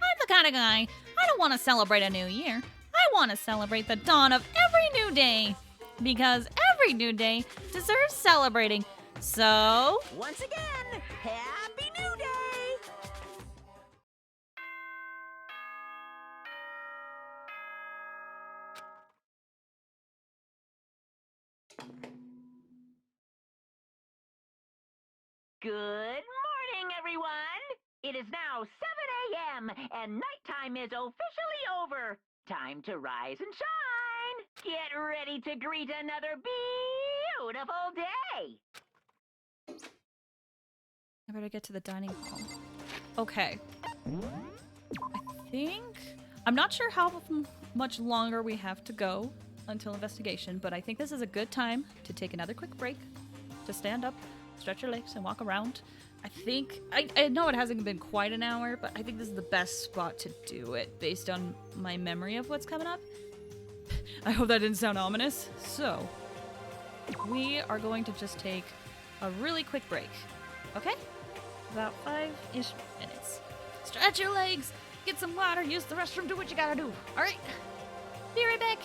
I'm the kind of guy, I don't want to celebrate a new year. I want to celebrate the dawn of every new day. Because every new day deserves celebrating. So, Once again, Happy New Day! Good morning, everyone! It is now 7 a.m., and nighttime is officially over. Time to rise and shine! Get ready to greet another beautiful day! I better get to the dining hall. Okay. I think... I'm not sure how much longer we have to go until investigation, but I think this is a good time to take another quick break, to stand up, stretch your legs, and walk around. I think... I know it hasn't been quite an hour, but I think this is the best spot to do it based on my memory of what's coming up. I hope that didn't sound ominous. So, we are going to just take a really quick break. Okay? About 5-ish minutes. Stretch your legs, get some water, use the restroom, do what you gotta do. Alright? Be right back.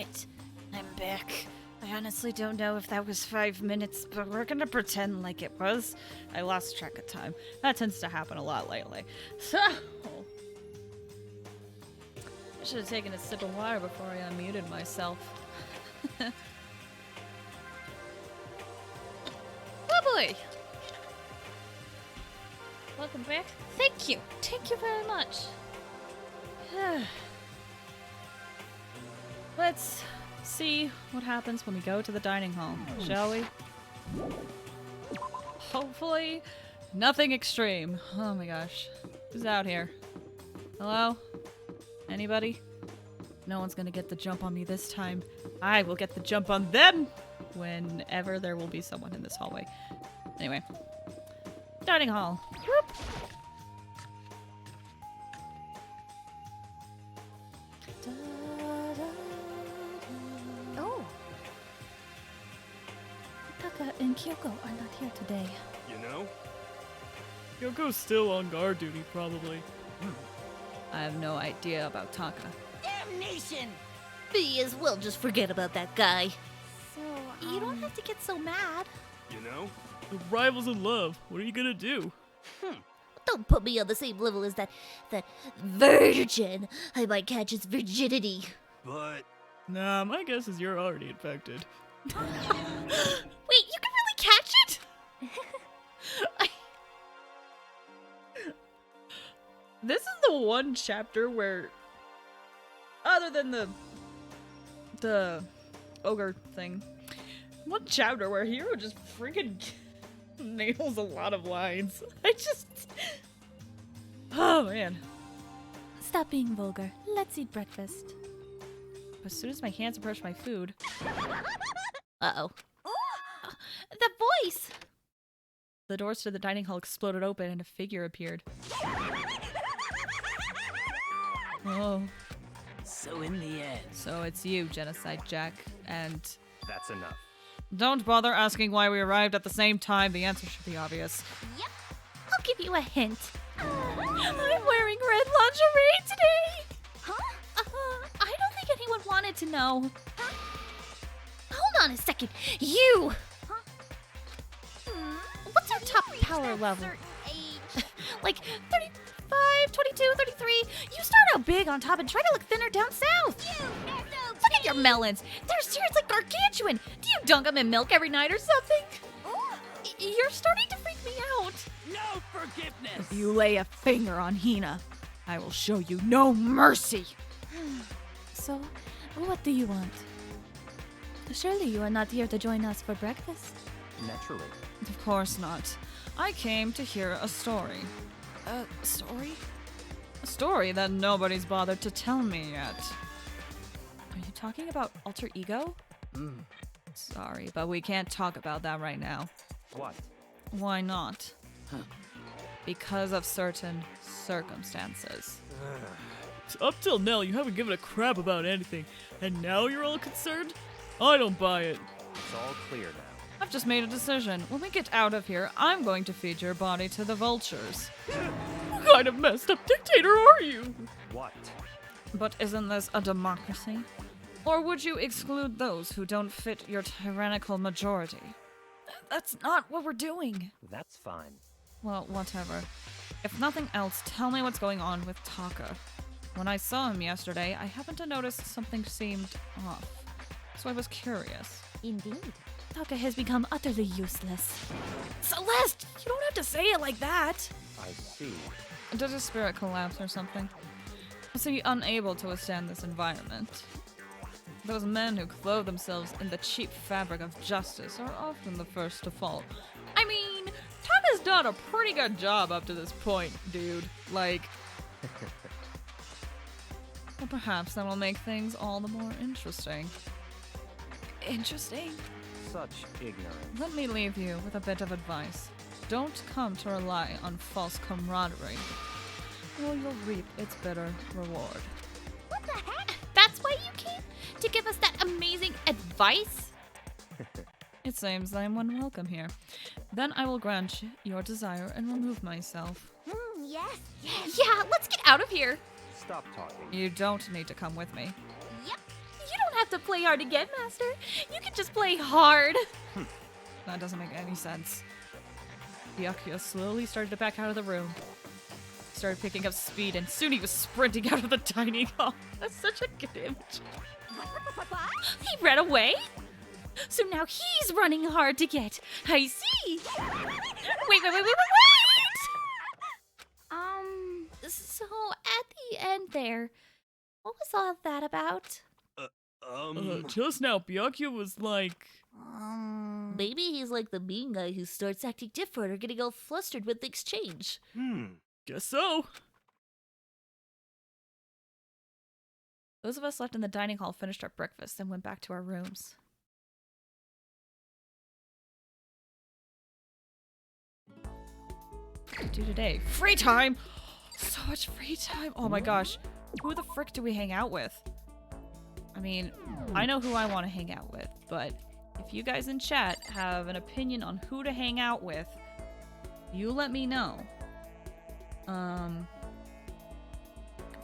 Alright, I'm back. I honestly don't know if that was 5 minutes, but we're gonna pretend like it was. I lost track of time. That tends to happen a lot lately. So, I should have taken a sip of water before I unmuted myself. Oh boy! Welcome back. Thank you. Thank you very much. Let's see what happens when we go to the dining hall, shall we? Hopefully, nothing extreme. Oh my gosh. Who's out here? Hello? Anybody? No one's gonna get the jump on me this time. I will get the jump on them whenever there will be someone in this hallway. Anyway. Dining hall. Whoop. Oh. Taka and Kyoko are not here today. You know? Yoko's still on guard duty, probably. I have no idea about Taka. Damnation! May as well just forget about that guy. So, you don't have to get so mad. You know? The rivals in love. What are you gonna do? Don't put me on the same level as that virgin. I might catch his virginity. But Nah, my guess is you're already infected. Wait, you can really catch it? This is the one chapter where, other than the ogre thing, one chapter where Hiro just freaking nails a lot of lines. Oh man. Stop being vulgar. Let's eat breakfast. As soon as my hands approach my food, Uh-oh. The voice! the doors to the dining hall exploded open and a figure appeared. Oh, so in the end, so it's you, Genocide Jack, and That's enough. don't bother asking why we arrived at the same time. The answer should be obvious. Yep. I'll give you a hint. I'm wearing red lingerie today! Huh? I don't think anyone wanted to know. Hold on a second. You! What's your top power level? Like 35, 22, 33. You start out big on top and try to look thinner down south. Look at your melons. They're seriously gargantuan. Do you dunk them in milk every night or something? You're starting to freak me out. no forgiveness. If you lay a finger on Hina, I will show you no mercy. So, what do you want? Surely you are not here to join us for breakfast. Naturally. Of course not. I came to hear a story. A story? A story that nobody's bothered to tell me yet. Are you talking about alter ego? Sorry, but we can't talk about that right now. What? Why not? Because of certain circumstances. Up till now, you haven't given a crap about anything, and now you're all concerned? I don't buy it. It's all clear now. I've just made a decision. When we get out of here, I'm going to feed your body to the vultures. What kind of messed up dictator are you? What? But isn't this a democracy? Or would you exclude those who don't fit your tyrannical majority? That's not what we're doing. That's fine. Well, whatever. If nothing else, tell me what's going on with Taka. When I saw him yesterday, I happened to notice something seemed off. So I was curious. Indeed. Taka has become utterly useless. Celeste! You don't have to say it like that! I see. Did his spirit collapse or something? Was he unable to withstand this environment? Those men who clothe themselves in the cheap fabric of justice are often the first to fall. I mean, Taka's done a pretty good job up to this point, dude. Like... Well, perhaps that will make things all the more interesting. Interesting? Such ignorance. Let me leave you with a bit of advice. Don't come to rely on false camaraderie, or you'll reap its bitter reward. What the heck? That's why you came? To give us that amazing advice? It seems I am unwelcome here. Then I will grant your desire and remove myself. Yes. Yeah, let's get out of here. Stop talking. You don't need to come with me. Yep. You don't have to play hard to get, Master. You can just play hard. That doesn't make any sense. Byakuya slowly started to back out of the room. Started picking up speed, and soon he was sprinting out of the dining hall. That's such a good image. He ran away? So now he's running hard to get. I see. Wait. So at the end there, what was all that about? Just now, Byakuya was like... Maybe he's like the mean guy who starts acting different or getting all flustered with the exchange. Guess so. Those of us left in the dining hall finished our breakfast and went back to our rooms. What do we do today? Free time! So much free time! Oh my gosh. Who the frick do we hang out with? I mean, I know who I want to hang out with, but if you guys in chat have an opinion on who to hang out with, you let me know.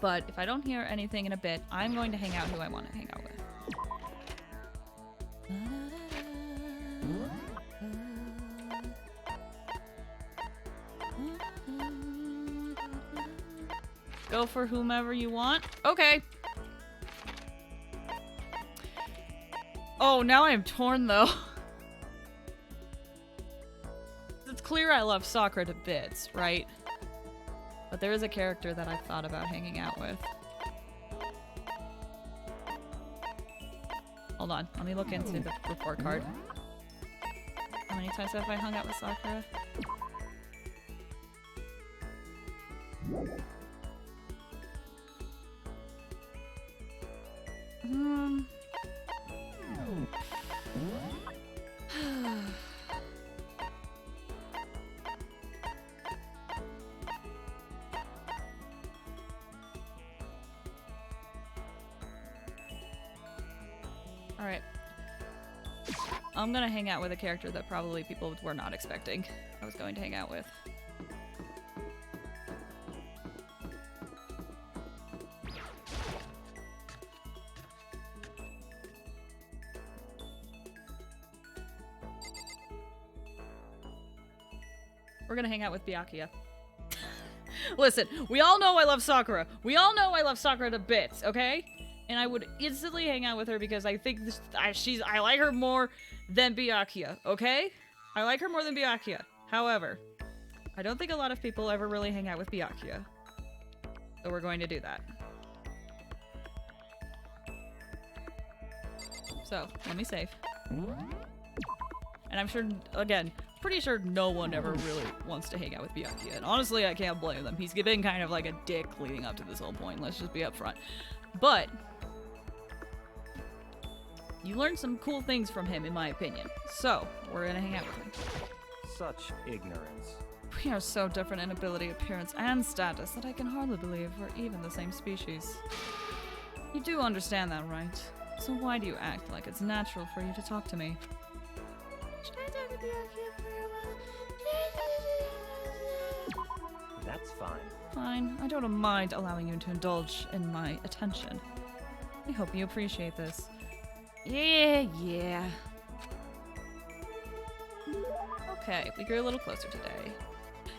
But if I don't hear anything in a bit, I'm going to hang out who I want to hang out with. Go for whomever you want. Okay. Oh, now I am torn though. It's clear I love Sakura to bits, right? But there is a character that I've thought about hanging out with. Hold on, let me look into the report card. How many times have I hung out with Sakura? Alright. I'm gonna hang out with a character that probably people were not expecting I was going to hang out with. We're gonna hang out with Byakuya. Listen, we all know I love Sakura. We all know I love Sakura to bits, okay? And I would instantly hang out with her because I think I like her more than Byakuya, okay? I like her more than Byakuya. However, I don't think a lot of people ever really hang out with Byakuya. So we're going to do that. So, let me save. And I'm sure, again, pretty sure no one ever really wants to hang out with Byakuya. And honestly, I can't blame them. He's been kind of like a dick leading up to this whole point. Let's just be upfront. But you learned some cool things from him, in my opinion. So, we're gonna hang out with him. Such ignorance. We are so different in ability, appearance, and status that I can hardly believe we're even the same species. You do understand that, right? So why do you act like it's natural for you to talk to me? Should I talk to Byakuya for a while? That's fine. Fine, I don't mind allowing you to indulge in my attention. I hope you appreciate this. Yeah. Okay, we grew a little closer today.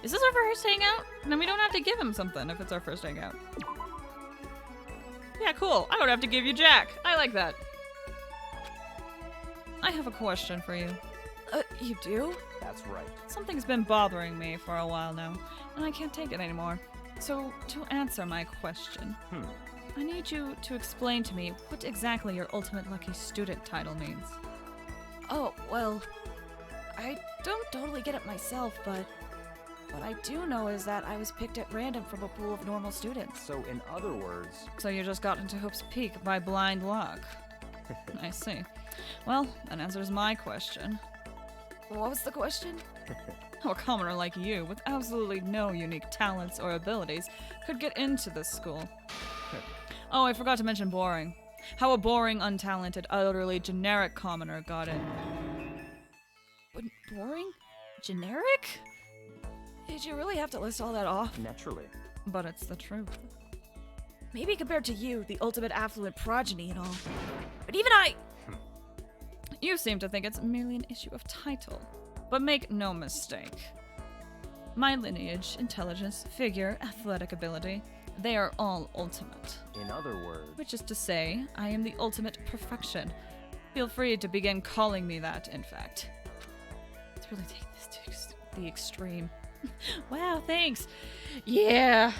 Is this our first hangout? Then we don't have to give him something if it's our first hangout. Yeah, cool. I don't have to give you Jack. I like that. I have a question for you. You do? That's right. Something's been bothering me for a while now, and I can't take it anymore. So, to answer my question, I need you to explain to me what exactly your Ultimate Lucky Student title means. Oh, well, I don't totally get it myself, but what I do know is that I was picked at random from a pool of normal students. So, in other words... So you just got into Hope's Peak by blind luck. I see. Well, that answers my question. What was the question? How a commoner like you, with absolutely no unique talents or abilities, could get into this school. Oh, I forgot to mention boring. How a boring, untalented, utterly generic commoner got in. Boring? Generic? Did you really have to list all that off? Naturally. But it's the truth. Maybe compared to you, the ultimate affluent progeny and all. But even I... You seem to think it's merely an issue of title. But make no mistake. My lineage, intelligence, figure, athletic ability, they are all ultimate. In other words, Which is to say, I am the ultimate perfection. Feel free to begin calling me that, in fact. Let's really take this to the extreme. Wow, thanks. Yeah.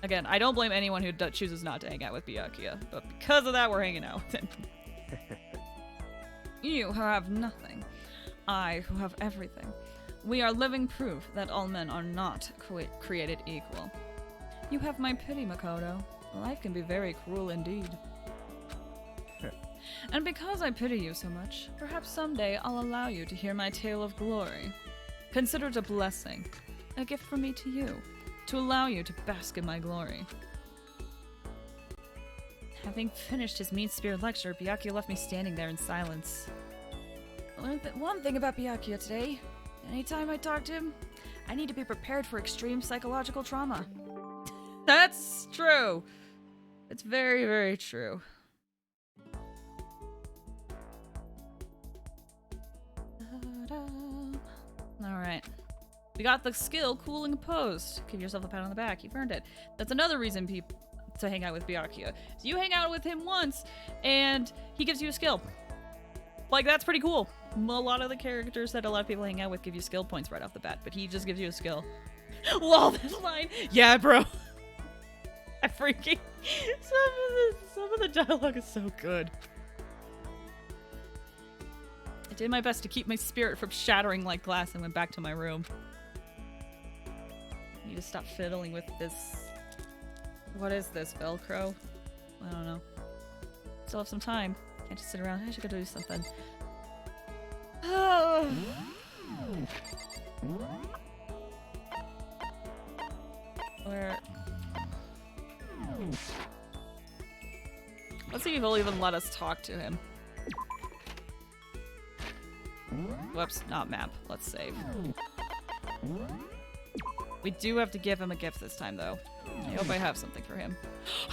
Again, I don't blame anyone who chooses not to hang out with Byakuya, but because of that, we're hanging out with him. You who have nothing, I who have everything. We are living proof that all men are not created equal. You have my pity, Makoto. Life can be very cruel indeed. And because I pity you so much, perhaps someday I'll allow you to hear my tale of glory. Consider it a blessing, a gift from me to you, to allow you to bask in my glory. Having finished his mean-spirited lecture, Byakuya left me standing there in silence. I learned one thing about Byakuya today. Anytime I talk to him, I need to be prepared for extreme psychological trauma. That's true. It's very, very true. Alright. We got the skill, Cool and Composed. Give yourself a pat on the back. You've earned it. That's another reason to hang out with Byakuya. So you hang out with him once, and he gives you a skill. Like, that's pretty cool. A lot of the characters that a lot of people hang out with give you skill points right off the bat, but he just gives you a skill. Lol, this line. Yeah, bro. I freaking... Some of the dialogue is so good. I did my best to keep my spirit from shattering like glass and went back to my room. I need to stop fiddling with this... What is this, Velcro? I don't know. Still have some time. Can't just sit around. I should go do something. Where? Let's see if he'll even let us talk to him. Whoops, not map. Let's save. We do have to give him a gift this time, though. I hope I have something for him.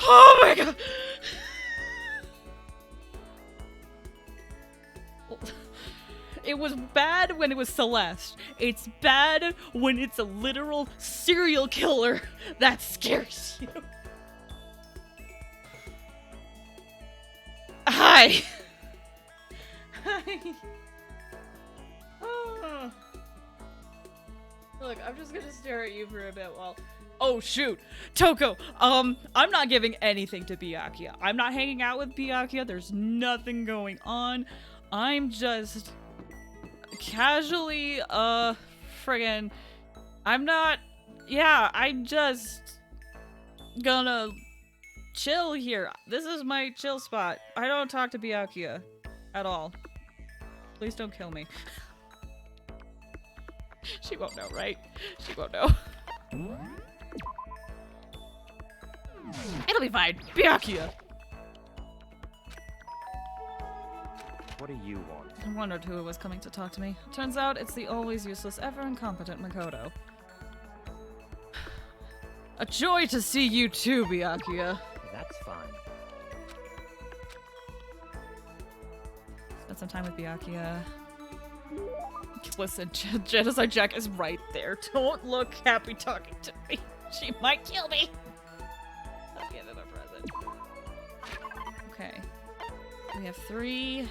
Oh my god! It was bad when it was Celeste. It's bad when it's a literal serial killer that scares you. Hi! Hi! Oh. Look, I'm just gonna stare at you for a bit while... Oh shoot! Toko! I'm not giving anything to Byakuya. I'm not hanging out with Byakuya. There's nothing going on. I'm just... casually, friggin'... I'm not... Yeah, I'm just... gonna... chill here. This is my chill spot. I don't talk to Byakuya. At all. Please don't kill me. She won't know, right? She won't know. It'll be fine. Byakuya! what do you want? I wondered who was coming to talk to me. Turns out it's the always useless, ever incompetent Makoto. A joy to see you too, Byakuya. That's fine. Spend some time with Byakuya. Listen, Genocide Jack is right there. Don't look happy talking to me. She might kill me. Let's give him a present. Okay. We have 3,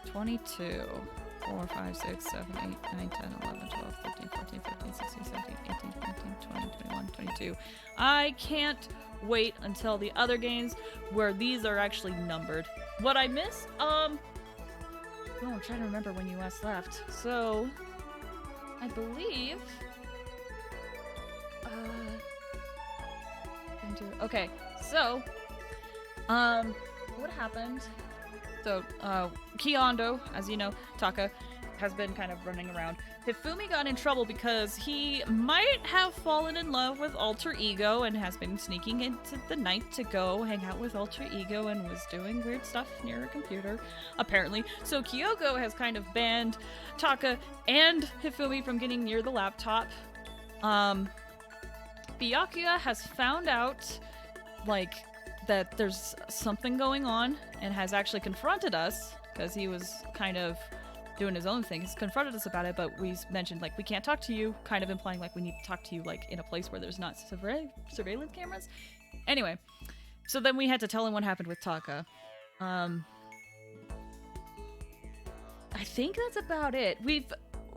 22, 4, 5, 6, 7, 8, 9, 10, 11, 12, 13, 14, 15, 16, 17, 18, 19, 20, 21, 22. I can't wait until the other games where these are actually numbered. What I missed? Oh, I'm trying to remember when US left. So, I believe... Okay, so... what happened? So, Kiondo, as you know, Taka, has been kind of running around. Hifumi got in trouble because he might have fallen in love with Alter Ego and has been sneaking into the night to go hang out with Alter Ego and was doing weird stuff near a computer, apparently. So Kyoko has kind of banned Taka and Hifumi from getting near the laptop. Byakuya has found out like, that there's something going on and has actually confronted us, because he was kind of doing his own thing. He's confronted us about it, but we mentioned, like, we can't talk to you, kind of implying, like, we need to talk to you, like, in a place where there's not surveillance cameras. Anyway, so then we had to tell him what happened with Taka. I think that's about it.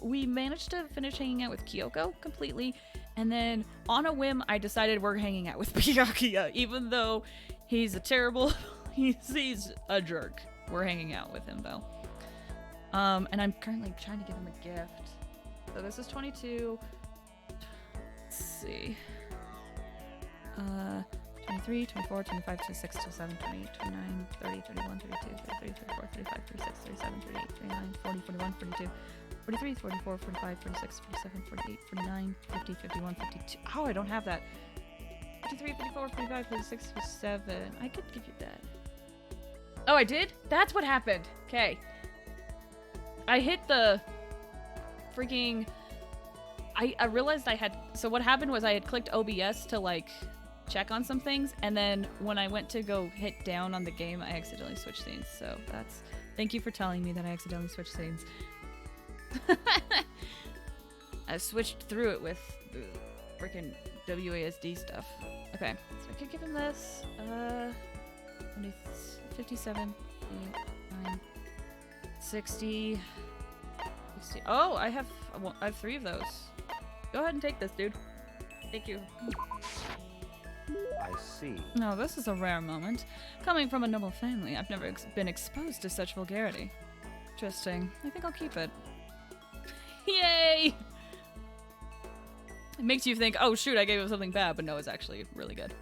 We managed to finish hanging out with Kyoko completely, and then on a whim, I decided we're hanging out with Byakuya, even though he's a terrible, he's a jerk. We're hanging out with him though. And I'm currently trying to give him a gift. So this is 22. Let's see. 23, 24, 25, 26, 27, 28, 29, 30, 31, 32, 33, 34, 35, 36, 37, 38, 39, 40, 41, 42, 43, 44, 45, 46, 47, 48, 49, 50, 51, 52. Oh, I don't have that. 53, 54, 45, 46, 57. I could give you that. Oh, I did? That's what happened. Okay. I hit the freaking... I realized I had... So what happened was I had clicked OBS to, like, check on some things, and then when I went to go hit down on the game, I accidentally switched scenes. So that's... Thank you for telling me that I accidentally switched scenes. I switched through it with the freaking WASD stuff. Okay, so I could give him this. 57, 59, 60, 60. Oh, I have 3 of those. Go ahead and take this, dude. Thank you. I see. No, this is a rare moment. Coming from a noble family, I've never been exposed to such vulgarity. Interesting. I think I'll keep it. Yay! It makes you think, oh shoot, I gave him something bad, but no, it's actually really good.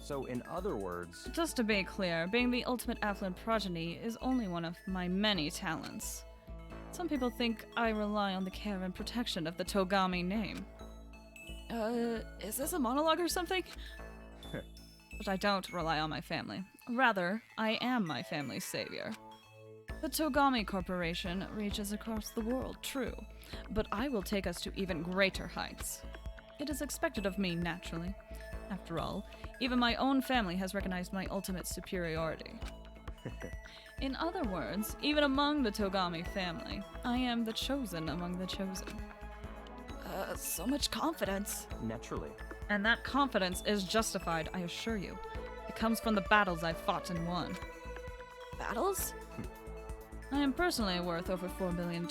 So, in other words... Just to be clear, being the ultimate affluent progeny is only one of my many talents. Some people think I rely on the care and protection of the Togami name. Is this a monologue or something? But I don't rely on my family. Rather, I am my family's savior. The Togami Corporation reaches across the world, true, but I will take us to even greater heights. It is expected of me, naturally. After all, even my own family has recognized my ultimate superiority. In other words, even among the Togami family, I am the chosen among the chosen. So much confidence. Naturally. And that confidence is justified, I assure you. It comes from the battles I've fought and won. Battles? I am personally worth over $4 billion,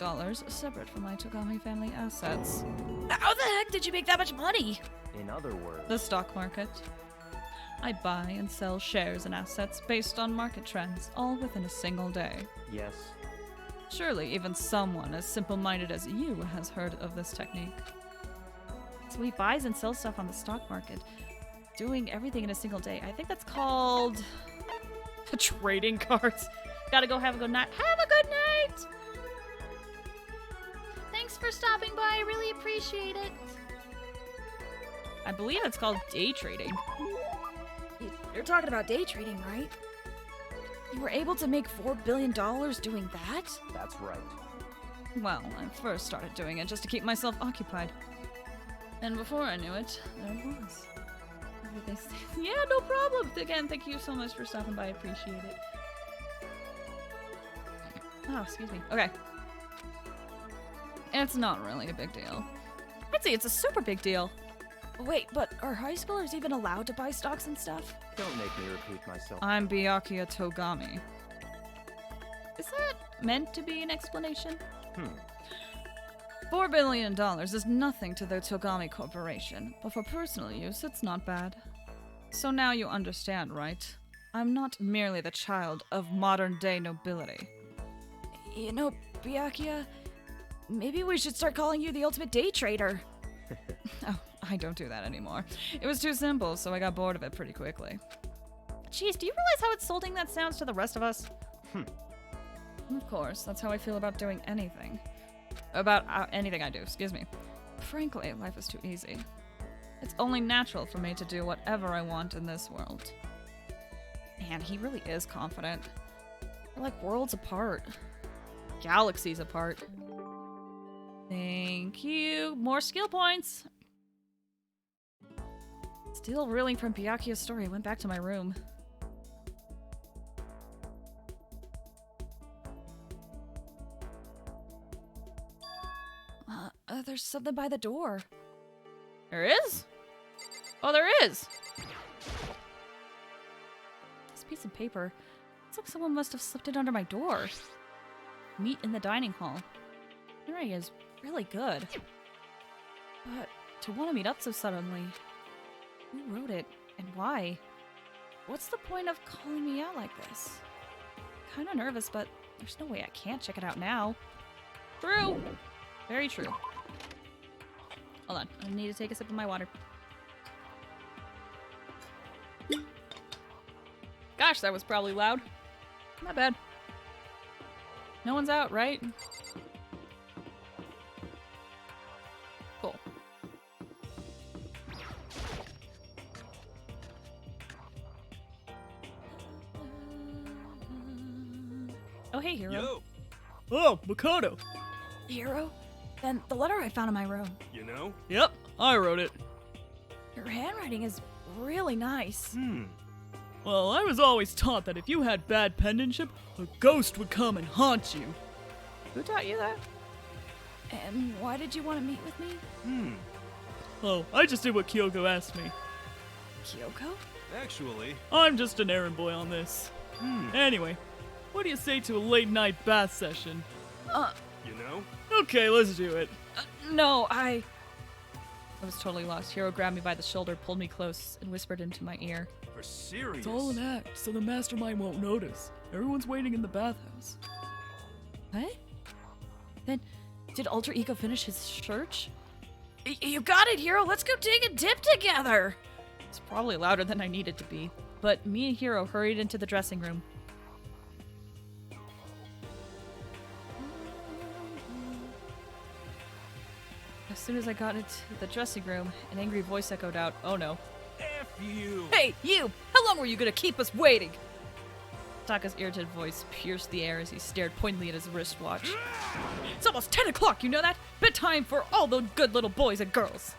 separate from my Togami family assets. How the heck did you make that much money? In other words... The stock market. I buy and sell shares and assets based on market trends, all within a single day. Yes. Surely even someone as simple-minded as you has heard of this technique. So he buys and sells stuff on the stock market, doing everything in a single day. I think that's called... trading cards. Gotta go have a good night. Have a good night! Thanks for stopping by. I really appreciate it. I believe it's called day trading. You're talking about day trading, right? You were able to make $4 billion doing that? That's right. Well, I first started doing it just to keep myself occupied. And before I knew it, there it was. Yeah, no problem. Again, thank you so much for stopping by. I appreciate it. Oh, excuse me. Okay. It's not really a big deal. I'd say it's a super big deal. Wait, but are high schoolers even allowed to buy stocks and stuff? Don't make me repeat myself. I'm Byakuya Togami. Is that meant to be an explanation? $4 billion is nothing to the Togami Corporation, but for personal use, it's not bad. So now you understand, right? I'm not merely the child of modern-day nobility. You know, Byakuya, maybe we should start calling you the ultimate day trader. Oh, I don't do that anymore. It was too simple, so I got bored of it pretty quickly. Jeez, do you realize how insulting that sounds to the rest of us? Of course, that's how I feel about doing anything. About anything I do, excuse me. Frankly, life is too easy. It's only natural for me to do whatever I want in this world. Man, he really is confident. We're like worlds apart. Galaxies apart. Thank you. More skill points. Still reeling from Byakuya's story, I went back to my room. There's something by the door. There is? Oh, there is! This piece of paper. Looks like someone must have slipped it under my door. Meet in the dining hall. Henry is really good. But to want to meet up so suddenly, who wrote it and why? What's the point of calling me out like this? Kinda nervous, but there's no way I can't check it out now. True! Very true. Hold on, I need to take a sip of my water. Gosh, that was probably loud. Not bad. No one's out, right? Cool. Oh, hey, Hero. Yo, Oh, Makoto. Hero? Then the letter I found in my room. you know? Yep, I wrote it. Your handwriting is really nice. Well, I was always taught that if you had bad penmanship, a ghost would come and haunt you. Who taught you that? And why did you want to meet with me? Oh, I just did what Kyoko asked me. Kyoko? Actually, I'm just an errand boy on this. Anyway, what do you say to a late night bath session? you know? Okay, let's do it. No, I was totally lost. Hero grabbed me by the shoulder, pulled me close, and whispered into my ear. For serious. It's all an act, so the mastermind won't notice. Everyone's waiting in the bathhouse. What? Then, did Alter Ego finish his search? You got it, Hero! Let's go take a dip together! It's probably louder than I needed to be, but me and Hero hurried into the dressing room. As soon as I got into the dressing room, an angry voice echoed out, "Oh no." F you! Hey, you! How long were you gonna keep us waiting? Taka's irritated voice pierced the air as he stared pointedly at his wristwatch. It's almost 10 o'clock, you know that? Bedtime for all those good little boys and girls.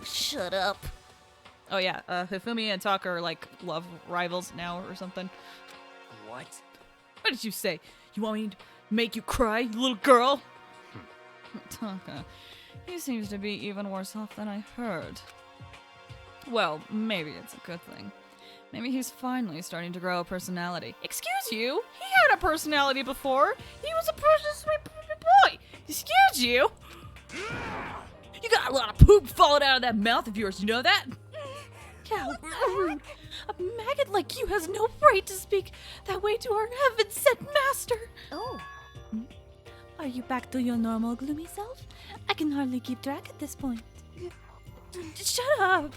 Shut up. Oh yeah, Hifumi and Taka are like love rivals now or something. What? What did you say? You want me to make you cry, you little girl? Taka, he seems to be even worse off than I heard. Well, maybe it's a good thing. Maybe he's finally starting to grow a personality. Excuse you? He had a personality before. He was a precious sweet boy. Excuse you? You got a lot of poop falling out of that mouth of yours, you know that? Cal, rude. A maggot like you has no right to speak that way to our heaven-sent master. Oh. Are you back to your normal gloomy self? I can hardly keep track at this point. Shut up.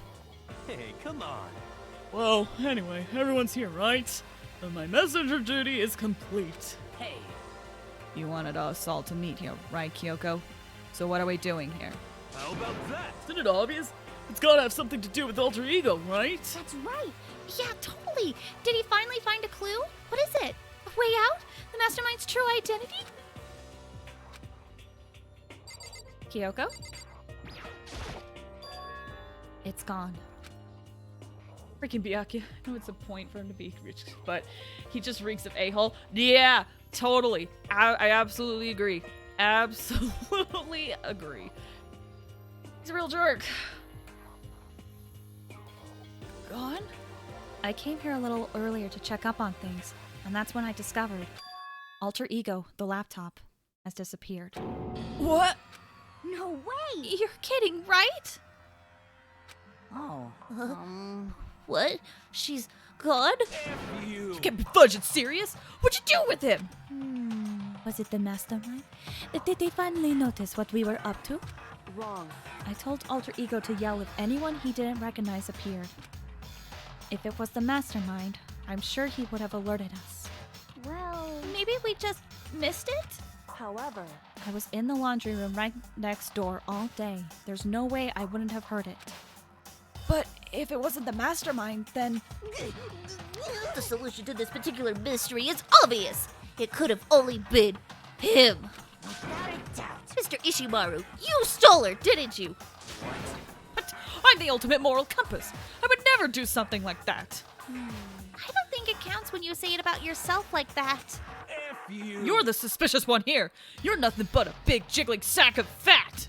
Hey, come on. Well, anyway, everyone's here, right? And my messenger duty is complete. Hey. You wanted us all to meet here, right, Kyoko? So what are we doing here? How about that? Isn't it obvious? It's gotta have something to do with Alter Ego, right? That's right. Yeah, totally. Did he finally find a clue? What is it? A way out? The mastermind's true identity? Kyoko? It's gone. Freaking Byakuya. I know it's a point for him to be rich, but he just reeks of a-hole. Yeah, totally. I absolutely agree. Absolutely agree. He's a real jerk. Gone? I came here a little earlier to check up on things, and that's when I discovered Alter Ego, the laptop, has disappeared. What? No way. You're kidding, right? Oh. What? She's gone? F you! You can't be fudging serious. What'd you do with him? Was it the mastermind? Did they finally notice what we were up to? Wrong. I told Alter Ego to yell if anyone he didn't recognize appeared. If it was the mastermind, I'm sure he would have alerted us. Well, maybe we just missed it? However, I was in the laundry room right next door all day. There's no way I wouldn't have heard it. But if it wasn't the mastermind, then... The solution to this particular mystery is obvious. It could have only been him. Without a doubt. Mr. Ishimaru, you stole her, didn't you? What? I'm the ultimate moral compass. I would never do something like that. I don't think it counts when you say it about yourself like that. F you! You're the suspicious one here. You're nothing but a big jiggling sack of fat.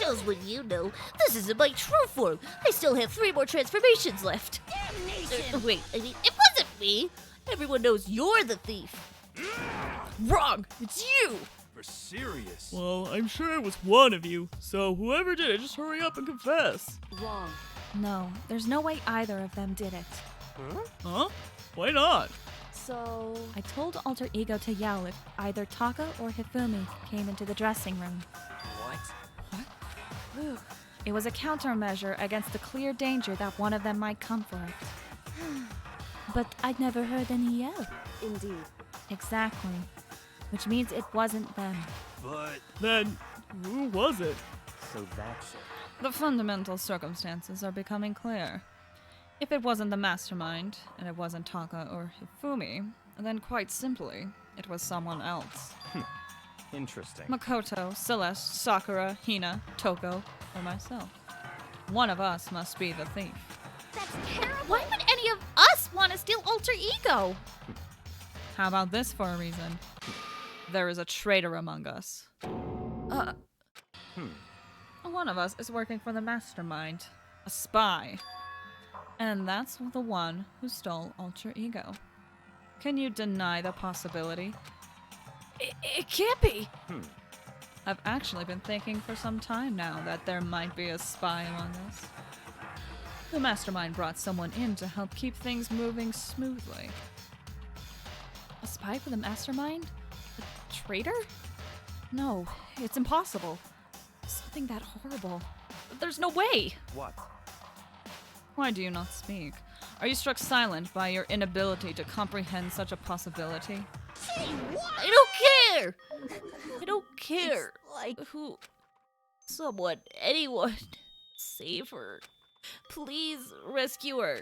Shows what you know. This isn't my true form. I still have 3 more transformations left. Wait, I mean, it wasn't me. Everyone knows you're the thief. Wrong. It's you. For serious. Well, I'm sure it was one of you, so whoever did it, just hurry up and confess. Wrong. No, there's no way either of them did it. Huh? Why not? So, I told Alter Ego to yell if either Taka or Hifumi came into the dressing room. What? It was a countermeasure against the clear danger that one of them might come for it. But I'd never heard any yell. indeed. Exactly. Which means it wasn't them. But Then, who was it? So that's it. The fundamental circumstances are becoming clear. If it wasn't the mastermind, and it wasn't Taka or Hifumi, then quite simply, it was someone else. Interesting. Makoto, Celeste, Sakura, Hina, Toko, or myself. One of us must be the thief. That's terrible. Why would any of us want to steal Alter Ego? How about this for a reason? There is a traitor among us. One of us is working for the mastermind, a spy. And that's the one who stole Alter Ego. Can you deny the possibility? It can't be! I've actually been thinking for some time now that there might be a spy among us. The mastermind brought someone in to help keep things moving smoothly. A spy for the mastermind? A traitor? No, it's impossible. Something that horrible. There's no way! What? Why do you not speak? Are you struck silent by your inability to comprehend such a possibility? I don't care! I don't care. Like, Who? Someone, anyone. Save her. Please rescue her.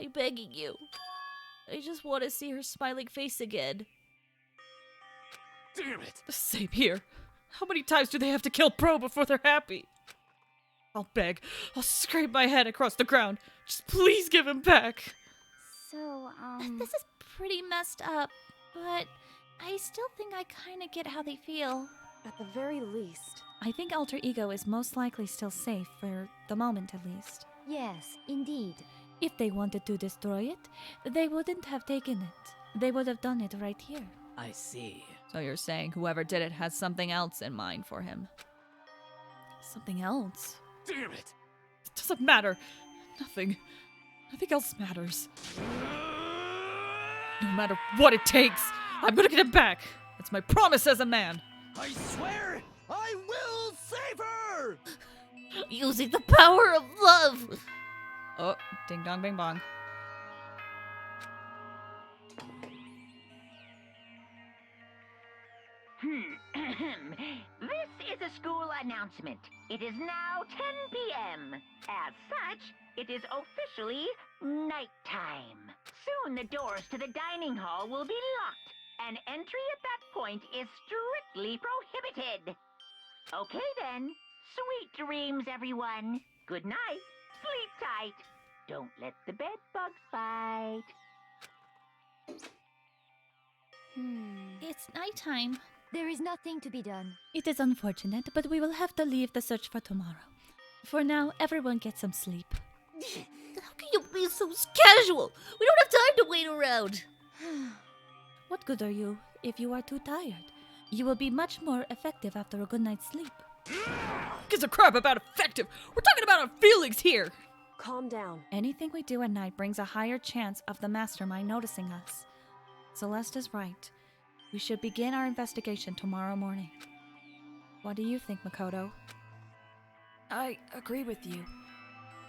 I'm begging you. I just want to see her smiling face again. damn it! Same here. How many times do they have to kill Pro before they're happy? I'll beg. I'll scrape my head across the ground. Just please give him back. So, This is pretty messed up, but I still think I kind of get how they feel. at the very least. I think Alter Ego is most likely still safe, for the moment at least. Yes, indeed. If they wanted to destroy it, they wouldn't have taken it. They would have done it right here. I see. So you're saying whoever did it has something else in mind for him? Something else? Damn it! It doesn't matter. Nothing else matters. No matter what it takes, I'm gonna get him back. It's my promise as a man. I swear, I will save her! Using the power of love! Oh, ding dong bing bong. This is a school announcement. It is now 10 p.m. As such, it is officially nighttime. Soon the doors to the dining hall will be locked, and entry at that point is strictly prohibited. Okay then, sweet dreams, everyone. Good night. Sleep tight. Don't let the bed bugs bite. It's nighttime. There is nothing to be done. It is unfortunate, but we will have to leave the search for tomorrow. For now, everyone get some sleep. How can you be so casual? We don't have time to wait around. What good are you if you are too tired? You will be much more effective after a good night's sleep. Gives a crap about effective. We're talking about our feelings here. Calm down. Anything we do at night brings a higher chance of the mastermind noticing us. Celeste is right. We should begin our investigation tomorrow morning. What do you think, Makoto? I agree with you.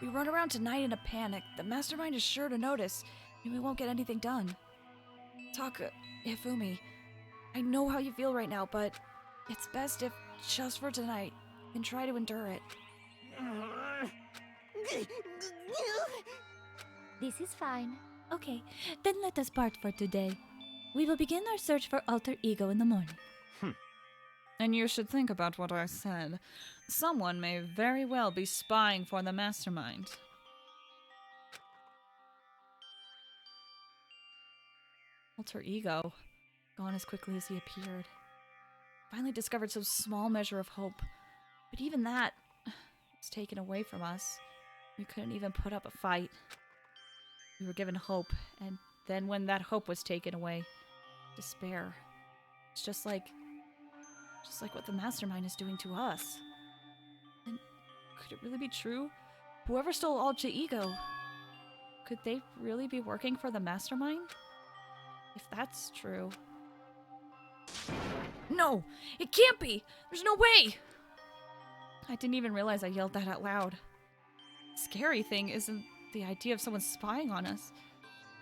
We run around tonight in a panic. The mastermind is sure to notice, and we won't get anything done. Taka, Hifumi, I know how you feel right now, but it's best if, just for tonight, you can try to endure it. This is fine. Okay, then let us part for today. We will begin our search for Alter Ego in the morning. And you should think about what I said. someone may very well be spying for the mastermind. Alter ego, gone as quickly as he appeared. Finally discovered some small measure of hope, but even that was taken away from us. We couldn't even put up a fight. We were given hope, and then when that hope was taken away, despair. It's just like what the mastermind is doing to us. And could it really be true? Whoever stole alter ego, could they really be working for the mastermind? If that's true. No! It can't be! There's no way! I didn't even realize I yelled that out loud. The scary thing isn't the idea of someone spying on us.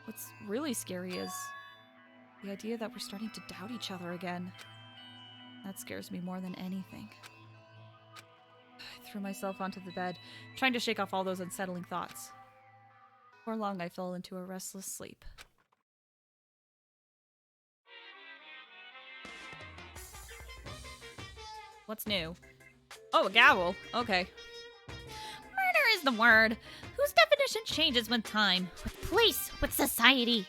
What's really scary is the idea that we're starting to doubt each other again. That scares me more than anything. I threw myself onto the bed, trying to shake off all those unsettling thoughts. Before long, I fell into a restless sleep. What's new? Oh, a gavel. Okay. Murder is the word, whose definition changes with time, with place, with society.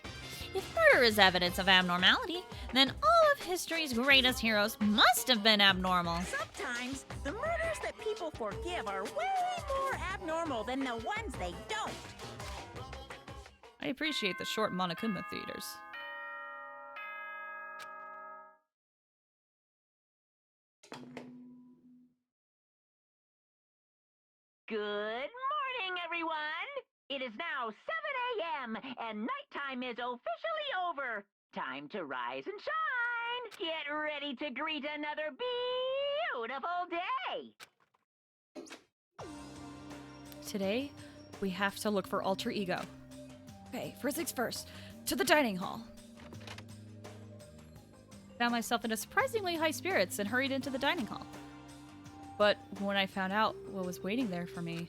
If murder is evidence of abnormality, then all of history's greatest heroes must have been abnormal. Sometimes the murders that people forgive are way more abnormal than the ones they don't. I appreciate the short Monokuma theaters. Good morning, everyone! It is now 7 a.m. and nighttime is officially over. Time to rise and shine! Get ready to greet another beautiful day! Today, we have to look for alter ego. Okay, first things first, to the dining hall. Found myself in a surprisingly high spirits and hurried into the dining hall. But when I found out what was waiting there for me...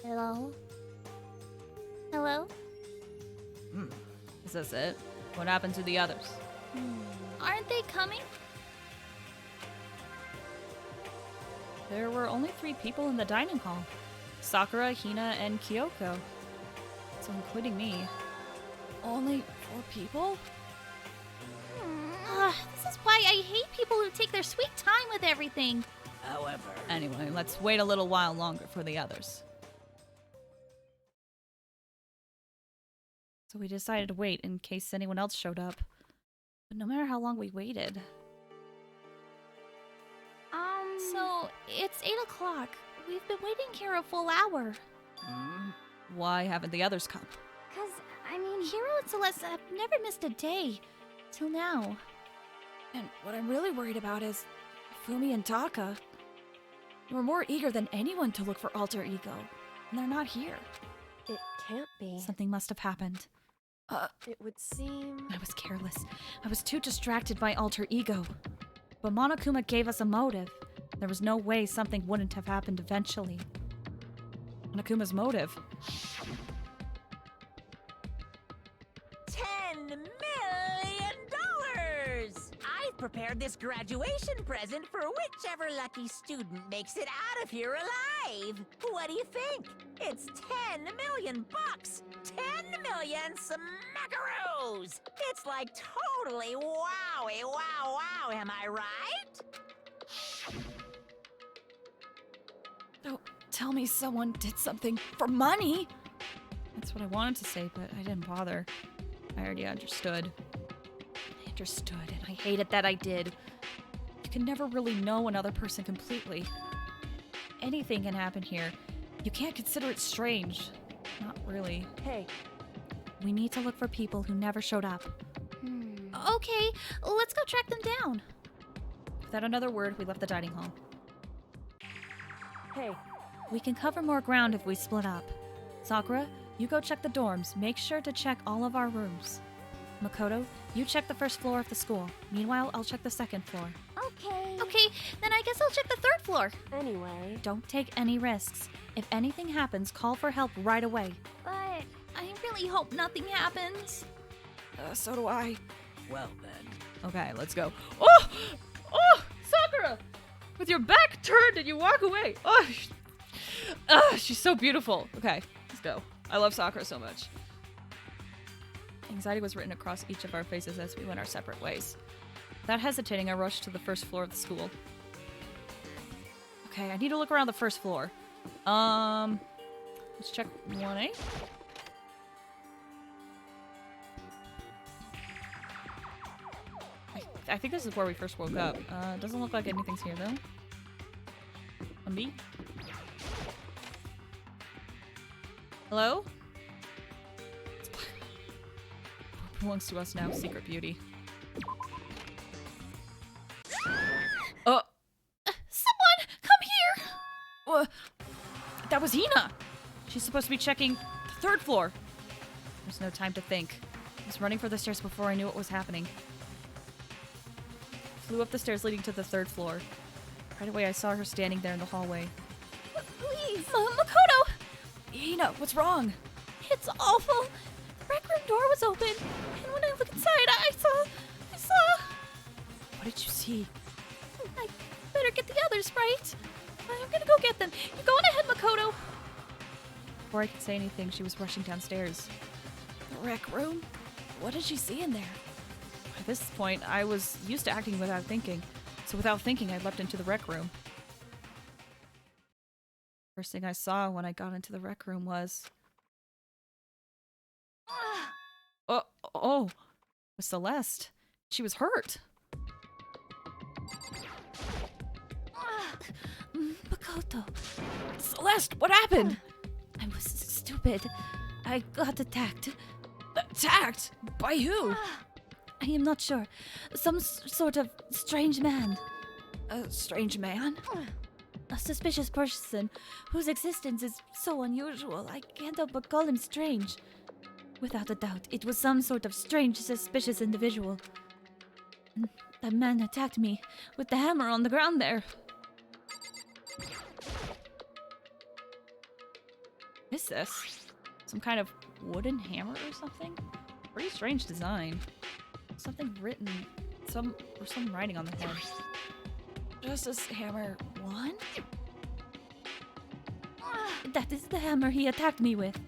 Hello? Hello? Is this it? What happened to the others? Aren't they coming? There were only 3 people in the dining hall. Sakura, Hina, and Kyoko. So including me. Only 4 people? This is why I hate people who take their sweet time with everything. However... Anyway, let's wait a little while longer for the others. So we decided to wait in case anyone else showed up. But no matter how long we waited... So, it's 8 o'clock. We've been waiting here a full hour. Why haven't the others come? Hiro and Celeste have never missed a day. Till now. And what I'm really worried about is Fumi and Taka. They were more eager than anyone to look for alter ego, and they're not here. It can't be. Something must have happened. It would seem... I was careless. I was too distracted by alter ego. But Monokuma gave us a motive. There was no way something wouldn't have happened eventually. Monokuma's motive. $10 million! I've prepared this graduation present for whichever lucky student makes it out of here alive. What do you think? It's 10 million bucks! 10 million smackaroos! It's like totally wowie wow wow, am I right? Don't tell me someone did something for money! That's what I wanted to say, but I didn't bother. I already understood. I understood, and I hated that I did. You can never really know another person completely. Anything can happen here. You can't consider it strange. Not really. Hey. We need to look for people who never showed up. Okay, let's go track them down. Without another word, we left the dining hall. Hey. We can cover more ground if we split up. Sakura, you go check the dorms. Make sure to check all of our rooms. Makoto, you check the first floor of the school. Meanwhile, I'll check the second floor. Okay, then I guess I'll check the 3rd floor. Anyway. Don't take any risks. If anything happens, call for help right away. But I really hope nothing happens. So do I. Well then. Okay, let's go. Oh! Oh! Sakura! with your back turned and you walk away. She's so beautiful. Okay, let's go. I love Sakura so much. Anxiety was written across each of our faces as we went our separate ways. Without hesitating, I rushed to the first floor of the school. Okay, I need to look around the first floor. Let's check 1A. I think this is where we first woke up. Doesn't look like anything's here though. 1B. Hello? Belongs to us now, Secret Beauty. Someone, come here! That was Hina! She's supposed to be checking the 3rd floor. There's no time to think. I was running for the stairs before I knew what was happening. Flew up the stairs leading to the 3rd floor. Right away, I saw her standing there in the hallway. Please! Makoto! Hina, what's wrong? It's awful. The rec room door was open, and when I looked inside, I saw... What did you see? I better get the others, right? I'm gonna go get them. You go on ahead, Makoto. Before I could say anything, she was rushing downstairs. The rec room? What did she see in there? At this point, I was used to acting without thinking. So without thinking, I leapt into the rec room. First thing I saw when I got into the rec room was... it was Celeste. She was hurt. Makoto. Celeste, what happened? I was stupid. I got attacked. Attacked? By who? I am not sure. Some sort of strange man. A strange man? A suspicious person whose existence is so unusual. I can't help but call him strange. Without a doubt, it was some sort of strange, suspicious individual. And that man attacked me with the hammer on the ground there. What is this? Some kind of wooden hammer or something? Pretty strange design. Something written. Some writing on the head. Justice Hammer 1? That is the hammer he attacked me with.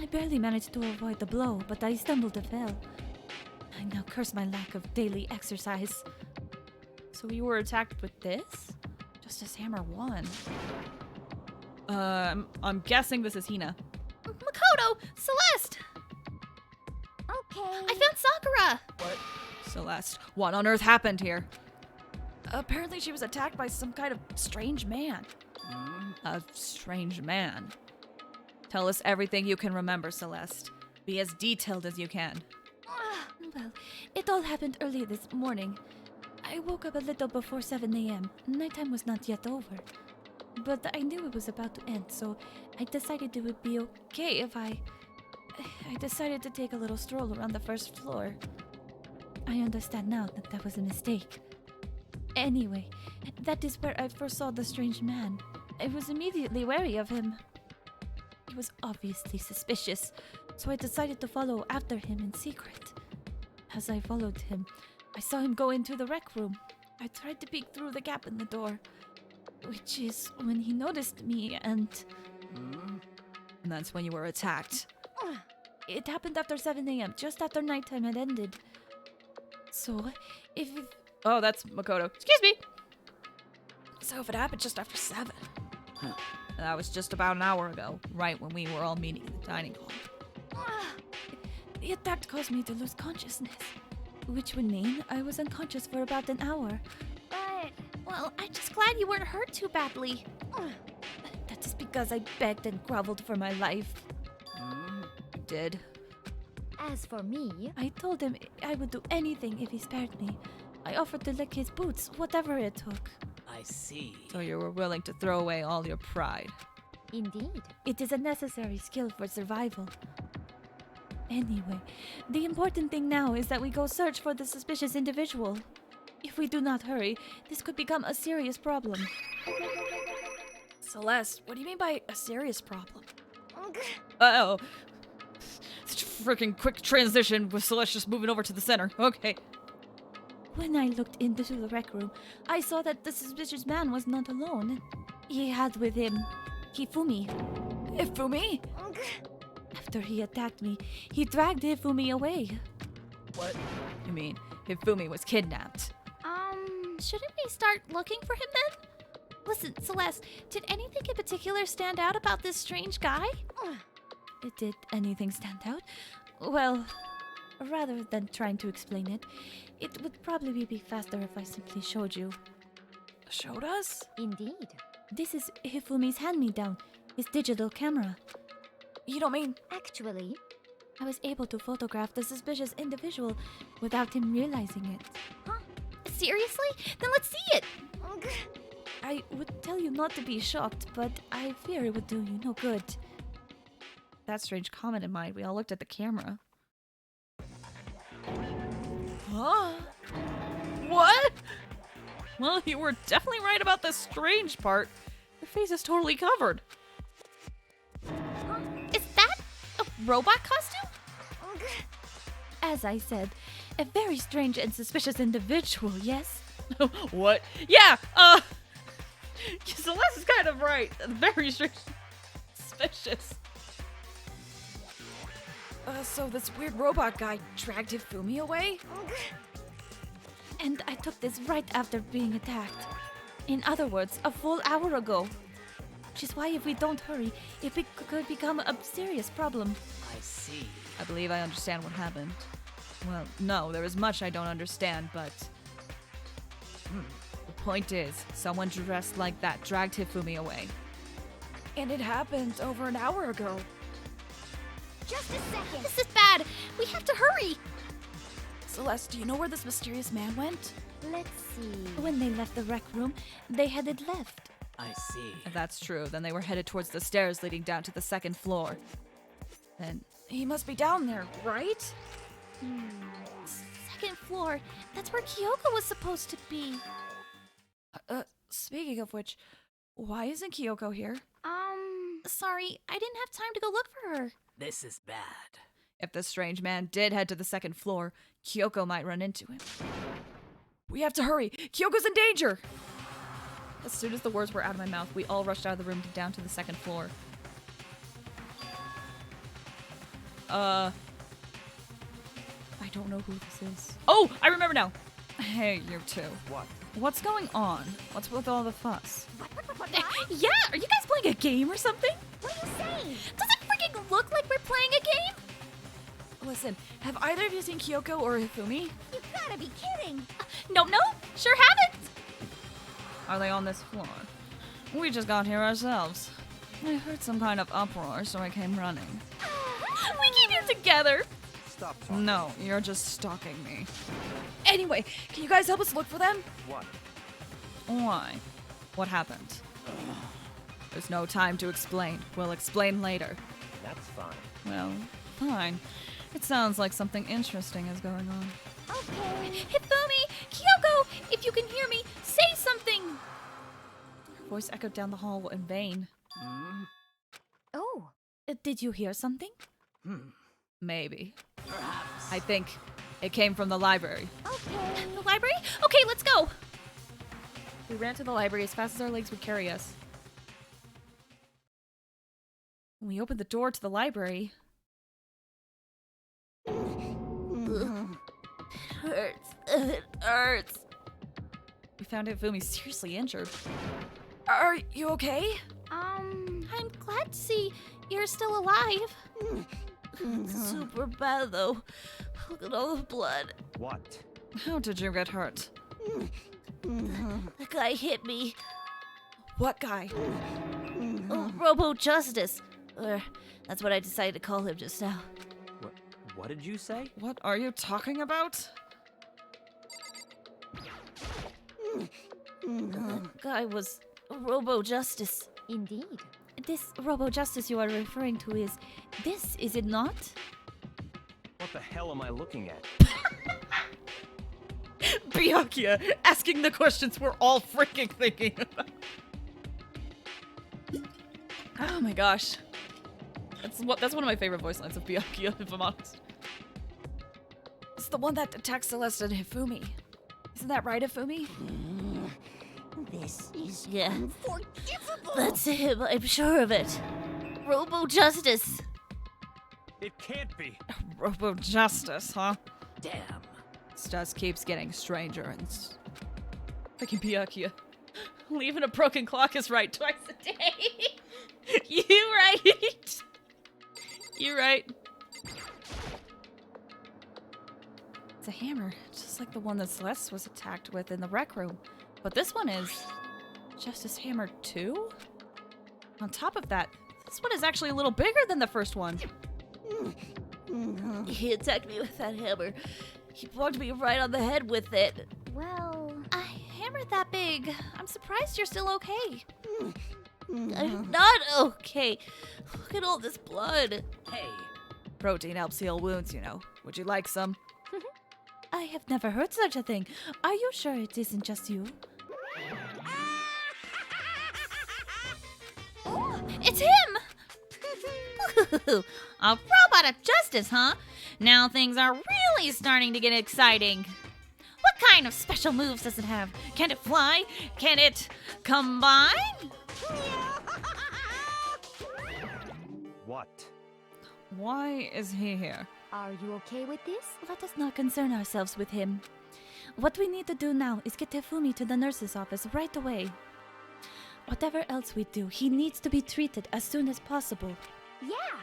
I barely managed to avoid the blow, but I stumbled and fell. I now curse my lack of daily exercise. So you were attacked with this? Justice Hammer 1. I'm guessing this is Hina. Makoto! Celeste! Okay. I found Sakura! What? Celeste, what on earth happened here? Apparently she was attacked by some kind of strange man. A strange man. Tell us everything you can remember, Celeste. Be as detailed as you can. Well, it all happened early this morning. I woke up a little before 7 a.m. Nighttime was not yet over. But I knew it was about to end, so I decided it would be okay if I decided to take a little stroll around the first floor. I understand now that that was a mistake. Anyway, that is where I first saw the strange man. I was immediately wary of him. He was obviously suspicious, so I decided to follow after him in secret. As I followed him, I saw him go into the rec room. I tried to peek through the gap in the door, which is when he noticed me and that's when you were attacked. It happened after 7 a.m., just after nighttime had ended. So, if... Oh, that's Makoto. Excuse me! So if it happened just after 7... That was just about an hour ago, right when we were all meeting in the dining hall. The attack caused me to lose consciousness, which would mean I was unconscious for about an hour. But, well, I'm just glad you weren't hurt too badly. That is because I begged and groveled for my life. Did? as for me, I told him I would do anything if he spared me. I offered to lick his boots, whatever it took. I see. So you were willing to throw away all your pride. indeed. It is a necessary skill for survival. Anyway, the important thing now is that we go search for the suspicious individual. If we do not hurry, this could become a serious problem. Celeste, what do you mean by a serious problem? Uh-oh. Such a freaking quick transition with Celeste just moving over to the center. Okay. When I looked into the rec room, I saw that the suspicious man was not alone. He had with him Hifumi. Hifumi? After he attacked me, he dragged Hifumi away. What? You mean Hifumi was kidnapped? Shouldn't we start looking for him then? Listen, Celeste, did anything in particular stand out about this strange guy? Did anything stand out? Well, rather than trying to explain it, it would probably be faster if I simply showed you. Showed us? Indeed. This is Hifumi's hand-me-down, his digital camera. You don't mean... Actually, I was able to photograph the suspicious individual without him realizing it. huh? Seriously? Then let's see it! I would tell you not to be shocked, but I fear it would do you no good. That strange comment in mind, we all looked at the camera. Huh? What? Well, you were definitely right about the strange part. Your face is totally covered. Is that a robot costume? As I said, a very strange and suspicious individual, yes? What? Yeah, Celeste is kind of right. Very strange. Suspicious. So this weird robot guy dragged Hifumi away? And I took this right after being attacked. In other words, a full hour ago. Which is why if we don't hurry, could become a serious problem. I see. I believe I understand what happened. Well, no, there is much I don't understand, but... The point is, someone dressed like that dragged Hifumi away. And it happened over an hour ago. Just a second. This is bad. We have to hurry. Celeste, do you know where this mysterious man went? Let's see. When they left the rec room, they headed left. I see. If that's true, then they were headed towards the stairs leading down to the second floor. Then he must be down there, right? Second floor. That's where Kyoko was supposed to be. Speaking of which, why isn't Kyoko here? Sorry, I didn't have time to go look for her. This is bad. If the strange man did head to the second floor, Kyoko might run into him. We have to hurry! Kyoko's in danger! As soon as the words were out of my mouth, we all rushed out of the room down to the second floor. I don't know who this is. Oh, I remember now! Hey, you two. What? What's going on? What's with all the fuss? Yeah, are you guys playing a game or something? What are you saying? Does it freaking look like we're playing a game? Listen, have either of you seen Kyoko or Hifumi? You gotta be kidding. No, sure haven't. Are they on this floor? We just got here ourselves. I heard some kind of uproar, so I came running. We came here together. Stop talking. No, you're just stalking me. Anyway, can you guys help us look for them? What? Why? What happened? There's no time to explain. We'll explain later. That's fine. Well, fine. It sounds like something interesting is going on. Okay. Hifumi, Kyoko, if you can hear me, say something. Her voice echoed down the hall in vain. Oh. Did you hear something? Maybe. Perhaps. I think it came from the library. Okay. The library? Okay, let's go. We ran to the library as fast as our legs would carry us. When we opened the door to the library... It hurts. We found Hifumi seriously injured. Are you okay? I'm glad to see you're still alive. Super bad though. Look at all the blood. What? How did you get hurt? The guy hit me. What guy? Robo Justice. Or that's what I decided to call him just now. What did you say? What are you talking about? The guy was Robo Justice. Indeed. This Robo Justice you are referring to is it not? What the hell am I looking at? Byakuya, asking the questions we're all freaking thinking about. Oh my gosh. That's one of my favorite voice lines of Byakuya, if I'm honest. It's the one that attacks Celeste and Hifumi. Isn't that right, Ifumi? This is Yeah. unforgivable. That's him, I'm sure of it. Robo Justice. It can't be. Robo Justice, huh? Damn. This just keeps getting stranger and freaking Byakuya. Leaving a broken clock is right twice a day. You right. You right. It's a hammer, just like the one that Celeste was attacked with in the rec room. But this one is Justice Hammer 2? On top of that, this one is actually a little bigger than the first one. He attacked me with that hammer. He poked me right on the head with it. Well, a hammer that big. I'm surprised you're still okay. I'm not okay. Look at all this blood. Hey. Protein helps heal wounds, you know. Would you like some? I have never heard such a thing. Are you sure it isn't just you? It's him! A robot of justice, huh? Now things are really starting to get exciting. What kind of special moves does it have? Can it fly? Can it combine? What? Why is he here? Are you okay with this? Let us not concern ourselves with him. What we need to do now is get Hifumi to the nurse's office right away. Whatever else we do, he needs to be treated as soon as possible. Yeah.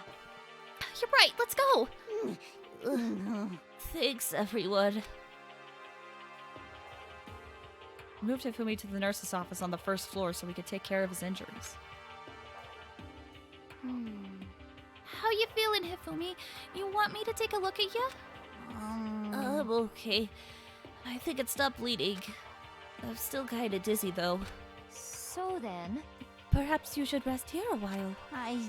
You're right, let's go. Thanks, everyone. Moved Hifumi to the nurse's office on the first floor so we could take care of his injuries. How you feeling, Hifumi? You want me to take a look at you? I'm okay. I think it stopped bleeding. I'm still kinda dizzy though. So then, Perhaps you should rest here a while. I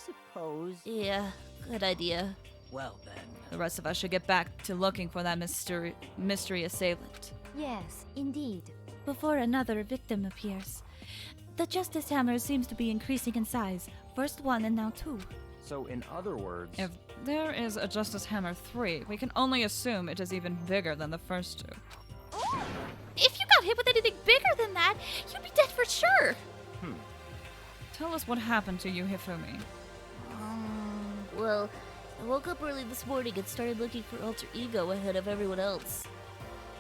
suppose. Yeah, good idea. Well then. The rest of us should get back to looking for that mystery assailant. yes, indeed. Before another victim appears. The Justice Hammer seems to be increasing in size. First one and now two. So, in other words, If there is a Justice Hammer 3, we can only assume it is even bigger than the first two. If you got hit with anything bigger than that, you'd be dead for sure. Tell us what happened to you, Hifumi. Well, I woke up early this morning and started looking for Alter Ego ahead of everyone else.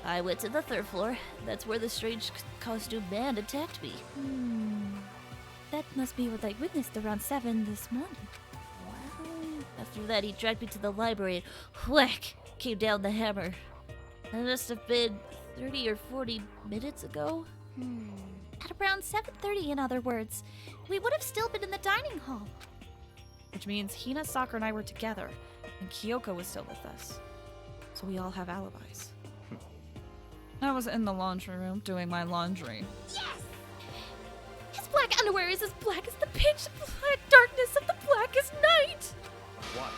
I went to the third floor. That's where the strange costumed man attacked me. That must be what I witnessed around 7 this morning. After that, he dragged me to the library and whack came down the hammer. That must have been 30 or 40 minutes ago. At around 7:30, in other words. We would have still been in the dining hall. Which means Hina, Sakura, and I were together, and Kyoko was still with us. So we all have alibis. I was in the laundry room doing my laundry. Yes! His black underwear is as black as the pitch black darkness of the blackest night. what?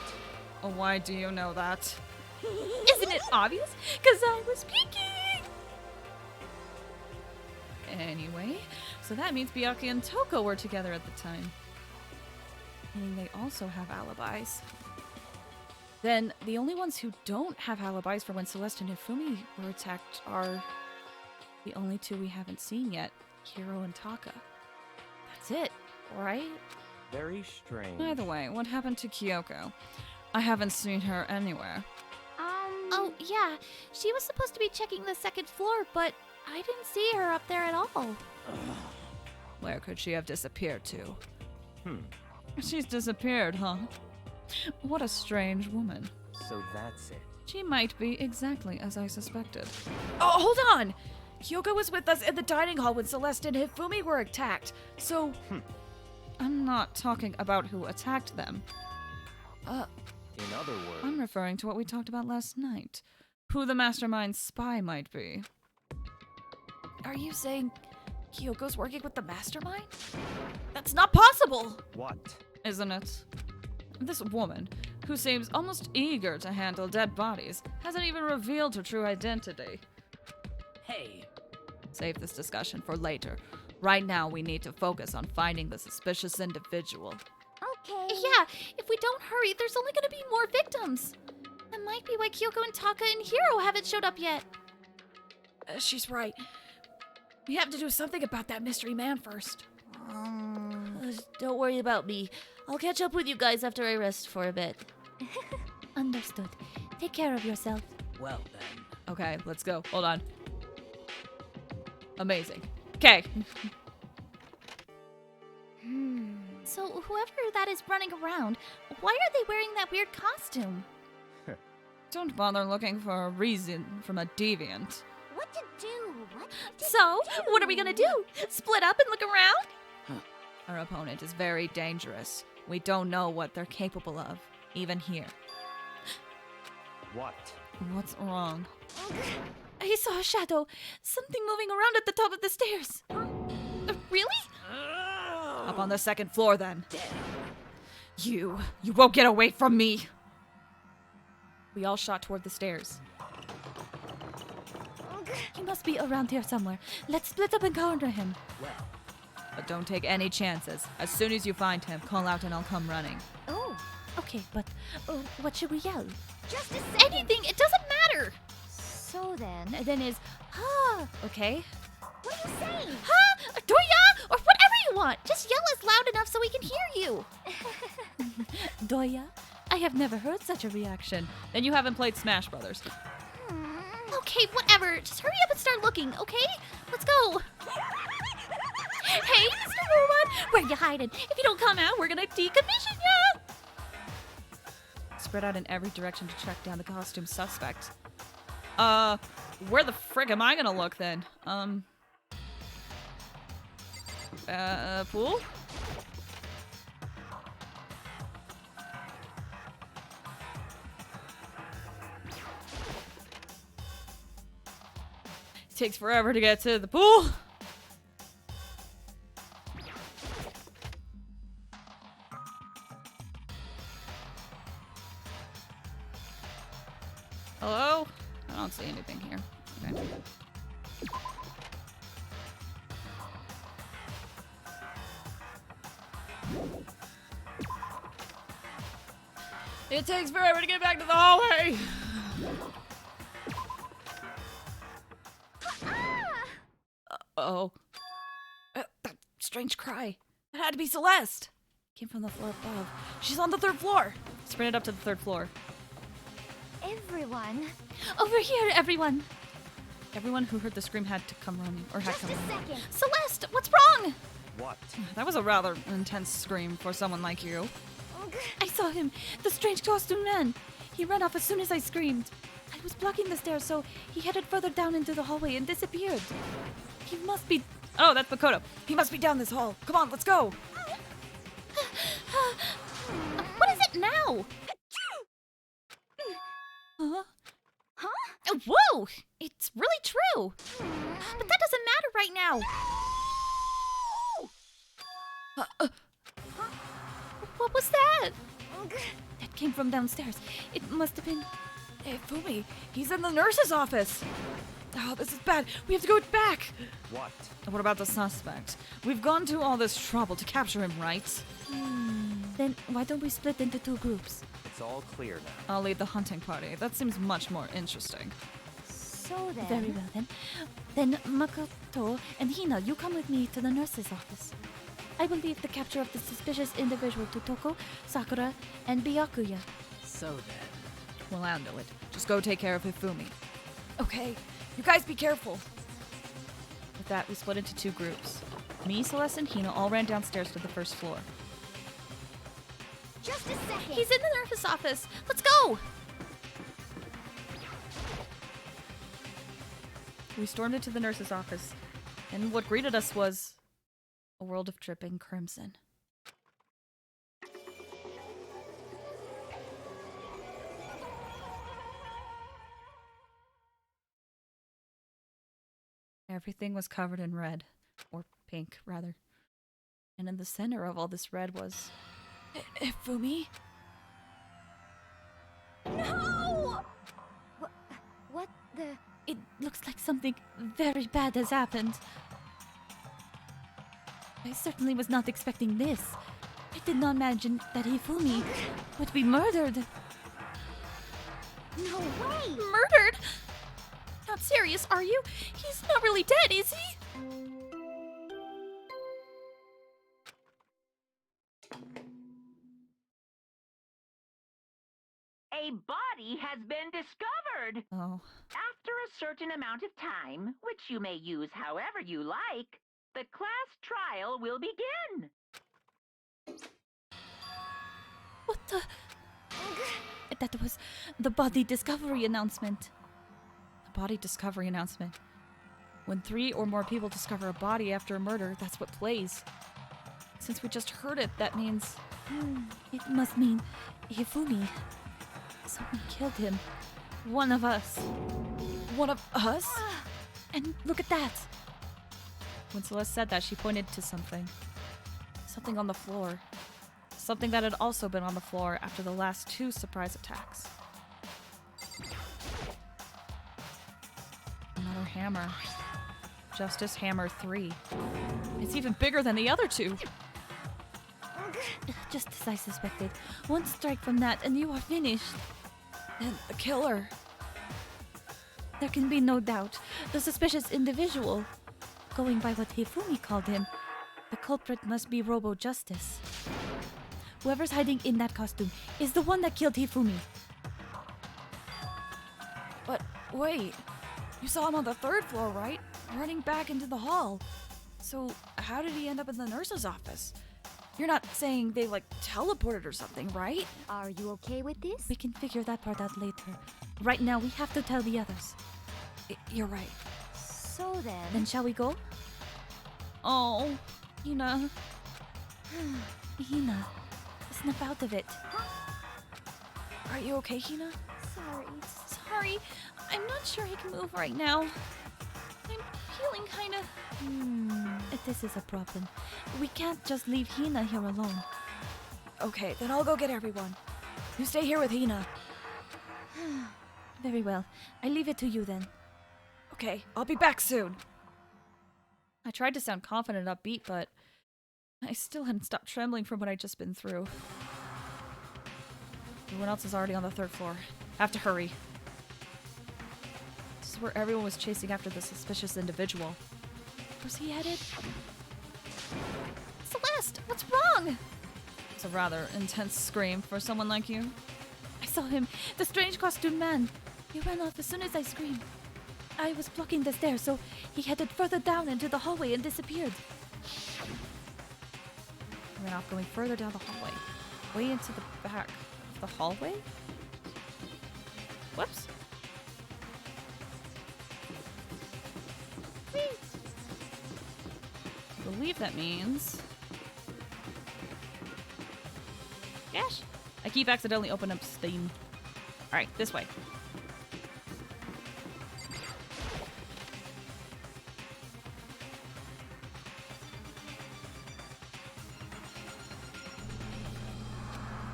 Oh, why do you know that? Isn't it obvious? Because I was peeking. Anyway, so that means Byakuya and Toko were together at the time. Meaning they also have alibis. Then the only ones who don't have alibis for when Celeste and Hifumi were attacked are the only two we haven't seen yet, Hiro and Taka. That's it, right? Very strange. By the way, what happened to Kyoko? I haven't seen her anywhere. Oh, yeah. She was supposed to be checking the second floor, but I didn't see her up there at all. Where could she have disappeared to? She's disappeared, huh? What a strange woman. So that's it. She might be exactly as I suspected. Oh, hold on! Kyoko was with us in the dining hall when Celeste and Hifumi were attacked, so... I'm not talking about who attacked them. In other words, I'm referring to what we talked about last night. Who the mastermind spy might be. Are you saying Kyoko's working with the mastermind? That's not possible! what? Isn't it? This woman, who seems almost eager to handle dead bodies, hasn't even revealed her true identity. Hey. Save this discussion for later. Right now, we need to focus on finding the suspicious individual. Okay. Yeah, if we don't hurry, there's only gonna be more victims. That might be why Kyoko and Taka and Hiro haven't showed up yet. She's right. We have to do something about that mystery man first. Don't worry about me. I'll catch up with you guys after I rest for a bit. Understood. Take care of yourself. Well then. Okay, let's go. Hold on. Amazing. Okay. So whoever that is running around, why are they wearing that weird costume? Don't bother looking for a reason from a deviant. What to do? What to So, what are we gonna do? Split up and look around? Our opponent is very dangerous. We don't know what they're capable of, even here. What? What's wrong? I saw a shadow. Something moving around at the top of the stairs. Really? Up on the second floor, then. You won't get away from me! We all shot toward the stairs. He must be around here somewhere. Let's split up and counter him. But don't take any chances. As soon as you find him, call out and I'll come running. Oh, okay, but what should we yell? Just a second. Anything, it doesn't matter! So then, And then is, ha, Okay? what are you saying? ha, Doya, or whatever you want. Just yell as loud enough so we can hear you. Doya? I have never heard such a reaction. Then you haven't played Smash Brothers. Okay, whatever. Just hurry up and start looking, okay? Let's go. Hey, Mr. Robot, where you hiding? If you don't come out, we're gonna decommission ya. Spread out in every direction to track down the costume suspect. Where the frick am I gonna look then? Pool? It takes forever to get to the pool. Hello? I don't see anything here. Okay. It takes forever to get back to the hallway. Uh-oh. That strange cry. It had to be Celeste. Came from the floor above. She's on the third floor. Sprinted up to the third floor. Everyone, Over here, everyone. Everyone who heard the scream had to come running, or had just come a running. second. Celeste, what's wrong? What? That was a rather intense scream for someone like you. I saw him, the strange costume man. He ran off as soon as I screamed. I was blocking the stairs, so he headed further down into the hallway and disappeared. He must be... Oh, that's Makoto. He must be down this hall. Come on, let's go. What is it now? Huh? Whoa! It's really true. But that doesn't matter right now. What was that? That came from downstairs. It must have been... Hey, Fumi, he's in the nurse's office. Oh, this is bad. We have to go back. What? What about the suspect? We've gone to all this trouble to capture him, right? Then why don't we split into two groups? It's all clear now. I'll lead the hunting party. That seems much more interesting. So then, Very well, then. Then Makoto and Hina, you come with me to the nurse's office. I will leave the capture of the suspicious individual to Toko, Sakura, and Byakuya. So then. We'll handle it. Just go take care of Hifumi. Okay, you guys be careful. With that, we split into two groups. Me, Celeste, and Hina all ran downstairs to the first floor. just a second. He's in the nurse's office. Let's go. We stormed into the nurse's office, and what greeted us was a world of dripping crimson. Everything was covered in red, or pink, rather. And in the center of all this red was Ifumi. No! What the? It looks like something very bad has happened. I certainly was not expecting this. I did not imagine that Hifumi would be murdered. No way! Murdered? not serious, are you? He's not really dead, is he? A body has been discovered. Oh. After a certain amount of time, which you may use however you like, the class trial will begin. What the? That was the body discovery announcement. The body discovery announcement. When 3 or more people discover a body after a murder, that's what plays. Since we just heard it, that means... It must mean Hifumi. Someone killed him. One of us. One of us? And look at that. When Celeste said that, she pointed to something. Something on the floor. Something that had also been on the floor after the last 2 surprise attacks. Another hammer. Justice Hammer 3. It's even bigger than the other 2. Just as I suspected. One strike from that and you are finished. And the killer. There can be no doubt. The suspicious individual. Going by what Hifumi called him, the culprit must be Robo Justice. Whoever's hiding in that costume is the one that killed Hifumi. But wait, you saw him on the 3rd floor, right? Running back into the hall. So how did he end up in the nurse's office? You're not saying they like teleported or something, right? Are you okay with this? We can figure that part out later. Right now, we have to tell the others. You're right. So then... Then shall we go? Oh, Hina. Hina, snap out of it. Are you okay, Hina? Sorry, I'm not sure he can move right now. I'm feeling kind of... This is a problem. We can't just leave Hina here alone. Okay, then I'll go get everyone. You stay here with Hina. Very well. I leave it to you then. Okay, I'll be back soon. I tried to sound confident and upbeat, but I still hadn't stopped trembling from what I'd just been through. Everyone else is already on the 3rd floor. Have to hurry. This is where everyone was chasing after the suspicious individual. Where's he headed? Celeste, what's wrong? It's a rather intense scream for someone like you. I saw him, the strange costume man. He ran off as soon as I screamed. I was blocking the stairs, so he headed further down into the hallway and disappeared. He ran off going further down the hallway. Way into the back of the hallway? Whoops. I believe that means... Gosh. I keep accidentally opening up Steam. Alright, this way.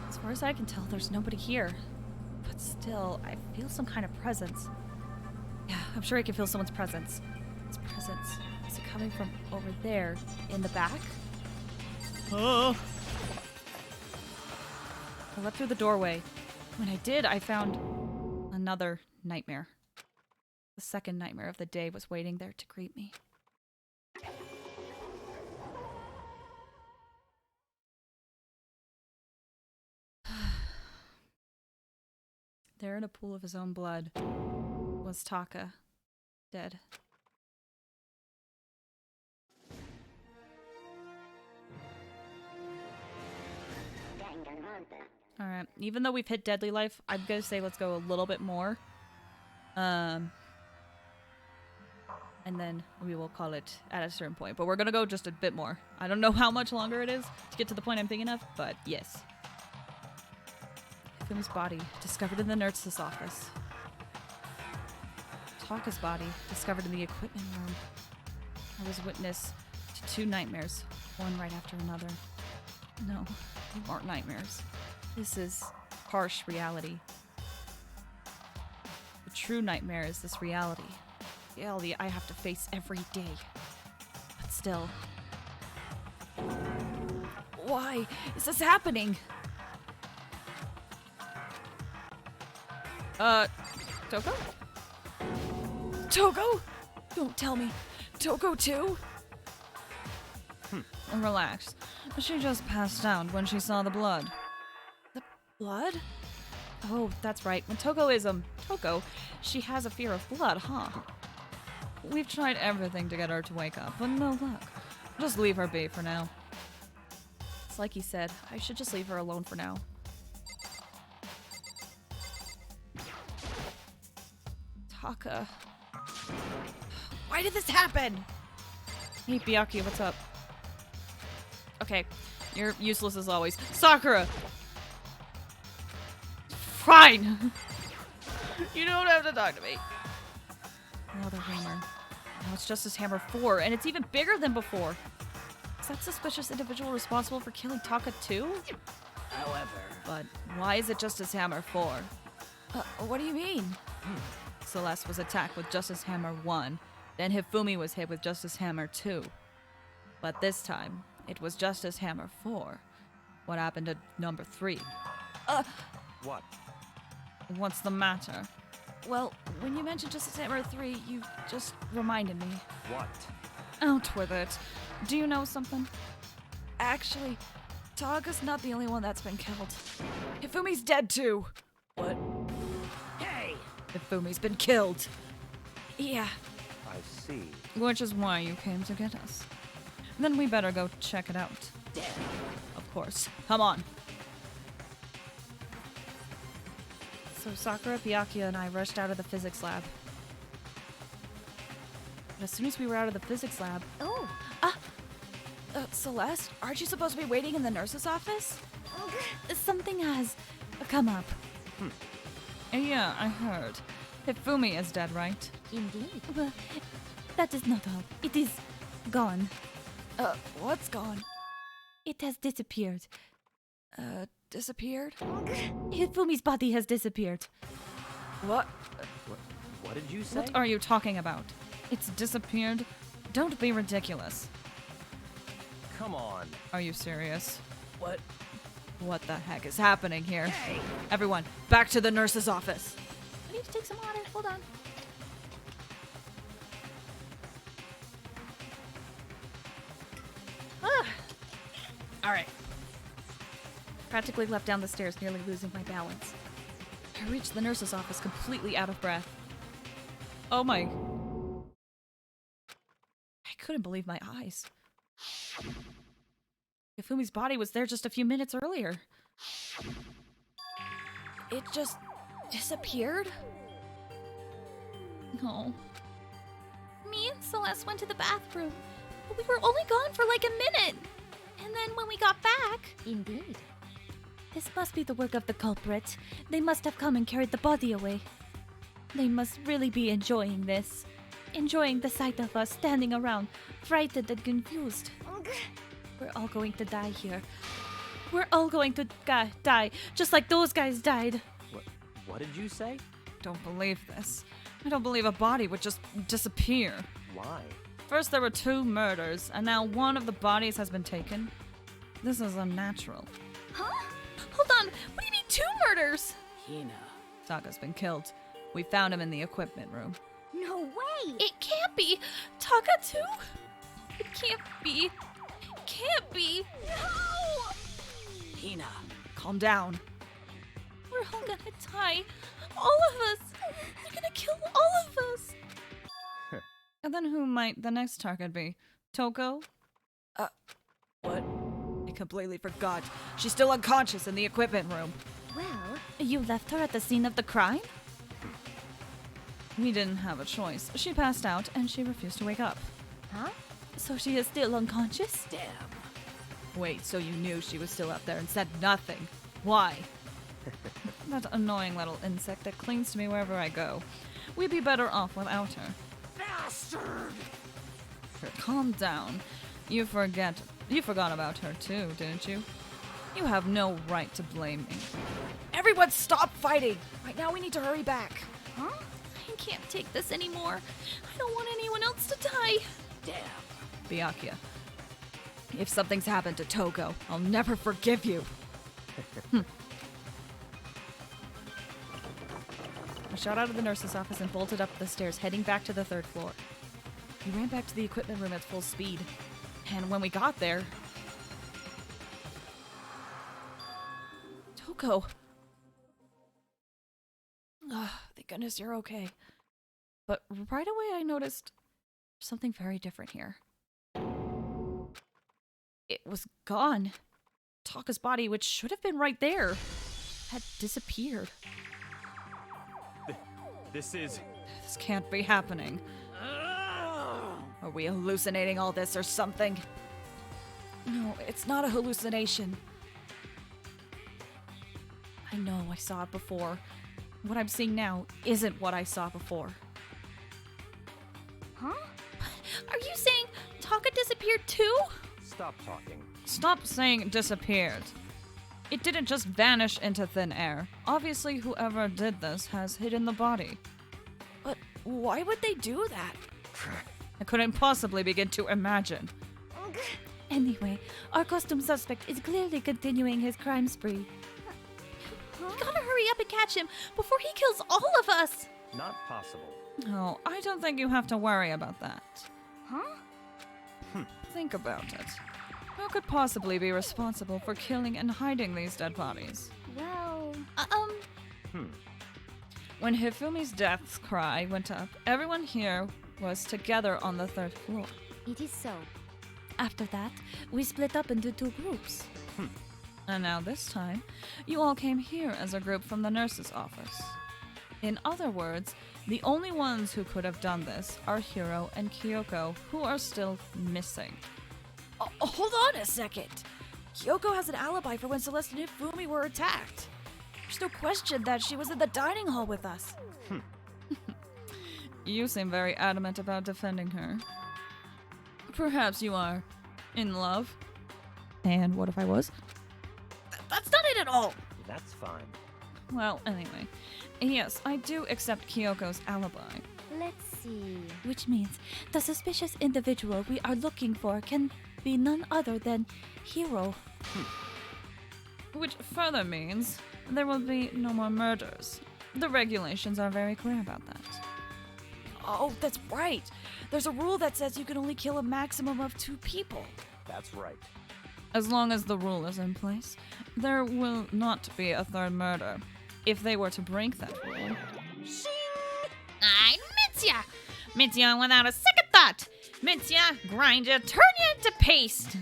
As far as I can tell, there's nobody here. But still, I feel some kind of presence. Yeah, I'm sure I can feel someone's presence. Its presence. Is it coming from over there? In the back? Oh! I leapt through the doorway. When I did, I found another nightmare. The second nightmare of the day was waiting there to greet me. There in a pool of his own blood was Taka, dead. Alright, even though we've hit Deadly Life, I'm gonna say let's go a little bit more. And then we will call it at a certain point. But we're gonna go just a bit more. I don't know how much longer it is to get to the point I'm thinking of, but yes. Fumi's body, discovered in the nurse's office. Taka's body, discovered in the equipment room. I was witness to 2 nightmares, one right after another. No, they weren't nightmares. This is harsh reality. The true nightmare is this reality. Reality I have to face every day. But still. Why is this happening? Toko? Togo? Don't tell me. Togo too? Relax. She just passed out when she saw the blood. The blood? Oh, that's right. When Togo is, Togo, she has a fear of blood, huh? We've tried everything to get her to wake up, but no luck. Just leave her be for now. It's like he said, I should just leave her alone for now. Taka. Why did this happen? Hey, Byakuya, what's up? Okay, you're useless as always. Sakura! Fine! You don't have to talk to me. Another hammer. Now it's Justice Hammer 4, and it's even bigger than before. Is that suspicious individual responsible for killing Taka too? However... But why is it Justice Hammer 4? What do you mean? Celeste was attacked with Justice Hammer 1, then Hifumi was hit with Justice Hammer 2. But this time, it was Justice Hammer 4. What happened to number 3? What? What's the matter? Well, when you mentioned Justice Hammer 3, you just reminded me. What? Out with it. Do you know something? Actually, Taga's not the only one that's been killed. Hifumi's dead too. What? Hey! Hifumi's been killed. Yeah, I see. which is why you came to get us. Then we better go check it out. Damn. Of course. Come on. So Sakura, Byakuya, and I rushed out of the physics lab. But as soon as we were out of the physics lab... Oh, Celeste, aren't you supposed to be waiting in the nurse's office? Something has come up. Yeah, I heard. Hifumi is dead, right? indeed. Well, that is not all. It is gone. What's gone? It has disappeared. Disappeared? Hifumi's body has disappeared. What? What did you say? What are you talking about? It's disappeared? Don't be ridiculous. Come on. Are you serious? What? What the heck is happening here? Hey! Everyone, back to the nurse's office. I need to take some water. Hold on. Alright. Practically leapt down the stairs, nearly losing my balance. I reached the nurse's office completely out of breath. Oh my... I couldn't believe my eyes. Hifumi's body was there just a few minutes earlier. It just disappeared? No. Me and Celeste went to the bathroom, but we were only gone for like a minute. And then when we got back... Indeed. This must be the work of the culprit. They must have come and carried the body away. They must really be enjoying this. Enjoying the sight of us standing around, frightened and confused. We're all going to die here. We're all going to die, just like those guys died. What did you say? Don't believe this. I don't believe a body would just disappear. Why? First there were 2 murders, and now one of the bodies has been taken. This is unnatural. Huh? Hold on. What do you mean 2 murders? Hina. Taka's been killed. We found him in the equipment room. No way. It can't be. Taka too? It can't be. Can't be. No! Hina. Calm down. We're all gonna die. All of us. They're gonna kill all of us. And then who might the next target be? Toko? What? I completely forgot. She's still unconscious in the equipment room. Well, You left her at the scene of the crime? We didn't have a choice. She passed out and she refused to wake up. huh? So she is still unconscious? Damn. Wait, so you knew she was still up there and said nothing? Why? That annoying little insect that clings to me wherever I go. We'd be better off without her. Bastard! Calm down. You forgot about her too, didn't you? You have no right to blame me. Everyone stop fighting! Right now we need to hurry back. Huh? I can't take this anymore. I don't want anyone else to die. Damn. Byakuya, if something's happened to Togo, I'll never forgive you. I shot out of the nurse's office and bolted up the stairs, heading back to the 3rd floor. We ran back to the equipment room at full speed. And when we got there... Toko! Thank goodness you're okay. But right away I noticed something very different here. It was gone. Taka's body, which should have been right there, had disappeared. This can't be happening. Are we hallucinating all this or something? No, it's not a hallucination. I know I saw it before. What I'm seeing now isn't what I saw before. Huh? Are you saying Taka disappeared too? Stop talking. Stop saying disappeared. It didn't just vanish into thin air. Obviously, whoever did this has hidden the body. But why would they do that? I couldn't possibly begin to imagine. Anyway, our costume suspect is clearly continuing his crime spree. We gotta hurry up and catch him before he kills all of us! Not possible. Oh, I don't think you have to worry about that. Huh? Think about it. Who could possibly be responsible for killing and hiding these dead bodies? Well, When Hifumi's death cry went up, everyone here was together on the 3rd floor. It is so. After that, we split up into 2 groups. And now this time, you all came here as a group from the nurse's office. In other words, the only ones who could have done this are Hiro and Kyoko, who are still missing. Hold on a second! Kyoko has an alibi for when Celeste and Hifumi were attacked. There's no question that she was in the dining hall with us. You seem very adamant about defending her. Perhaps you are in love. And what if I was? That's not it at all! That's fine. Well, anyway. Yes, I do accept Kyoko's alibi. Let's see. Which means the suspicious individual we are looking for can be none other than Hiro. Which further means there will be no more murders. The regulations are very clear about that. Oh, that's right! There's a rule that says you can only kill a maximum of 2 people. That's right. As long as the rule is in place, there will not be a 3rd murder. If they were to break that rule... I'm Mitsuya! Mitsuya without a second thought! Mitsuya, grind you, turn you into paste!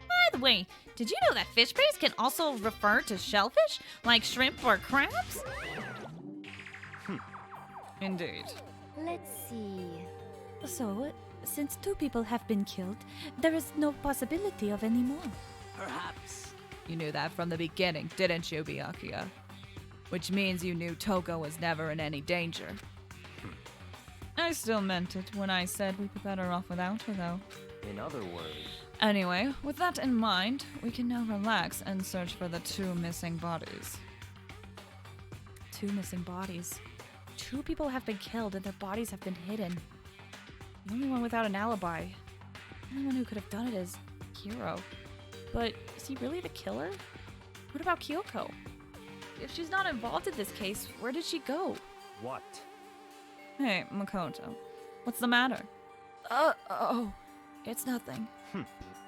By the way, did you know that fish paste can also refer to shellfish, like shrimp or crabs? Indeed. Let's see. So, since 2 people have been killed, there is no possibility of any more. Perhaps. You knew that from the beginning, didn't you, Byakuya? Which means you knew Toko was never in any danger. I still meant it when I said we'd be better off without her, though. In other words... Anyway, with that in mind, we can now relax and search for the 2 missing bodies. 2 missing bodies. 2 people have been killed and their bodies have been hidden. The only one without an alibi. The only one who could have done it is Hiro. But is he really the killer? What about Kyoko? If she's not involved in this case, where did she go? What? Hey, Makoto. What's the matter? Oh, it's nothing.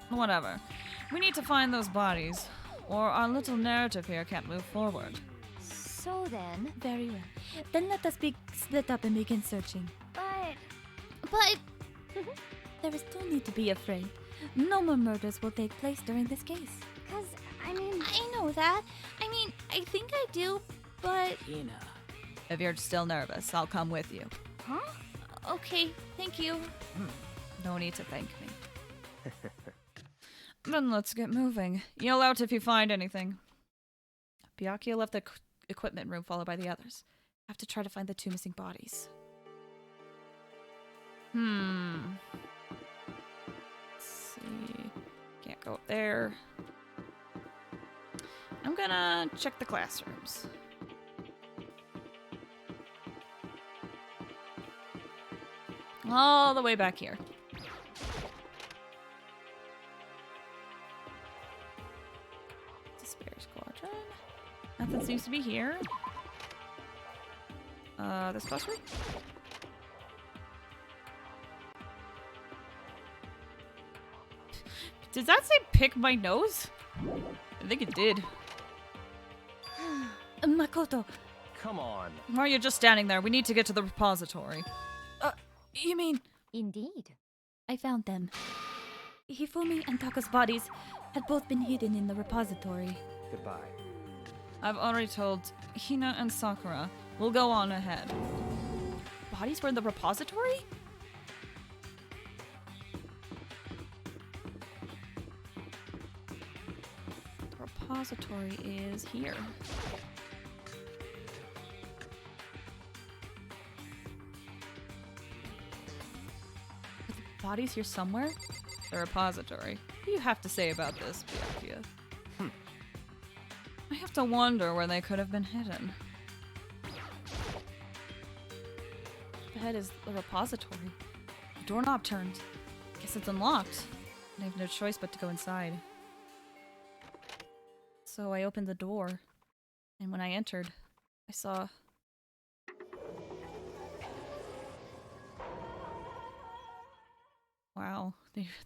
Whatever. We need to find those bodies, or our little narrative here can't move forward. So then... Very well. Then let us be split up and begin searching. But... There is no need to be afraid. No more murders will take place during this case. Cause, I mean... I know that. I mean, I think I do, but... Hina. If you're still nervous, I'll come with you. Huh? Okay, thank you. No need to thank me. Then let's get moving. Yell out if you find anything. Byakuya left the equipment room followed by the others. Have to try to find the 2 missing bodies. Let's see. Can't go up there. I'm gonna check the classrooms. All the way back here. Despair Squadron. Nothing seems to be here. This closer? Did that say pick my nose? I think it did. Makoto, Come on. Why are you just standing there? We need to get to the repository. you mean Indeed. I found them. Hifumi and Taka's bodies had both been hidden in the repository. Goodbye. I've already told Hina and Sakura. We'll go on ahead. Bodies were in the repository? The repository is here. Are the bodies here somewhere? The repository. What do you have to say about this, Byakuya? I have to wonder where they could have been hidden. Ahead is the repository. The doorknob turned. Guess it's unlocked. I have no choice but to go inside. So I opened the door, and when I entered, I saw... Wow,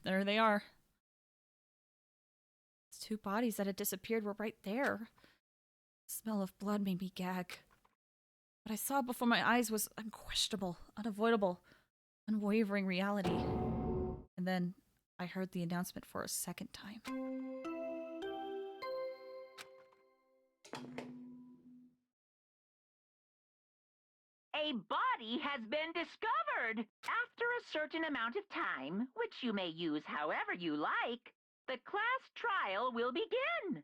there they are. The two bodies that had disappeared were right there. The smell of blood made me gag. What I saw before my eyes was unquestionable, unavoidable, unwavering reality. And then I heard the announcement for a second time. A body has been discovered. After a certain amount of time, which you may use however you like, the class trial will begin.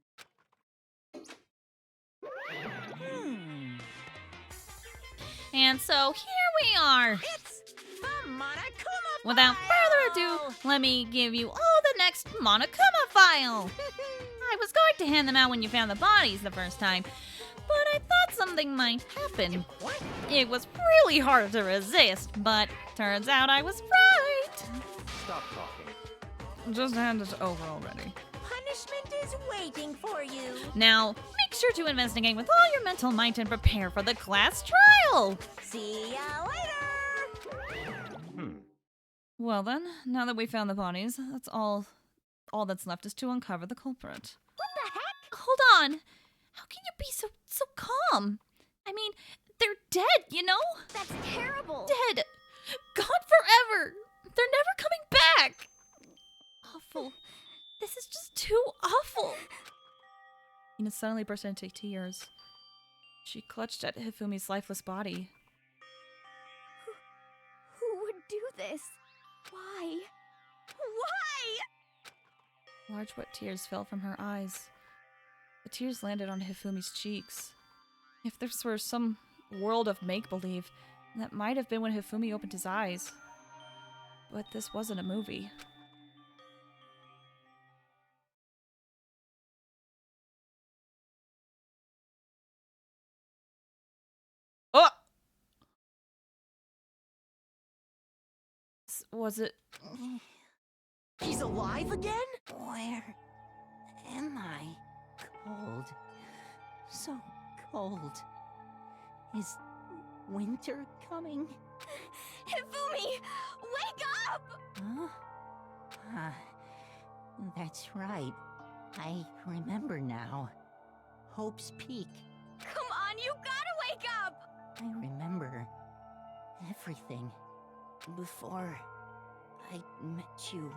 And so here we are. It's the Monokuma Without further ado, let me give you all the next Monokuma file. I was going to hand them out when you found the bodies the first time, but I thought something might happen. It was really hard to resist, but turns out I was right. Stop talking. Just hand it over already. Punishment is waiting for you. Now, make sure to investigate with all your mental might and prepare for the class trial. See ya later. Well then, now that we found the bodies, that's all that's left is to uncover the culprit. What the heck? Hold on. How can you be so calm? I mean, they're dead, you know? That's terrible. Dead. Gone forever. They're never coming back. Awful. This is just too awful. Ina suddenly burst into tears. She clutched at Hifumi's lifeless body. Who would do this? Why? Why? Large wet tears fell from her eyes. The tears landed on Hifumi's cheeks. If this were some world of make-believe, that might have been when Hifumi opened his eyes. But this wasn't a movie. Oh! Was it... He's alive again? Where am I? Cold. So cold. Is winter coming? Hifumi! Wake up! Huh? That's right. I remember now. Hope's Peak. Come on, you gotta wake up! I remember everything before I met you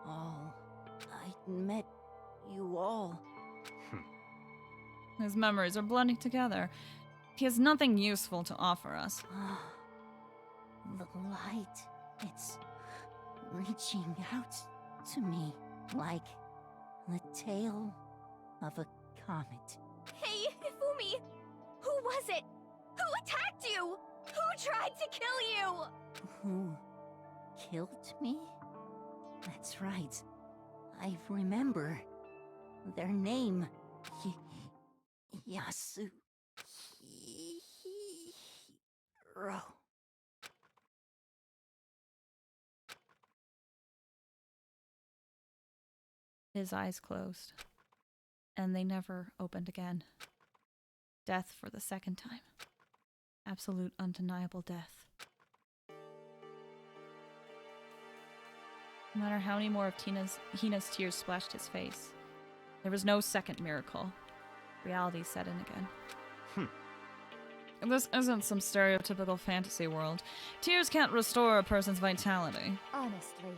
all. I met you all. His memories are blending together. He has nothing useful to offer us. The light, it's reaching out to me like the tail of a comet. Hey, Hifumi! Who was it? Who attacked you? Who tried to kill you? Who killed me? That's right. I remember their name. Yasuhiro. His eyes closed, and they never opened again. Death for the second time. absolute undeniable death. No matter how many more of Hina's tears splashed his face, there was no second miracle. Reality set in again. This isn't some stereotypical fantasy world. Tears can't restore a person's vitality. Honestly.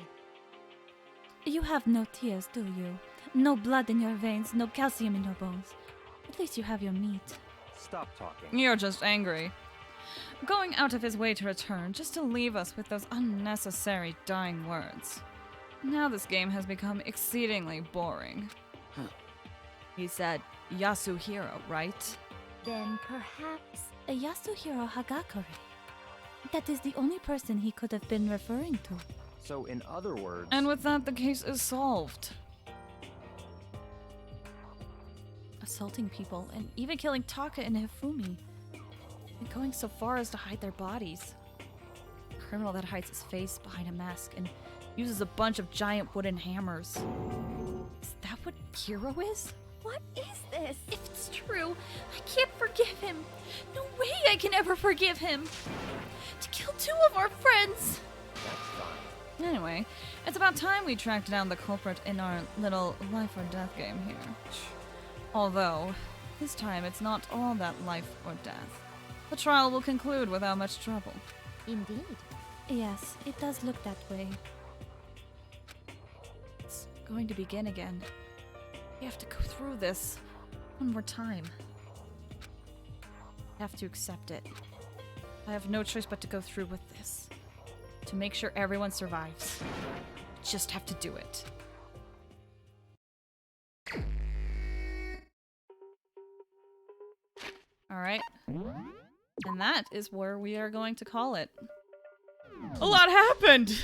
You have no tears, do you? No blood in your veins, no calcium in your bones. At least you have your meat. Stop talking. You're just angry. Going out of his way to return, just to leave us with those unnecessary dying words. Now this game has become exceedingly boring. He said Yasuhiro, right? Then perhaps A Yasuhiro Hagakure. That is the only person he could have been referring to. So, in other words... And with that, the case is solved. Assaulting people, and even killing Taka and Hifumi. And going so far as to hide their bodies. A criminal that hides his face behind a mask and uses a bunch of giant wooden hammers. Is that what Hiro is? What is this? If it's true, I can't forgive him. No way I can ever forgive him. To kill 2 of our friends. Anyway, it's about time we tracked down the culprit in our little life or death game here. Although, this time it's not all that life or death. The trial will conclude without much trouble. indeed. Yes, it does look that way. It's going to begin again. We have to go through this one more time. I have to accept it. I have no choice but to go through with this. To make sure everyone survives. Just have to do it. Alright. And that is where we are going to call it. A lot happened!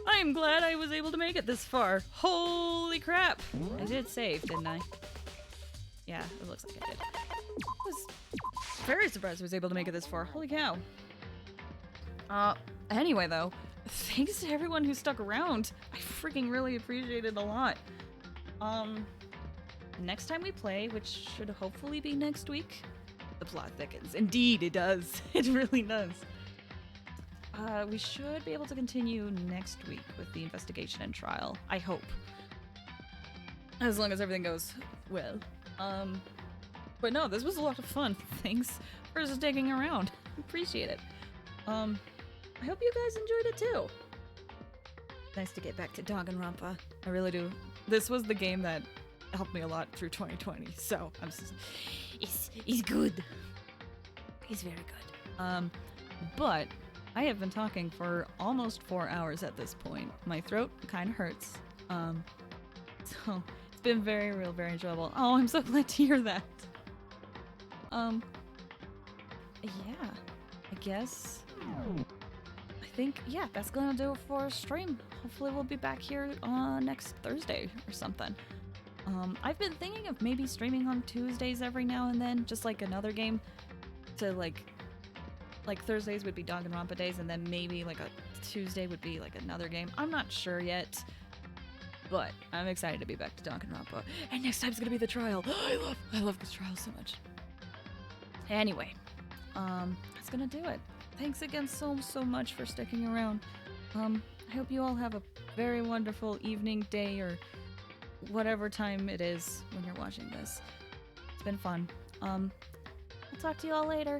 I am glad I was able to make it this far. Holy crap! I did save, didn't I? Yeah, it looks like I did. I was very surprised I was able to make it this far. Holy cow. Anyway though, thanks to everyone who stuck around. I freaking really appreciate it a lot. Next time we play, which should hopefully be next week, the plot thickens. Indeed, it does. It really does. We should be able to continue next week with the investigation and trial. I hope. As long as everything goes well. But no, this was a lot of fun. Thanks for sticking around. Appreciate it. I hope you guys enjoyed it too. Nice to get back to Danganronpa. I really do. This was the game that helped me a lot through 2020, so I'm just, it's good. It's very good. But I have been talking for almost 4 hours at this point. My throat kind of hurts. So it's been very enjoyable. Oh, I'm so glad to hear that. Yeah, I guess. I think, yeah, that's gonna do it for our stream. Hopefully we'll be back here next Thursday or something. I've been thinking of maybe streaming on Tuesdays every now and then, just like another game to like Thursdays would be Danganronpa days, and then maybe like a Tuesday would be like another game. I'm not sure yet, but I'm excited to be back to Danganronpa. And next time's gonna be the trial. I love this trial so much. Anyway, that's gonna do it. Thanks again so much for sticking around. I hope you all have a very wonderful evening, day, or whatever time it is when you're watching this. It's been fun. I'll talk to you all later.